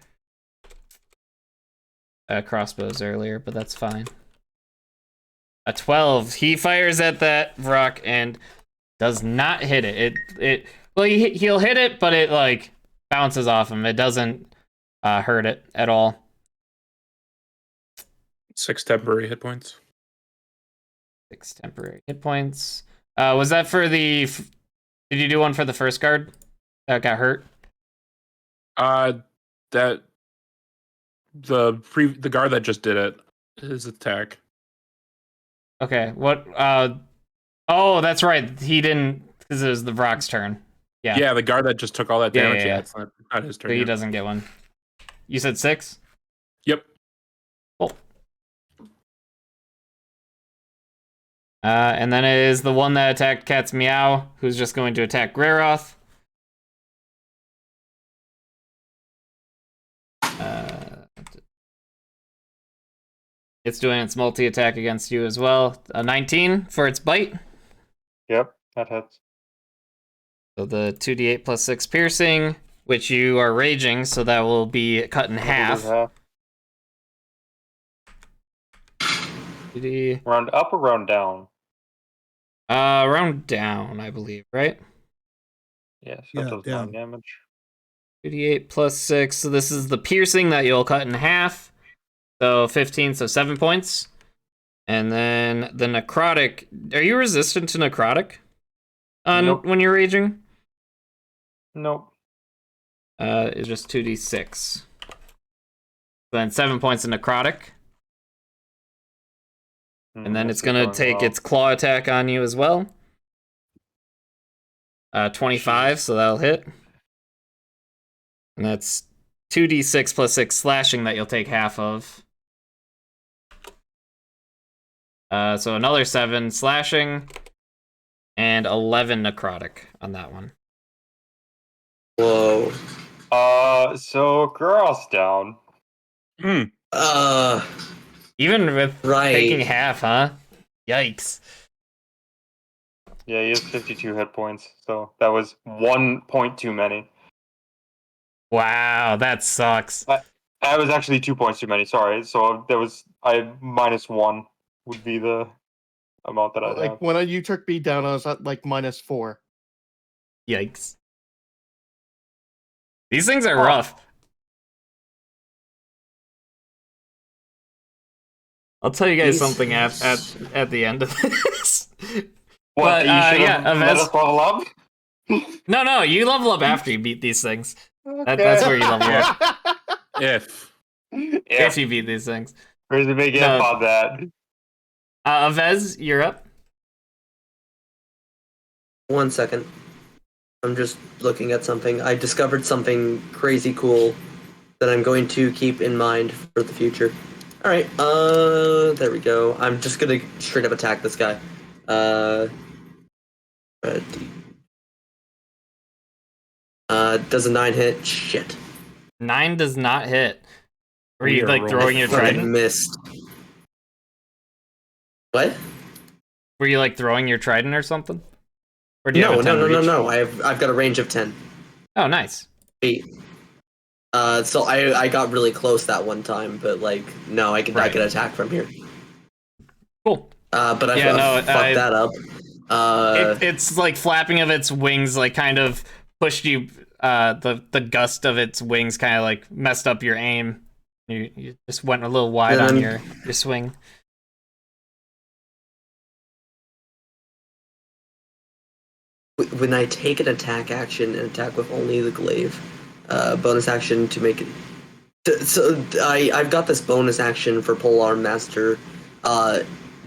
crossbows earlier, but that's fine. A 12. He fires at that Vrock and does not hit it. Well, he'll hit it, but it like bounces off him. It doesn't hurt it at all. 6 temporary hit points. 6 temporary hit points. Was that for the? Did you do one for the first guard that got hurt? That the guard that just did it, his attack. Okay. What? Oh, that's right. He didn't because it was the Vrock's turn. Yeah. Yeah, the guard that just took all that damage. Yeah. It's not his turn. So he yet. doesn't get one. You said 6? Yep. Cool. And then it is the one that attacked Cat's Meow, who's just going to attack Greroth. It's doing its multi-attack against you as well. A 19 for its bite. Yep, that hits. So the 2d8 plus 6 piercing, which you are raging, so that will be cut in half. 2d. Round up or round down? Round down, I believe, right? Yes, Yeah, that does down. 9 damage. 2d8 plus 6. So this is the piercing that you'll cut in half. So 15, so 7 points. And then the necrotic. Are you resistant to necrotic? Nope. When you're raging? Nope. It's just 2d6. Then 7 points of necrotic. And then This it's is gonna going take well. its claw attack on you as well. 25, so that'll hit. And that's 2d6 plus 6 slashing that you'll take half of. So another 7 slashing. And 11 necrotic on that one. Whoa. So Gross down. Even with Right. taking half, huh? Yikes. Yeah, he has 52 hit points, so that was 1 point too many. Wow, that sucks. That was actually 2 points too many. Sorry. So there was -1 would be the amount that I Like have. when you took me down, I was at like -4. Yikes. These things are rough. I'll tell you guys These something things- at the end of this. What? But, You should yeah, have let Avez- us level up. No, you level up after you beat these things. That's where you level up. If Yeah, If you beat these things. there's a big if No. on that. Avez, you're up. 1 second. I'm just looking at something. I discovered something crazy cool that I'm going to keep in mind for the future. All right. There we go. I'm just gonna straight up attack this guy. Does a 9 hit? Shit. 9 does not hit. Were We you are like rolling throwing your Fucking trident? missed. What? Were you like throwing your trident or something? Or do you have No, a 10 no, no, no, reach? no. I've got a range of 10. Oh, nice. 8. So I got really close that one time, but like no, I can Right. attack from here. Cool. But I Yeah, no, fucked that up. It's like flapping of its wings, like kind of pushed you. The gust of its wings kind of like messed up your aim. You just went a little wide on your swing. When I take an attack action and attack with only the glaive, bonus action to make it So I've got this bonus action for Polearm Master.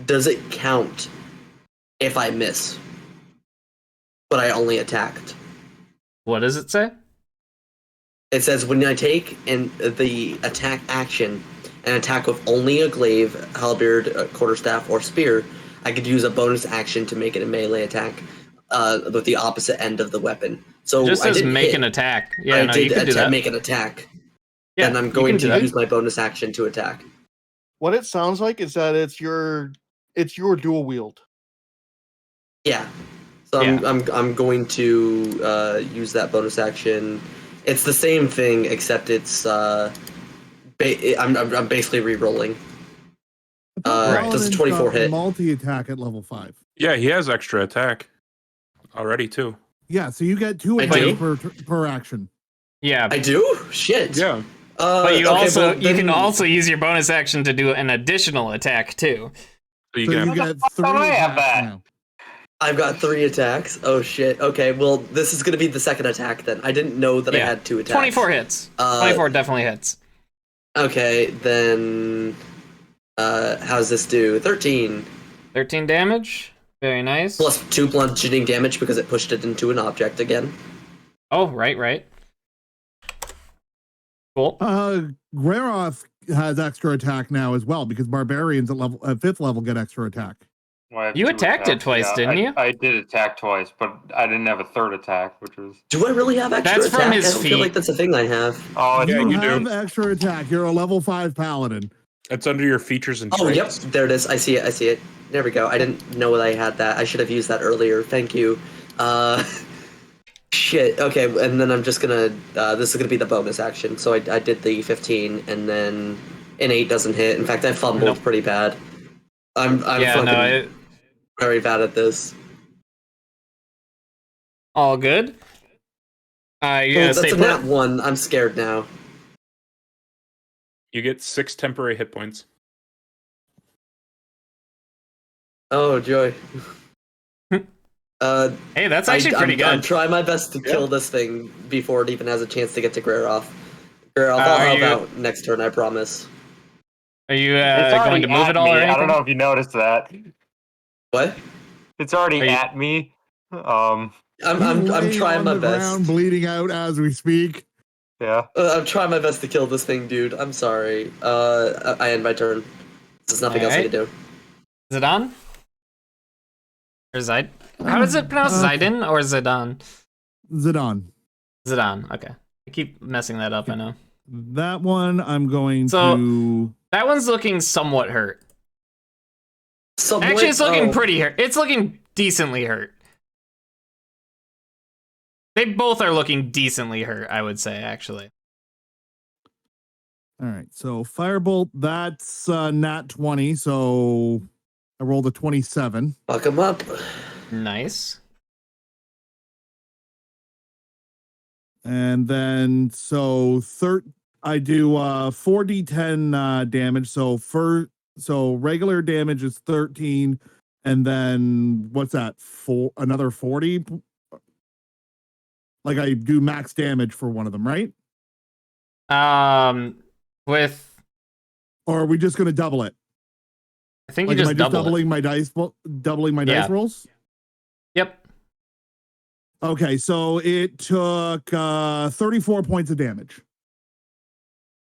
Does it count if I miss, but I only attacked? What does it say? It says when I take the attack action, an attack with only a glaive, halberd, quarterstaff, or spear, I could use a bonus action to make it a melee attack with the opposite end of the weapon. So It just I says did make hit. an attack. Yeah, I no, you did can do that. make an attack. Yeah, Then I'm you going can do to that. use my bonus action to attack. What it sounds like is that it's your dual wield. Yeah. So I'm going to use that bonus action. It's the same thing except it's I'm basically re-rolling. Does a 24 hit? Multi-attack at level 5. Yeah, he has extra attack already too. Yeah, so you get 2 I attacks do? per action. Yeah, I do? Shit. Yeah. but you okay, also well, you can then- also use your bonus action to do an additional attack too. So you So can you get fuck 3 don't I have attacks that? now. I've got 3 attacks. Oh shit. Okay, well this is gonna be the second attack then. I didn't know that I Yeah. had 2 attacks. 24 hits. 24 definitely hits. Okay, then how's this do? 13 13 damage. Very nice. plus 2 bludgeoning damage because it pushed it into an object again. Oh, right. Cool. Greroth has extra attack now as well because barbarians at 5th level get extra attack. Well, I have You 2 attacked it attacks, twice, didn't you? I did attack twice, but I didn't have a 3rd attack, which was Do I really have extra That's from attack? his I don't feel feet. like that's a thing I have. oh, Yeah, you you do. have extra attack. You're a level 5 paladin. It's under your features and Oh, yep, traits. there it is. I see it. There we go. I didn't know that I had that. I should have used that earlier. Thank you. Shit. Okay, and then I'm just gonna. This is gonna be the bonus action. So I did the 15, and then an 8 doesn't hit. In fact, I fumbled Nope. pretty bad. I'm Yeah, fucking no, very bad at this. all good. You Oh, gotta that's stay a put. nat 1. I'm scared now. You get 6 temporary hit points. Oh joy. Hey, that's actually pretty I'm good. trying my best to kill this thing before it even has a chance to get to Greroth. Greroth, Are I'll you- help out next turn, I promise. Are you it's going already to move at it all me. or anything? I don't know if you noticed that. What? It's already Are you- at me. I'm Laying trying on my the best. ground, bleeding out as we speak. Yeah. I'm trying my best to kill this thing, dude. I'm sorry. I end my turn. There's nothing else I can do. Is it on? Or Zid? How does it pronounce Zidon or Zidon? Zidon. Zidon. Okay. I keep messing that up, I know. That one I'm going So- to. That one's looking somewhat hurt. Somewhat- Actually, it's looking oh, pretty hurt. It's looking decently hurt. They both are looking decently hurt, I would say, actually. All right. So Firebolt, that's nat 20. So I rolled a 27. Fuck him up. Nice. And then so I do 4d10 damage. So regular damage is 13, and then what's that? Another 40. Like I do max damage for one of them, right? With Or are we just gonna double it? I think Like you am I just just double it. doubling my dice? Doubling my Yeah. dice rolls? Yep. Okay, so it took 34 points of damage.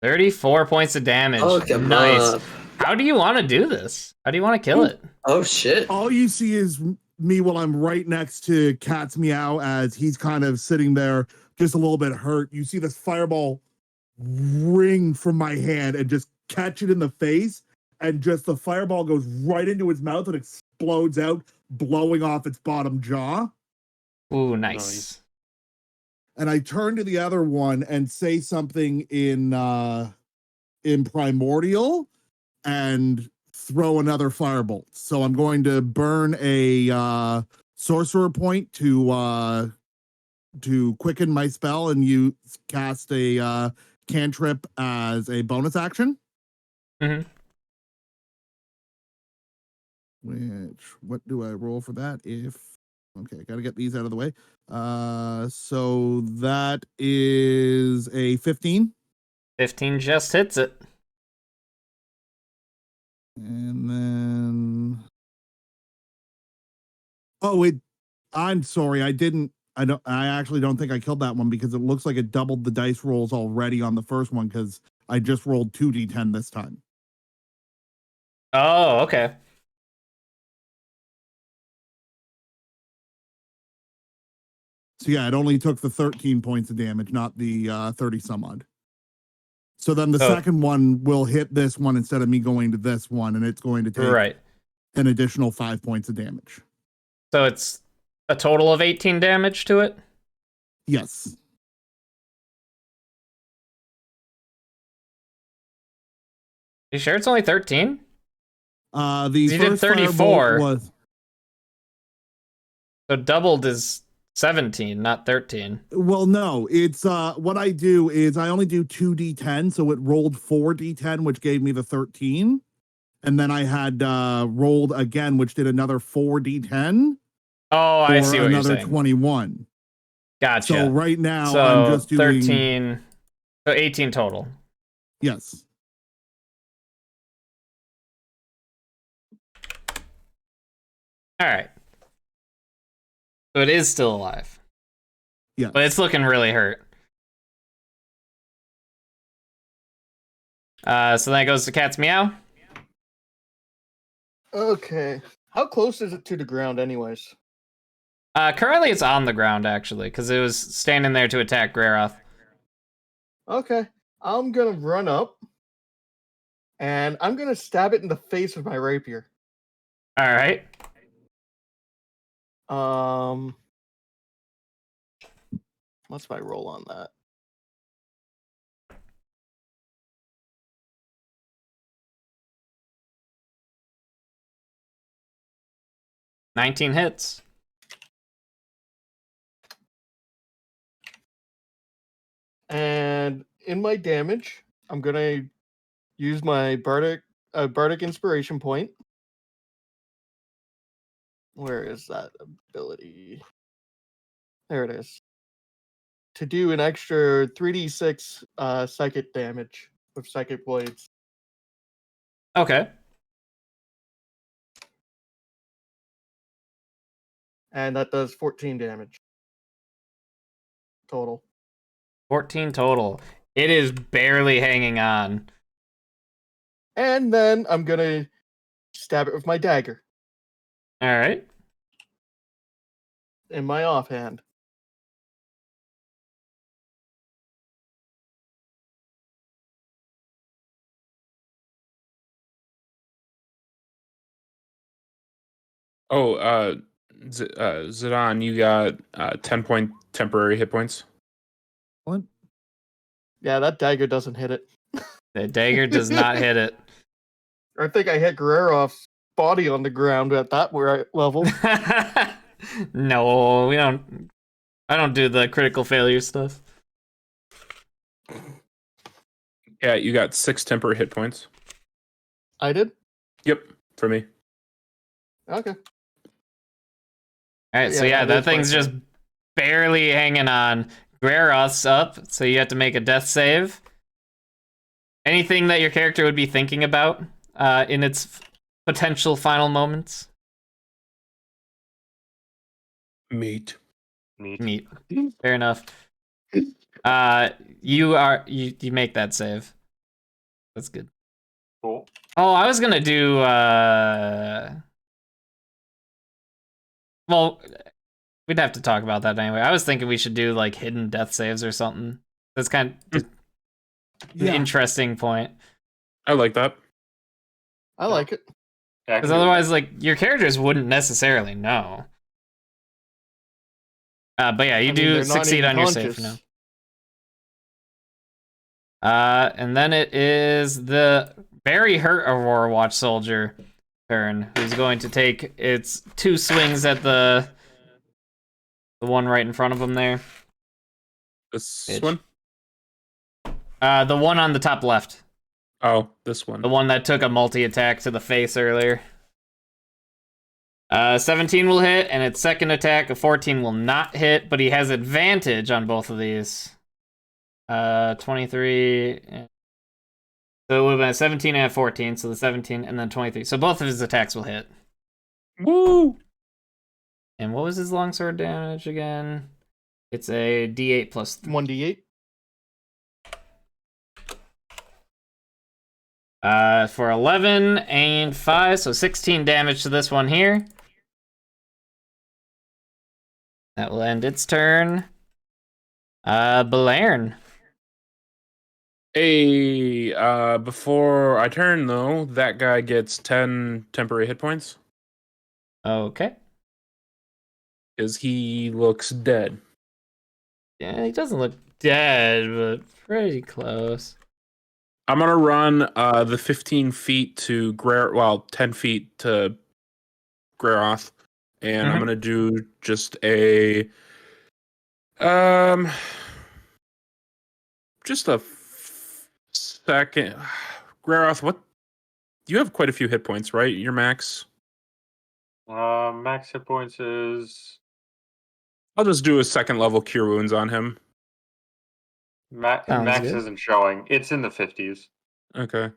34 points of damage. Fuck him Nice. up. How do you want to do this? How do you want to kill it? Oh shit. All you see is me while I'm right next to Cat's Meow as he's kind of sitting there, just a little bit hurt. You see this fireball ring from my hand and just catch it in the face, and just the fireball goes right into his mouth and explodes out, blowing off its bottom jaw. Ooh, nice. Nice. And I turn to the other one and say something in Primordial and throw another firebolt. So I'm going to burn a sorcerer point to quicken my spell, and you cast a cantrip as a bonus action. Mhm. What do I roll for that? Okay, got to get these out of the way. So that is a 15. 15 just hits it. And then I'm sorry, I actually don't think I killed that one because it looks like it doubled the dice rolls already on the first one because I just rolled 2d10 this time. Oh, okay. So yeah, it only took the 13 points of damage, not the 30 some odd. So then the Oh. second one will hit this one instead of me going to this one, and it's going to take Right. an additional 5 points of damage. So it's a total of 18 damage to it? Yes. You sure it's only 13? The You did first 34. firebolt was So doubled is 17, not 13. well, no, it's what I do is I only do 2d10, so it rolled 4d10, which gave me the 13. And then I had rolled again, which did another 4d10 Oh, I for see what you're another saying. 21. Gotcha. So right now So I'm just doing 13. So 18 total. Yes. All right. So it is still alive. Yeah. But it's looking really hurt. So then it goes to Cat's Meow. Okay. How close is it to the ground, anyways? Currently it's on the ground, actually, because it was standing there to attack Greroth. Okay. I'm gonna run up, and I'm gonna stab it in the face with my rapier. All right. What's my roll on that? $19 hits. And in my damage, I'm gonna use my bardic inspiration point. Where is that ability? There it is. To do an extra 3d6 psychic damage with psychic blades. Okay. And that does 14 damage total. 14 total. It is barely hanging on. And then I'm gonna stab it with my dagger All right. in my offhand. Oh, Zidane, you got 10-point temporary hit points. What? Yeah, that dagger doesn't hit it. The dagger does not hit it. I think I hit Guerrero's body on the ground at that level. No, we don't. I don't do the critical failure stuff. Yeah, you got 6 temporary hit points. I did? Yep, for me. Okay. All right, so Yeah, yeah, that that is my thing's just turn. barely hanging on. Greroth's up, so you have to make a death save. Anything that your character would be thinking about in its potential final moments? Meat. Neat. Fair enough. You make that save. That's good. Cool. Oh, I was gonna do well, we'd have to talk about that anyway. I was thinking we should do like hidden death saves or something. That's kind of an interesting point. I like that. I like it. Because otherwise, like, your characters wouldn't necessarily know. But yeah, you I mean, do they're not succeed even on your save conscious. now. And then it is the very hurt Aurora Watch soldier turn, who's going to take its 2 swings at the one right in front of him there. This Bitch. one? The one on the top left. Oh, this one. The one that took a multi-attack to the face earlier. 17 will hit, and its second attack, a 14, will not hit, but he has advantage on both of these. 23. So it would have been a 17 and a 14, so the 17 and then 23. So both of his attacks will hit. Woo! And what was his longsword damage again? It's a D8 plus 1d8. For 11 and 5, so 16 damage to this one here. That will end its turn. Belairn. Hey, before I turn though, that guy gets 10 temporary hit points Okay. because he looks dead. Yeah, he doesn't look dead, but pretty close. I'm gonna run the 15 feet to 10 feet to Greroth, and I'm Mhm. gonna do just a just a second. Greroth, what? You have quite a few hit points, right? Your max. Max hit points is I'll just do a second level cure wounds on him. Sounds max good. isn't showing. It's in the 50s. Okay.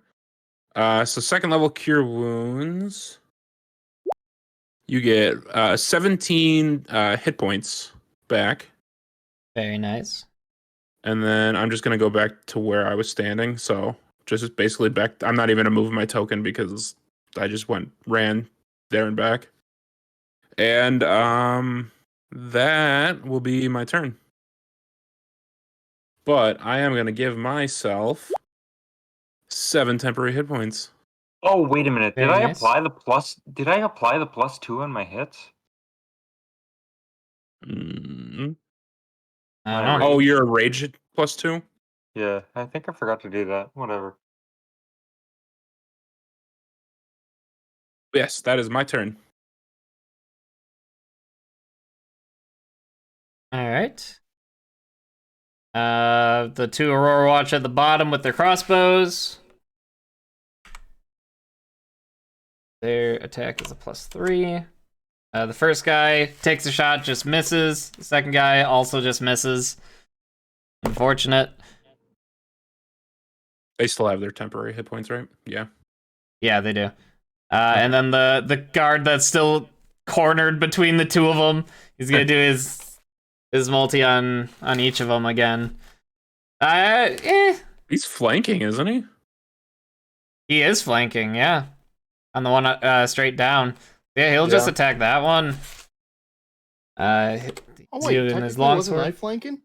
So second level cure wounds. You get 17 hit points back. Very nice. And then I'm just gonna go back to where I was standing. So just basically back. I'm not even gonna move my token because I just ran there and back. And that will be my turn. But I am gonna give myself 7 temporary hit points. Oh, wait a minute. Very nice. Did I apply the +2 on my hits? Mm. I don't know. Oh, you're a rage +2? Yeah, I think I forgot to do that. Whatever. Yes, that is my turn. All right. The two Aurora Watch at the bottom with their crossbows. Their attack is a +3. The first guy takes a shot, just misses. The second guy also just misses. Unfortunate. They still have their temporary hit points, right? Yeah. Yeah, they do. And then the guard that's still cornered between the two of them, he's gonna do his multi on each of them again. He's flanking, isn't he? He is flanking, yeah. On the one straight down. Yeah, he'll just Yeah. attack that one. Oh He's wait, using technically his wasn't I longsword. flanking?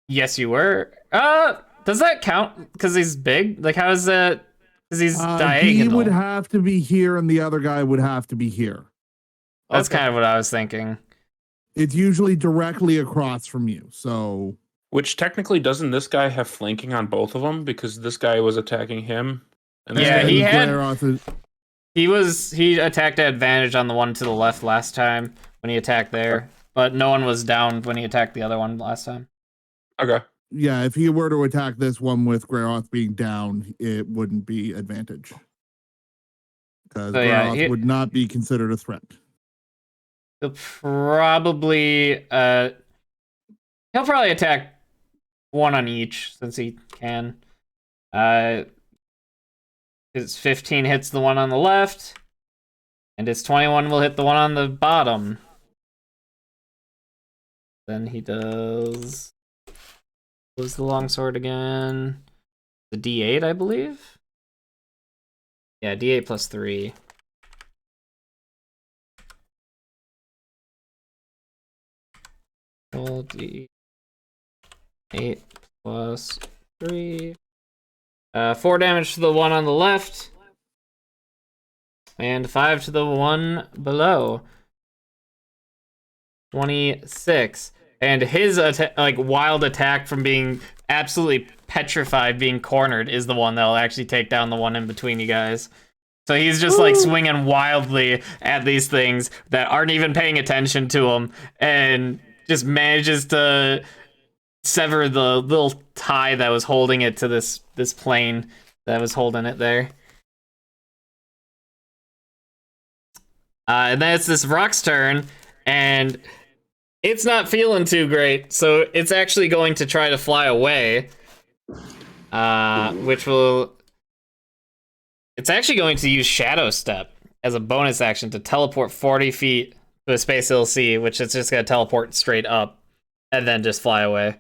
Yes, you were. Does that count? Because he's big? Like, how does that? Because he's He diagonal. would have to be here, and the other guy would have to be here. That's Okay. kind of what I was thinking. It's usually directly across from you. So Which technically doesn't this guy have flanking on both of them because this guy was attacking him? And this Yeah, guy- he had- Greroth is- He attacked at advantage on the one to the left last time when he attacked there, but no one was down when he attacked the other one last time. Okay. yeah, if he were to attack this one with Greroth being down, it wouldn't be advantage. Because So, yeah, Greroth would not be considered a threat. He'll probably attack one on each since he can. His 15 hits the one on the left, and his 21 will hit the one on the bottom. Then he does. What was the longsword again? The D8, I believe. Yeah, D8 plus 3. Roll D8 plus 3. 4 damage to the one on the left. And 5 to the one below. 26. And his wild attack from being absolutely petrified, being cornered, is the one that'll actually take down the one in between you guys. So he's just like swinging wildly at these things that aren't even paying attention to him, and just manages to sever the little tie that was holding it to this plane that was holding it there. And then it's this Rock's turn, and It's not feeling too great, so it's actually going to try to fly away. Which will... It's actually going to use Shadow Step as a bonus action to teleport 40 feet to a space it'll see, which is just going to teleport straight up and then just fly away.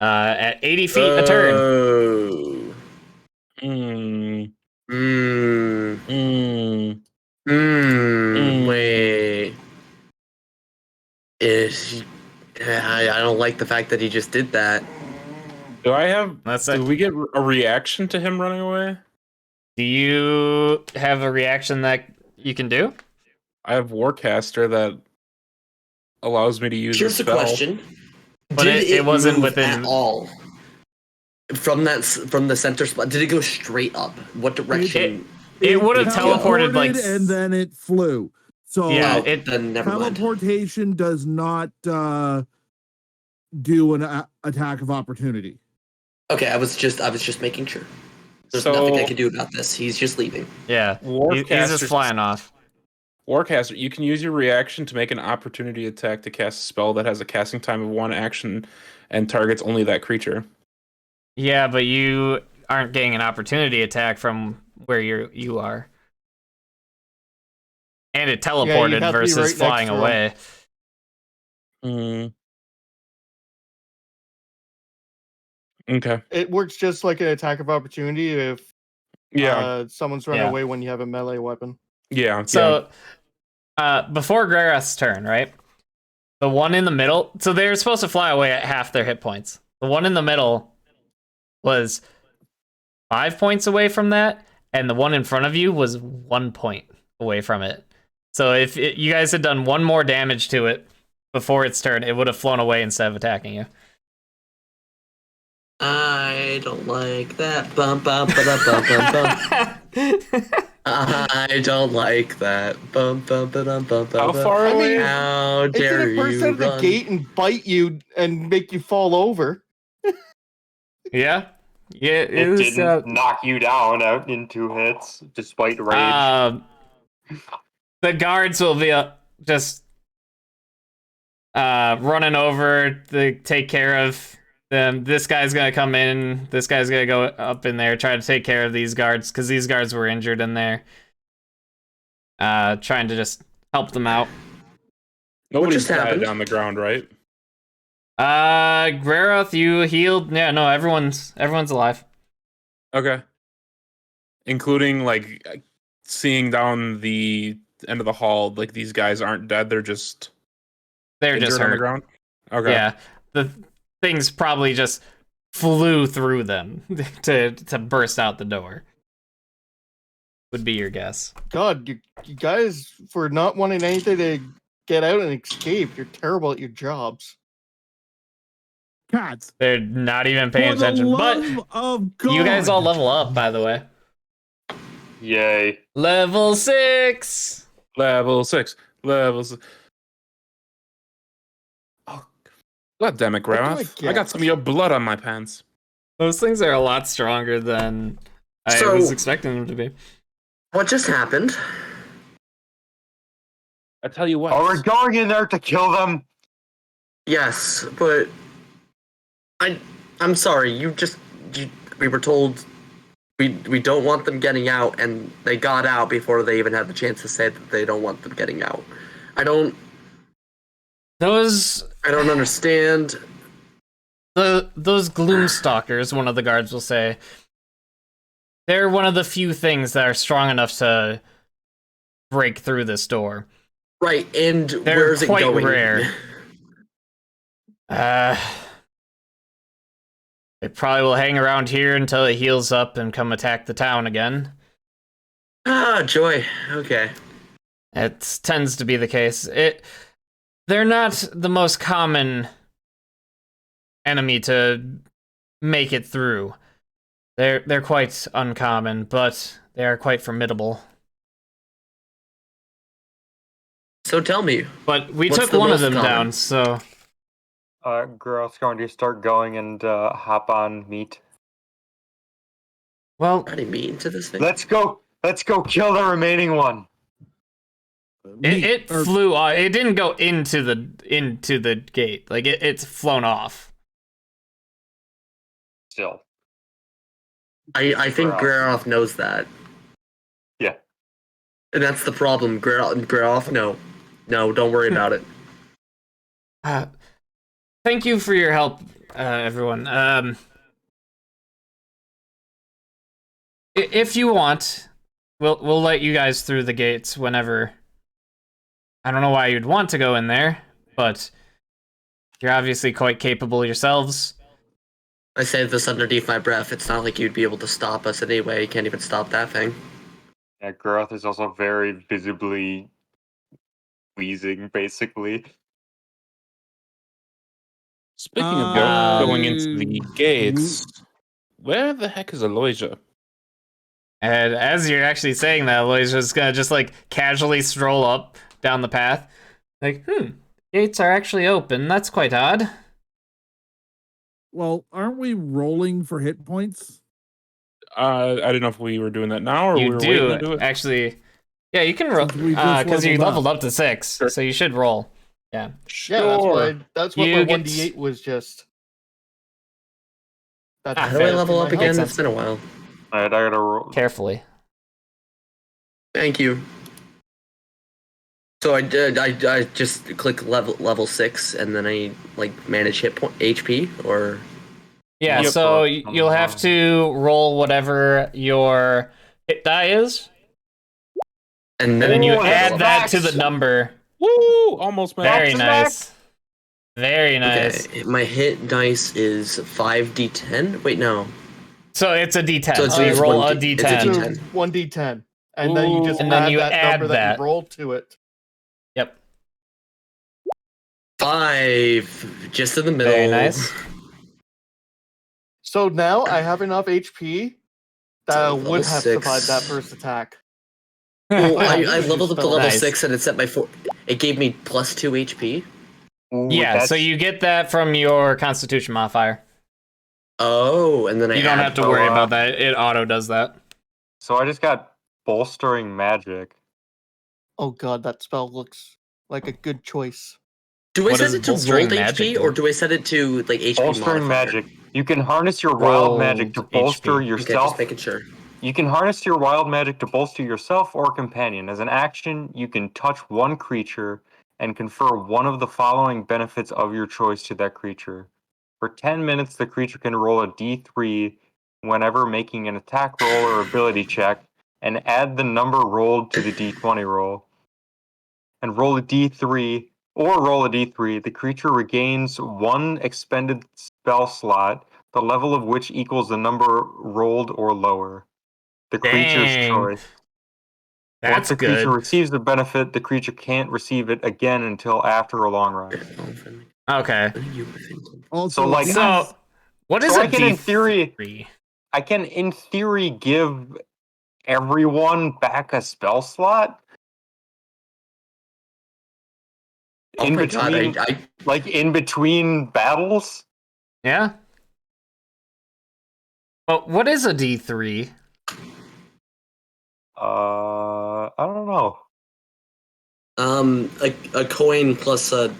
At 80 feet a turn. Oh. Mm, Mm. mm. Wait. I don't like the fact that he just did that. Do I have? That's Do it. we get a reaction to him running away? Do you have a reaction that you can do? I have Warcaster that allows me to use Here's a the spell. question: But did it wasn't move within- at all from the center spot? Did it go straight up? What direction? It would have teleported like... and then it flew. So Yeah, Oh, then never mind. teleportation does not do an attack of opportunity. Okay, I was just making sure. There's So- nothing I can do about this. He's just leaving. Yeah, he's just Warcaster's- flying off. Warcaster, you can use your reaction to make an opportunity attack to cast a spell that has a casting time of 1 action and targets only that creature. Yeah, but you aren't getting an opportunity attack from where you are. And it teleported have to be versus right next flying to him. away. Mm. Okay. It works just like an attack of opportunity if Yeah. someone's running Yeah. away when you have a melee weapon. Yeah. So, before Grarath's turn, right? The one in the middle... So they were supposed to fly away at half their hit points. The one in the middle was 5 points away from that, and the one in front of you was 1 point away from it. So if you guys had done one more damage to it before its turn, it would have flown away instead of attacking you. I don't like that. Bum bum ba bum bum bum. I don't like that. Bum bum ba bum bum. How far I away? mean, How It's dare gonna burst you out of the run? gate and bite you and make you fall over. Yeah, it It was. didn't knock you down out in 2 hits, despite rage. The guards will be just running over to take care of them. This guy's gonna come in. This guy's gonna go up in there, try to take care of these guards because these guards were injured in there. Trying to just help them out. Nobody's just died happened? on the ground, right? Grarath, you healed. Yeah, no, everyone's alive. Okay. Including like seeing down the end of the hall, like these guys aren't dead; they're just They're just injured on the hurt. ground. Okay. Yeah, the things probably just flew through them to burst out the door. Would be your guess. God, you guys, for not wanting anything to get out and escape, you're terrible at your jobs. Cats. They're not even paying For the attention. But love of God. you guys all level up, by the way. Yay. Level 6. Level 6. Level 6. Oh, God damn it, What do I Grarath. I got get? some of your blood on my pants. Those things are a lot stronger than I So- was expecting them to be. What just happened? I tell you what. Oh, we're going in there to kill them. Yes, but I'm sorry. We were told we don't want them getting out, and they got out before they even had the chance to say that they don't want them getting out. I don't Those understand. those Gloomstalkers, one of the guards will say, they're one of the few things that are strong enough to break through this door. Right, and They're where's it quite going? rare. It probably will hang around here until it heals up and come attack the town again. Ah, joy. Okay. It tends to be the case. They're not the most common enemy to make it through. They're quite uncommon, but they are quite formidable. So tell me, But we What's took the one of most them common? down, so Girl's going to start going and hop on meat. well, how do you mean to this thing? Let's go kill the remaining one. It or- flew off. It didn't go into the gate. Like it's flown off. Still. I think Graroff. Graroff knows that. Yeah. And that's the problem. Graroff, no. No, don't worry about it. Thank you for your help, everyone. If you want, we'll let you guys through the gates whenever. I don't know why you'd want to go in there, but you're obviously quite capable yourselves. I say this underneath my breath. It's not like you'd be able to stop us anyway. You can't even stop that thing. Yeah, Groth is also very visibly wheezing, basically. Speaking of going into the gates, where the heck is Aloysia? And as you're actually saying that, Aloysia's just gonna just like casually stroll up down the path. Like, gates are actually open. That's quite odd. Well, aren't we rolling for hit points? I didn't know if we were doing that now or we You were waiting to do do it. actually. Yeah, you can roll Since we just because you leveled leveled up to 6, Sure. so you should roll. Yeah. Yeah, that's what You my get- 1d8 was just. That's Ah, How do I fair. level up my again? health. It's been a while. Alright, I gotta roll. Carefully. Thank you. So I just click level 6 and then I like manage hit point HP or Yeah, Yep. so you'll have to roll whatever your hit die is, and and then you Ooh, that's add that to max. the number. Woo! Almost Very Max, nice. Very nice. Okay, my hit dice is 5d10. Wait, no. So it's a D10. So it's So you just roll one a D- it's a D10. D10. 1d10. And then you just And then add you that add number that that. you rolled to it. Yep. 5, just in the middle. Very nice. So now I have enough HP that So I level would have 6. survived that first attack. Well, I leveled up to level Nice. 6 and it set my it gave me plus 2 HP. Ooh, Yeah, that's- so you get that from your Constitution modifier. Oh, and then You don't add- have to worry Oh, about that. It auto does that. So I just got bolstering magic. Oh god, that spell looks like a good choice. Do I What set does it to bolstering rolled magic HP do? or do I set it to like HP Bolstering modifier? magic. You can harness your wild magic to Rolled bolster HP. Okay, yourself. just making sure. You can harness your wild magic to bolster yourself or companion. As an action, you can touch one creature and confer one of the following benefits of your choice to that creature. For 10 minutes, the creature can roll a d3 whenever making an attack roll or ability check, and add the number rolled to the d20 roll. And roll a d3, or roll a d3, the creature regains one expended spell slot, the level of which equals the number rolled or lower. The creature's Dang. choice. Once That's the creature good. receives the benefit, the creature can't receive it again until after a long rest. Okay. Also, So, like, these- So, what is So a I can, in theory, D3? I can, in theory, give everyone back a spell slot. Oh In my god, between, like in between battles. Yeah. But what is a D3? I don't know. A coin plus a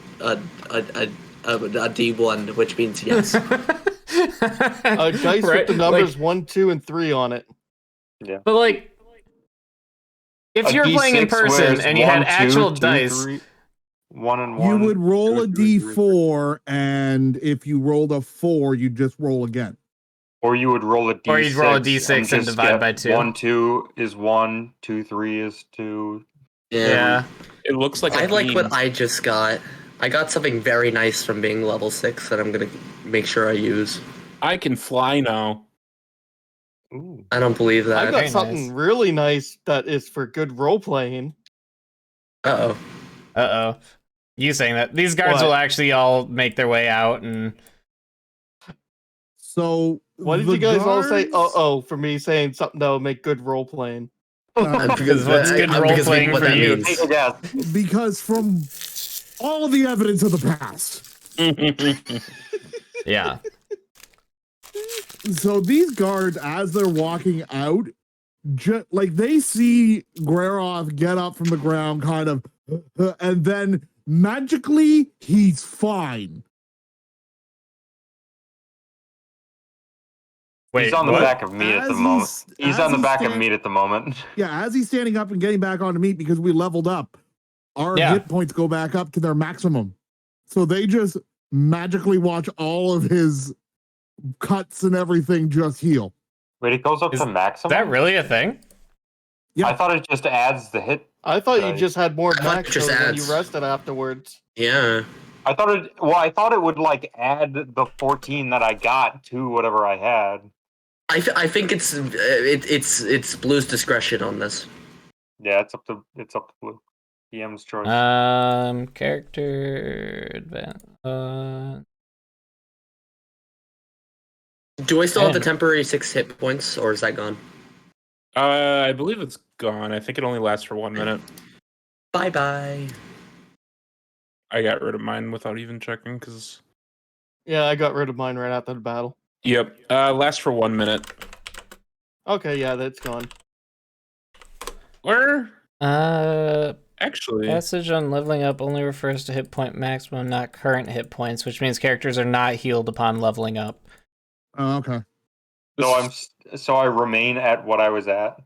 D1, which means yes. A dice with the numbers 1, 2, and 3 on it. But like, if A you're playing in D6 person wears and you had 1, 2, actual 2, dice, 3, 1 and 1. you would roll 2, a 3, 3, d4, and if you rolled a 4, you just roll again. Or you would roll a d6. Or you'd roll a D6 and just divide get by 2. 1, 2 is 1, 2, 3 is 2. yeah. It looks like I a like beam. what I just got. I got something very nice from being level 6 that I'm gonna make sure I use. I can fly now. Ooh. I don't believe I that. got Very something nice. really nice that is for good role playing. Uh-oh. Uh-oh. You saying that. These guards What? will actually all make their way out and... So What did the you guys all say? guards- For me saying something that would make good role playing. Because what's good because role-playing what for that you? means. Take a guess. Because from all the evidence of the past, Yeah. so these guards, as they're walking out, like they see Greroth get up from the ground, kind of, and then magically he's fine. Wait, he's on the what? back of meat at the As moment. He's as on the back of stand- meat at the moment. Yeah, as he's standing up and getting back onto meat because we leveled up, our Yeah. hit points go back up to their maximum. So they just magically watch all of his cuts and everything just heal. Wait, it goes up Is to maximum? Is that really a thing? Yeah. I thought it just adds the hit. I thought you Right. just had more I thought it max just when you adds. rested afterwards. Yeah. I thought it would like add the 14 that I got to whatever I had. I think it's Blue's discretion on this. Yeah, it's up to Blue. PM's choice. Character advance. Do I still have the Man. temporary 6 hit points, or is that gone? I believe it's gone. I think it only lasts for 1 minute. Bye bye. I got rid of mine without even checking because. Yeah, I got rid of mine right after the battle. Yep. Lasts for 1 minute. Okay, yeah, that's gone. Or actually, Passage on leveling up only refers to hit point maximum, not current hit points, which means characters are not healed upon leveling up. Oh, okay. So I remain at what I was at.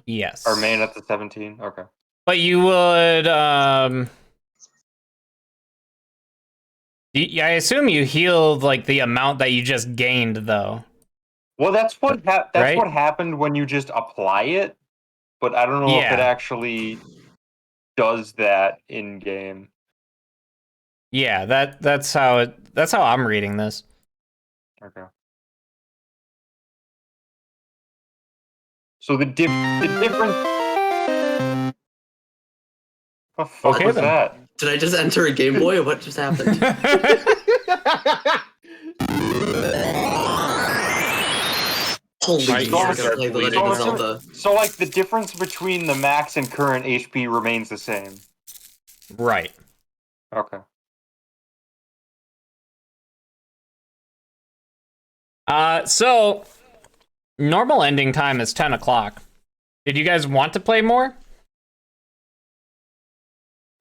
Yes. Or remain at the 17. Okay. But you would, yeah, I assume you healed like the amount that you just gained, though. Well, that's what Right? what happened when you just apply it, but I don't know if it Yeah. actually does that in game. Yeah, that's how I'm reading this. Okay. So the difference. What the fuck Okay, was then. that? Did I just enter a Game Boy, or what just happened? Holy My fuck, God. I played The Legend of Zelda. So like the difference between the max and current HP remains the same. Right. Okay. So normal ending time is 10 o'clock. Did you guys want to play more?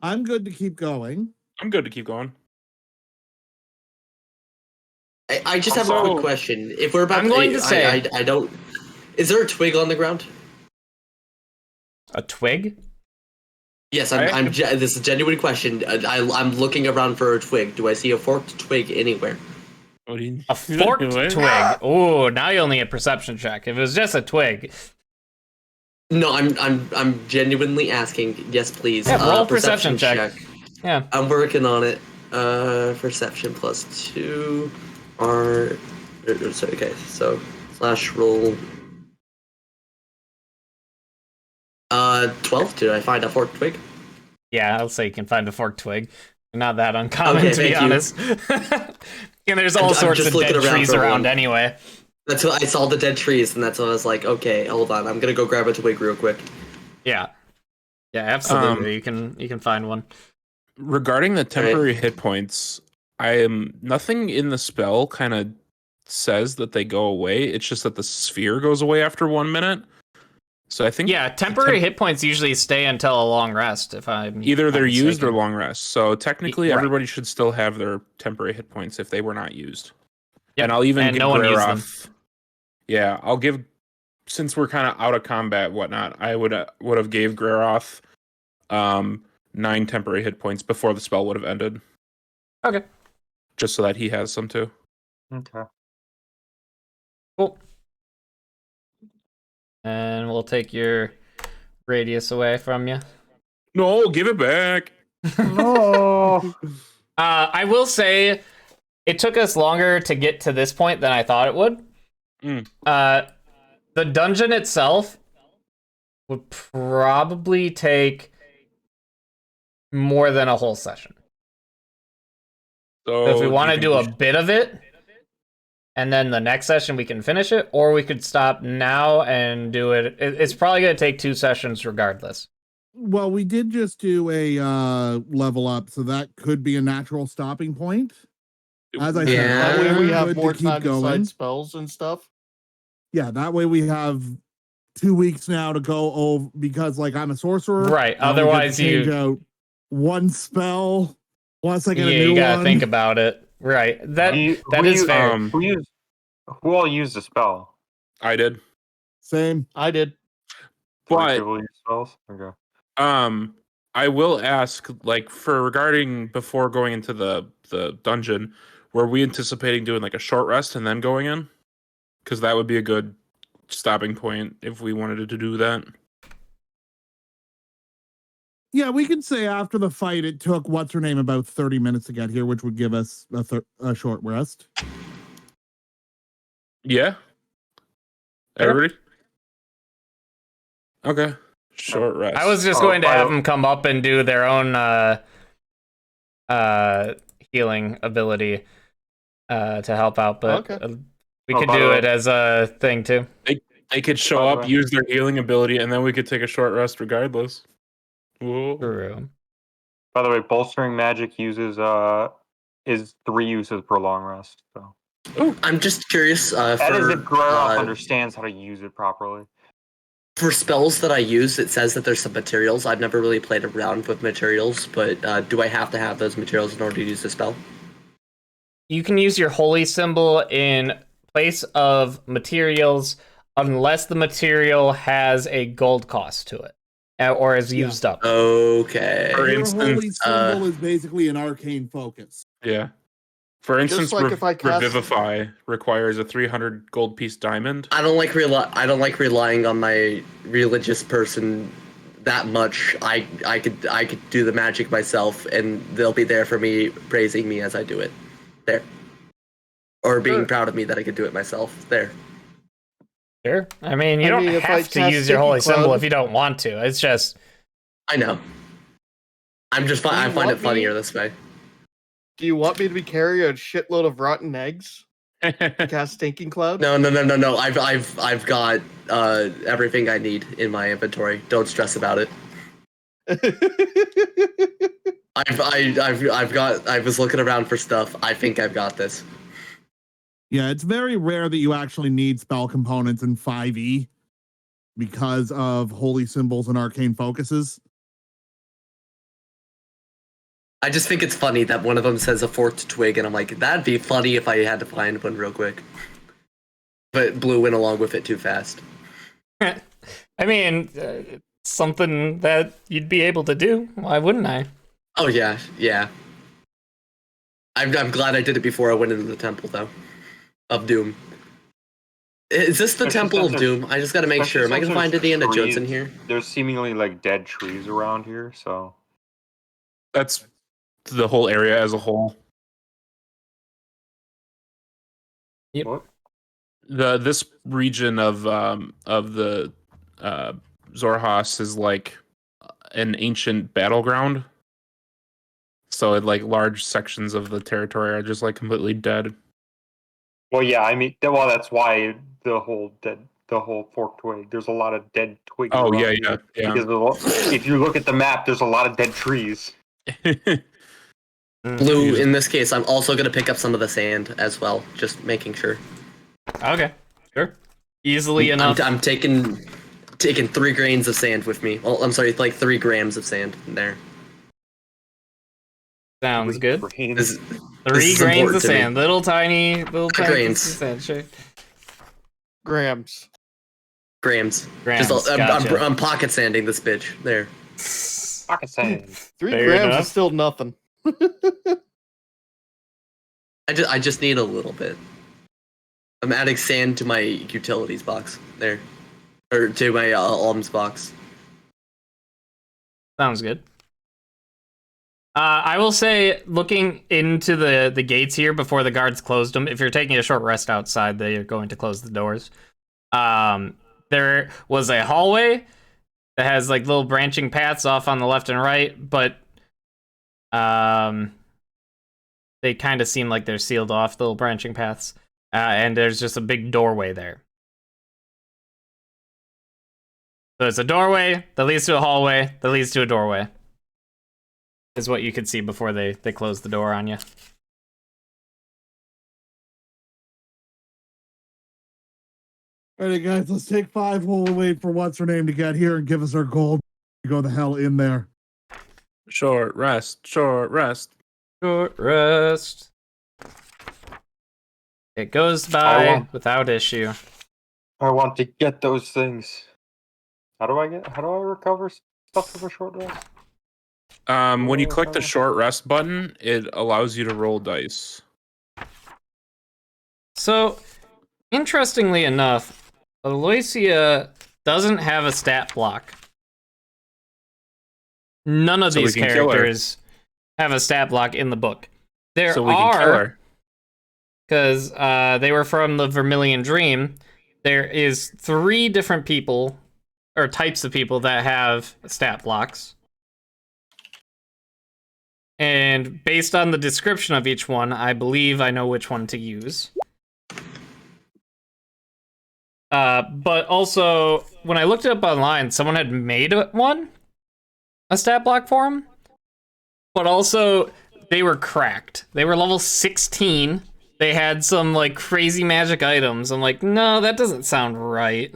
I'm good to keep going. I'm good to keep going. I just have a Also, quick question. If we're about I'm going to say- I don't. Is there a twig on the ground? A twig? Yes, I- this is a genuine question. I'm looking around for a twig. Do I see a forked twig anywhere? What do you, A forked twig. Oh, now you only a perception check. If it was just a twig. No, I'm genuinely asking. Yes, please. Yeah, roll a perception check. Yeah. I'm working on it. Perception +2. Okay, so /roll. 12. Did I find a forked twig? Yeah, I'll say you can find a forked twig. Not that uncommon, Okay, to be thank you. honest. And there's all I'm sorts just of looking dead around trees for around one. anyway. That's what I saw the dead trees, and that's when I was like, okay, hold on, I'm gonna go grab a twig real quick. Yeah. Yeah, absolutely. You can find one. regarding the temporary hit points, nothing in the spell kind of says that they go away. It's just that the sphere goes away after 1 minute. So I think Yeah, temporary hit points usually stay until a long rest. If I'm either they're not used or mistaken. long rest. So technically, Right. everybody should still have their temporary hit points if they were not used. Yep, And I'll even and give no one used them. Greroth. Yeah, I'll give. Since we're kind of out of combat, and whatnot, I would have gave Greroth 9 temporary hit points before the spell would have ended. Okay. Just so that he has some too. Okay. Cool. And we'll take your radius away from you. No, give it back. No. I will say it took us longer to get to this point than I thought it would. The dungeon itself would probably take more than a whole session. So So if we do want you to think do we a should- bit of it, and then the next session we can finish it, or we could stop now and do it. It's probably going to take 2 sessions regardless. Well, we did just do a level up, so that could be a natural stopping point. As I said, Yeah. That way we I'm have good more to keep time to going. decide spells and stuff. Yeah, that way we have 2 weeks now to go over because like I'm a sorcerer. Right, I only get to otherwise change you- out one spell once I get Yeah, a new you gotta one. think about it. Right. That is fair. Who all used the spell? I did. Same. I did. Three But people use spells? Okay. I will ask, like, for regarding before going into the dungeon, were we anticipating doing like a short rest and then going in? Because that would be a good stopping point if we wanted to do that. Yeah, we can say after the fight, it took what's her name about 30 minutes to get here, which would give us a short rest. Yeah. Sure. Everybody. Okay. Short rest. I was just Oh, going to by have the- them come up and do their own healing ability to help out, but Okay. we Oh, could by do the it way- as a thing too. They could show By the up, way. use their healing ability, and then we could take a short rest regardless. Whoa. True. By the way, bolstering magic uses is 3 uses per long rest. So I'm just curious that is for if Greyrock understands how to use it properly. for spells that I use. It says that there's some materials. I've never really played around with materials, but do I have to have those materials in order to use the spell? You can use your holy symbol in place of materials unless the material has a gold cost to it or is Yeah. used up. Okay. For Your instance, holy symbol is basically an arcane focus. Yeah. For instance, like if I cast- Revivify requires a 300 gold piece diamond. I don't like relying on my religious person that much. I could do the magic myself, and they'll be there for me, praising me as I do it. There. Or being Sure. proud of me that I could do it myself. There. Sure. I mean, you don't if I have to cast use your Sticky holy symbol Cloud- if you don't want to. It's just I know. I'm just Do you I find it want funnier me- this way. Do you want me to be carrying a shitload of rotten eggs? Cast Stinking Cloud? No. I've got everything I need in my inventory. Don't stress about it. I was looking around for stuff. I think I've got this. Yeah, it's very rare that you actually need spell components in 5e because of holy symbols and arcane focuses. I just think it's funny that one of them says a forked twig, and I'm like, that'd be funny if I had to find one real quick. But Blue went along with it too fast. I mean, it's something that you'd be able to do. Why wouldn't I? Oh yeah. I'm glad I did it before I went into the temple, though, of Doom. Is this the Especially Temple of since Doom? I just gotta make especially sure. Am I since gonna find there's Indiana Jones trees. in here? There's seemingly like dead trees around here, so That's the whole area as a whole. Yep. what? This region of the Zorhas is like an ancient battleground. So like large sections of the territory are just like completely dead. Well, yeah, I mean, well, that's why the whole forked twig. There's a lot of dead twigs. Oh around yeah, here. yeah. Because if you look at the map, there's a lot of dead trees. Blue, in this case, I'm also gonna pick up some of the sand as well, just making sure. Okay, sure. Easily enough. I'm taking 3 grains of sand with me. Well, I'm sorry, like 3 grams of sand in there. Sounds good. Grains. This, 3 is grains important of to me. sand. Little tiny Grains. pieces of sand. Sure. Grams. grams. Grams, Just gotcha. I'm pocket sanding this bitch. There. Pocket sand. 3 Fair grams enough. is still nothing. I just need a little bit. I'm adding sand to my utilities box there, or to my alms box. Sounds good. I will say, looking into the gates here before the guards closed them, if you're taking a short rest outside, they are going to close the doors. There was a hallway that has like little branching paths off on the left and right, but they kind of seem like they're sealed off, the little branching paths. And there's just a big doorway there. So it's a doorway that leads to a hallway that leads to a doorway. Is what you could see before they close the door on you. All right, guys, let's take 5 while we wait for what's her name to get here and give us our gold. Go the hell in there. Short rest. Short rest. Short rest. It goes by want- without issue. I want to get those things. How do I recover stuff for a short rest? When you click the short rest button, it allows you to roll dice. So, interestingly enough, Aloysia doesn't have a stat block. None of So we these can kill her. characters have a stat block in the book. There So we can kill are, her. because they were from the Vermilion Dream. There is 3 different people, or types of people, that have stat blocks. And based on the description of each one, I believe I know which one to use. But also, when I looked it up online, someone had made a stat block for him. But also, they were cracked. They were level 16. They had some, like, crazy magic items. I'm like, no, that doesn't sound right.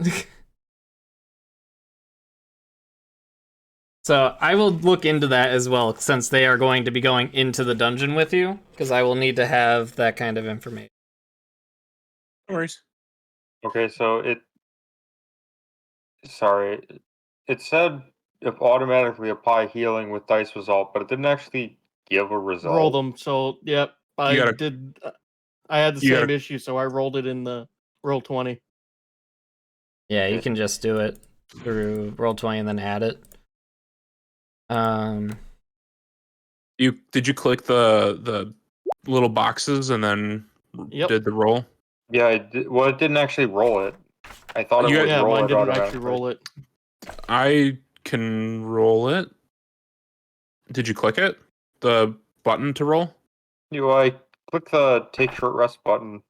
So, I will look into that as well, since they are going to be going into the dungeon with you, because I will need to have that kind of information. No worries. Okay, so it said if automatically apply healing with dice result, but it didn't actually give a result. Roll them. So, yep. I You gotta- did. I had the you same gotta- issue, so I rolled it in the roll 20. Yeah, you can just do it through Roll20 and then add it. Did you click the little boxes and then Yep. did the roll? Yeah, well, it didn't actually roll it. I thought it You would got- Yeah, roll mine it didn't automatically. actually roll it. I can roll it. Did you click it? The button to roll? I clicked the take short rest button,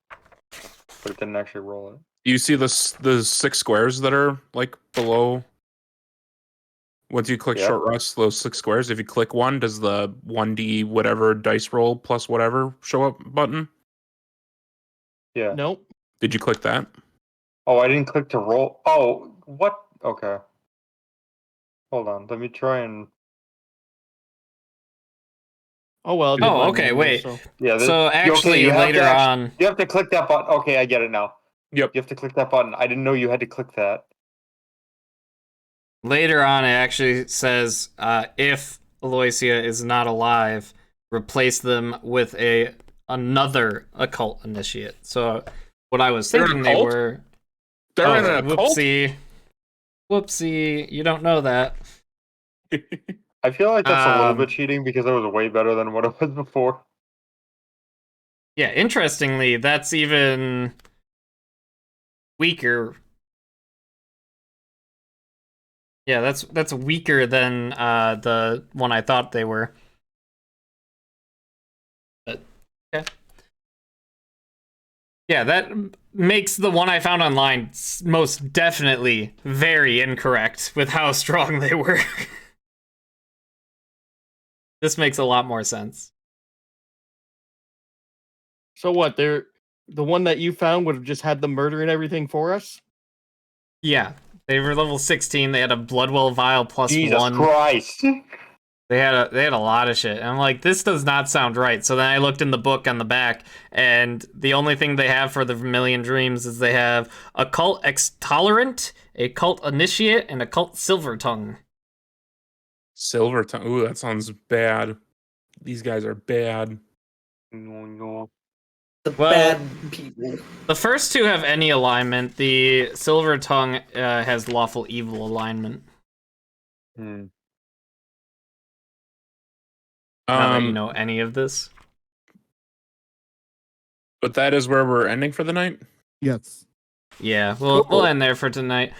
but it didn't actually roll it. You see the 6 squares that are like below. Once you click Yeah. short rest, those 6 squares. If you click one, does the 1d whatever dice roll plus whatever show up button? Yeah. Nope. Did you click that? Oh, I didn't click to roll. Oh, what? Okay. Hold on. Let me try and. Oh well. it did Oh, mine okay, anyway, wait. so- Yeah. So actually, you have later to on, you have to click that button. Okay, I get it now. Yep. You have to click that button. I didn't know you had to click that. it actually says if Aloysia is not alive, replace them with another occult initiate. So what I was They're an thinking they occult? were. They're in a cult? Whoopsie! You don't know that. I feel like that's a little Um, bit cheating because it was way better than what it was before. Yeah, interestingly, that's even weaker. Yeah, that's weaker than the one I thought they were. But okay. Yeah, that makes the one I found online most definitely very incorrect with how strong they were. This makes a lot more sense. So what? The one that you found would have just had the murder and everything for us. Yeah, they were level 16. They had a Bloodwell vial plus Jesus 1. Christ! They had a lot of shit. And I'm like, this does not sound right. So then I looked in the book on the back, and the only thing they have for the Vermilion Dreams is they have a cult Extolerant, a cult Initiate, and a cult Silver Tongue. Silver tongue. Ooh, that sounds bad. These guys are bad. No. The Well- bad people. The first 2 have any alignment. The Silver Tongue has lawful evil alignment. Hmm. Not that you know any of this. But that is where we're ending for the night. Yes. Yeah, we'll end there for tonight.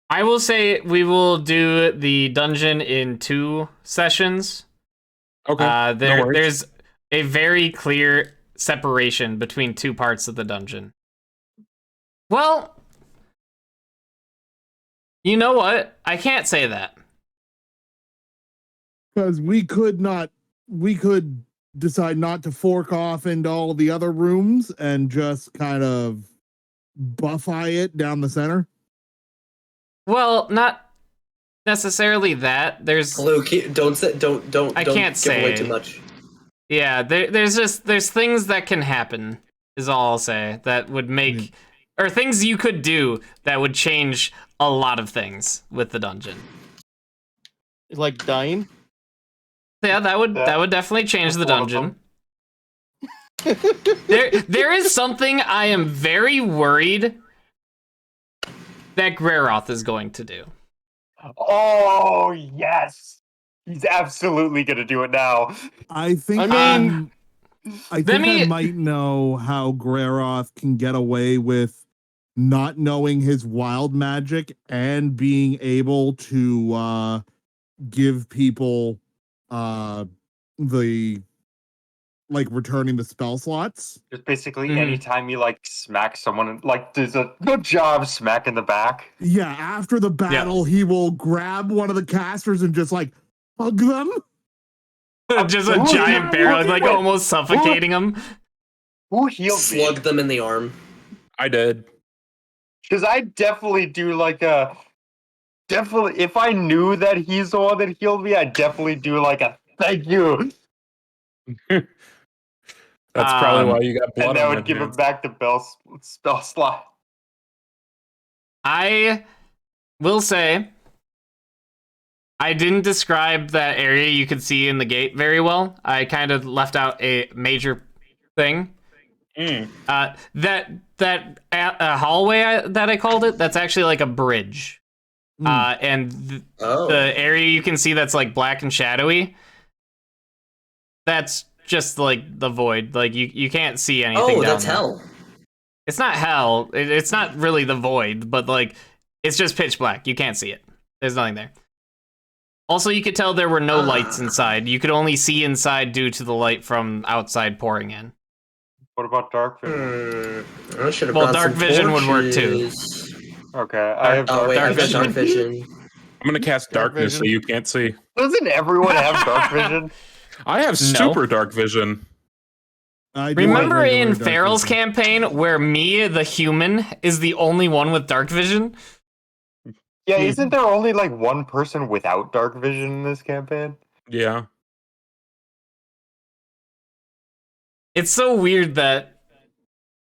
I will say we will do the dungeon in 2 sessions. Okay. There, worries. there's a very clear separation between 2 parts of the dungeon. Well, you know what? I can't say that. Because we could decide not to fork off into all the other rooms and just kind of buff-eye it down the center? Well, not necessarily that. There's Hello, don't I don't can't give away say. too much. Yeah, there's things that can happen, is all I'll say, that would make, or things you could do that would change a lot of things with the dungeon. Like dying? Yeah, that would definitely change the dungeon. There is something I am very worried that Greroth is going to do. Oh yes, he's absolutely gonna do it now. I think I mean, I think I might know how Greroth can get away with not knowing his wild magic and being able to give people the like returning the spell slots. Just basically Mhm. anytime you like smack someone, like there's a good job smack in the back. Yeah, after the battle, he will grab one of the casters and just like hug them. Just a Ooh, giant yeah, barrel, wait, like wait. almost suffocating him. Who healed Slug me? them in the arm. I did. Because I definitely do like a definitely. If I knew that he's the one that healed me, I definitely do like a thank you, That's probably Um, why you got blood and I on would your give him hands. back the spell slot. I will say, I didn't describe that area you could see in the gate very well. I kind of left out a major thing. Mm. That hallway that I called it, that's actually like a bridge. And Oh. the area you can see that's like black and shadowy, that's just like the void. Like you can't see anything Oh, down that's there. hell. It's not hell. It's not really the void, but like it's just pitch black. You can't see it. There's nothing there. Also, you could tell there were no lights inside. You could only see inside due to the light from outside pouring in. What about dark vision? I should have Well, brought dark some vision would work, too. torches. Okay, I have Oh wait, dark I got vision. dark vision. I'm gonna cast Dark darkness so vision. you can't see. Doesn't everyone have dark vision? I have No. super dark vision. I do have Remember regular in dark Farrell's vision. campaign where me, the human, is the only one with dark vision? Yeah, isn't there only like one person without dark vision in this campaign? Yeah. It's so weird that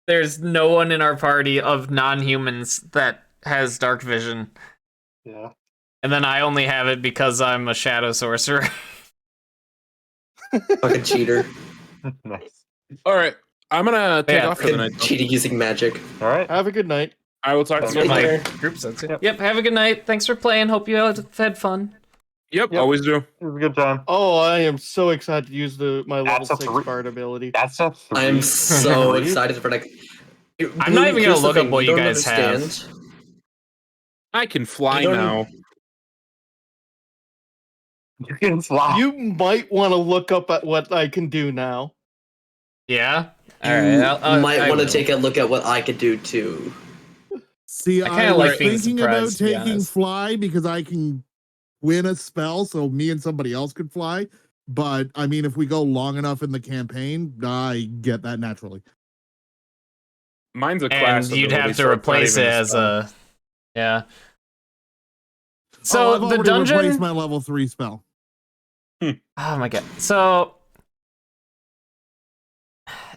there's no one in our party of non-humans that has dark vision. Yeah. And then I only have it because I'm a shadow sorcerer. Fucking cheater. Nice. All right. I'm gonna take Yeah, off for the night. Cheating using magic. All right. Have a good night. I will talk to That's you. good. My Later. group sense. Yep, have a good night. Thanks for playing. Hope you had fun. Yep, Yep. always do. It was a good time. Oh, I am so excited to use my level That's a 6 three- bard ability. That's a three. I am so excited for next. I'm not even gonna Here's the look up thing, what you don't guys have. understand. I can fly You don't now. You can fly. You might want to look up at what I can do now. Yeah? You Alright, might I want to will. take a look at what I could do too. See, I I, kinda was like being thinking about surprised, to be taking honest. fly because I can win a spell so me and somebody else could fly. But I mean, if we go long enough in the campaign, I get that naturally. Mine's a And class. you'd ability, have so to it's not replace it even as spell. a... Yeah. Oh, So I've the already dungeon... replaced my level 3 spell. Oh my god. So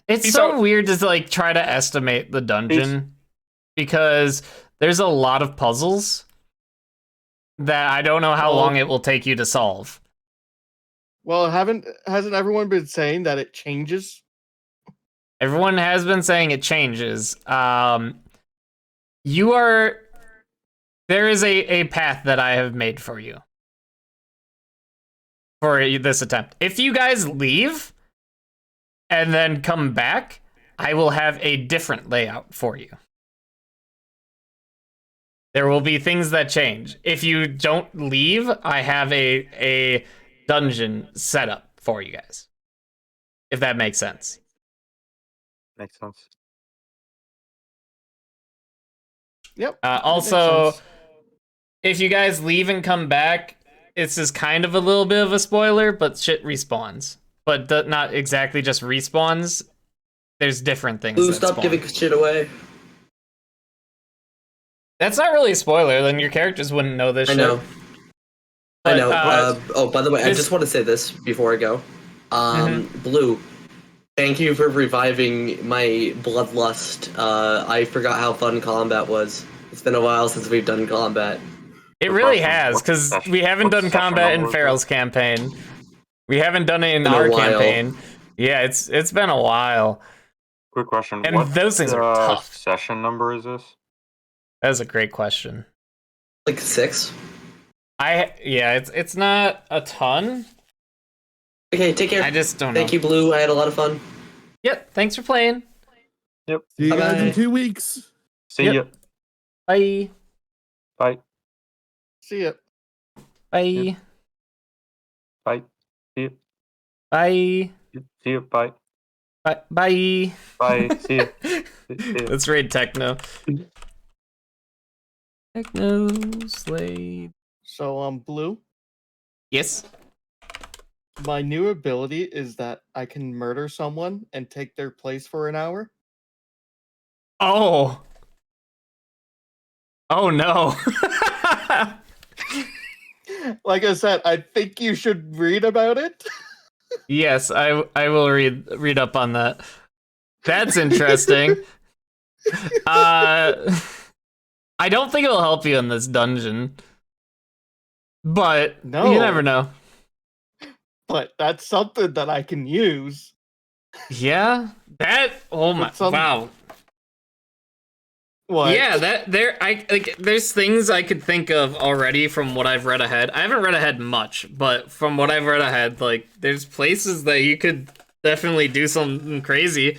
it's Peace so out. weird to like try to estimate the dungeon because there's a lot of puzzles that I don't know how Well- long it will take you to solve. Well, hasn't everyone been saying that it changes? Everyone has been saying it changes. There is a path that I have made for you for this attempt. If you guys leave and then come back, I will have a different layout for you. There will be things that change. If you don't leave, I have a dungeon set up for you guys. If that makes sense. Makes sense. Yep. that makes Also, sense. if you guys leave and come back, this is kind of a little bit of a spoiler, but shit respawns. But not exactly just respawns. There's different things. Blue, that stop spawn. giving shit away. That's not really a spoiler. Then your characters wouldn't know this I shit. know. I But, know. Oh, by the way, I this- just want to say this before I go. Blue, thank you for reviving my bloodlust. I forgot how fun combat was. It's been a while since we've done combat. It Good really question. has, What because session- we haven't what done session combat in number was Farrell's campaign. We haven't done it in Been a our while. campaign. Yeah, it's been a while. Quick question. And what those things are tough. session number is this? That's a great question. Like 6. It's not a ton. Okay, take care. I just don't know. Thank you, Blue. I had a lot of fun. Yep, thanks for playing. Yep. See you guys in Bye-bye. 2 weeks. See Yep. ya. Bye. Bye. See ya. Bye. Bye. See ya. Bye. See ya. Bye. Bye. Bye. Bye. See ya. See ya. Let's raid Techno. Techno Slade. So, Blue, Yes. my new ability is that I can murder someone and take their place for an hour. Oh. Oh no. Like I said, I think you should read about it. Yes, I will read up on that. That's interesting. I don't think it'll help you in this dungeon. But No. you never know. But that's something that I can use. Yeah. Oh my It's some- wow. What? Yeah, there's things I could think of already from what I've read ahead. I haven't read ahead much, but from what I've read ahead, like there's places that you could definitely do something crazy.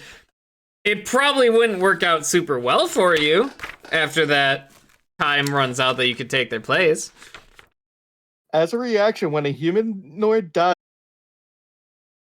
It probably wouldn't work out super well for you after that time runs out that you could take their place. As a reaction, when a humanoid dies,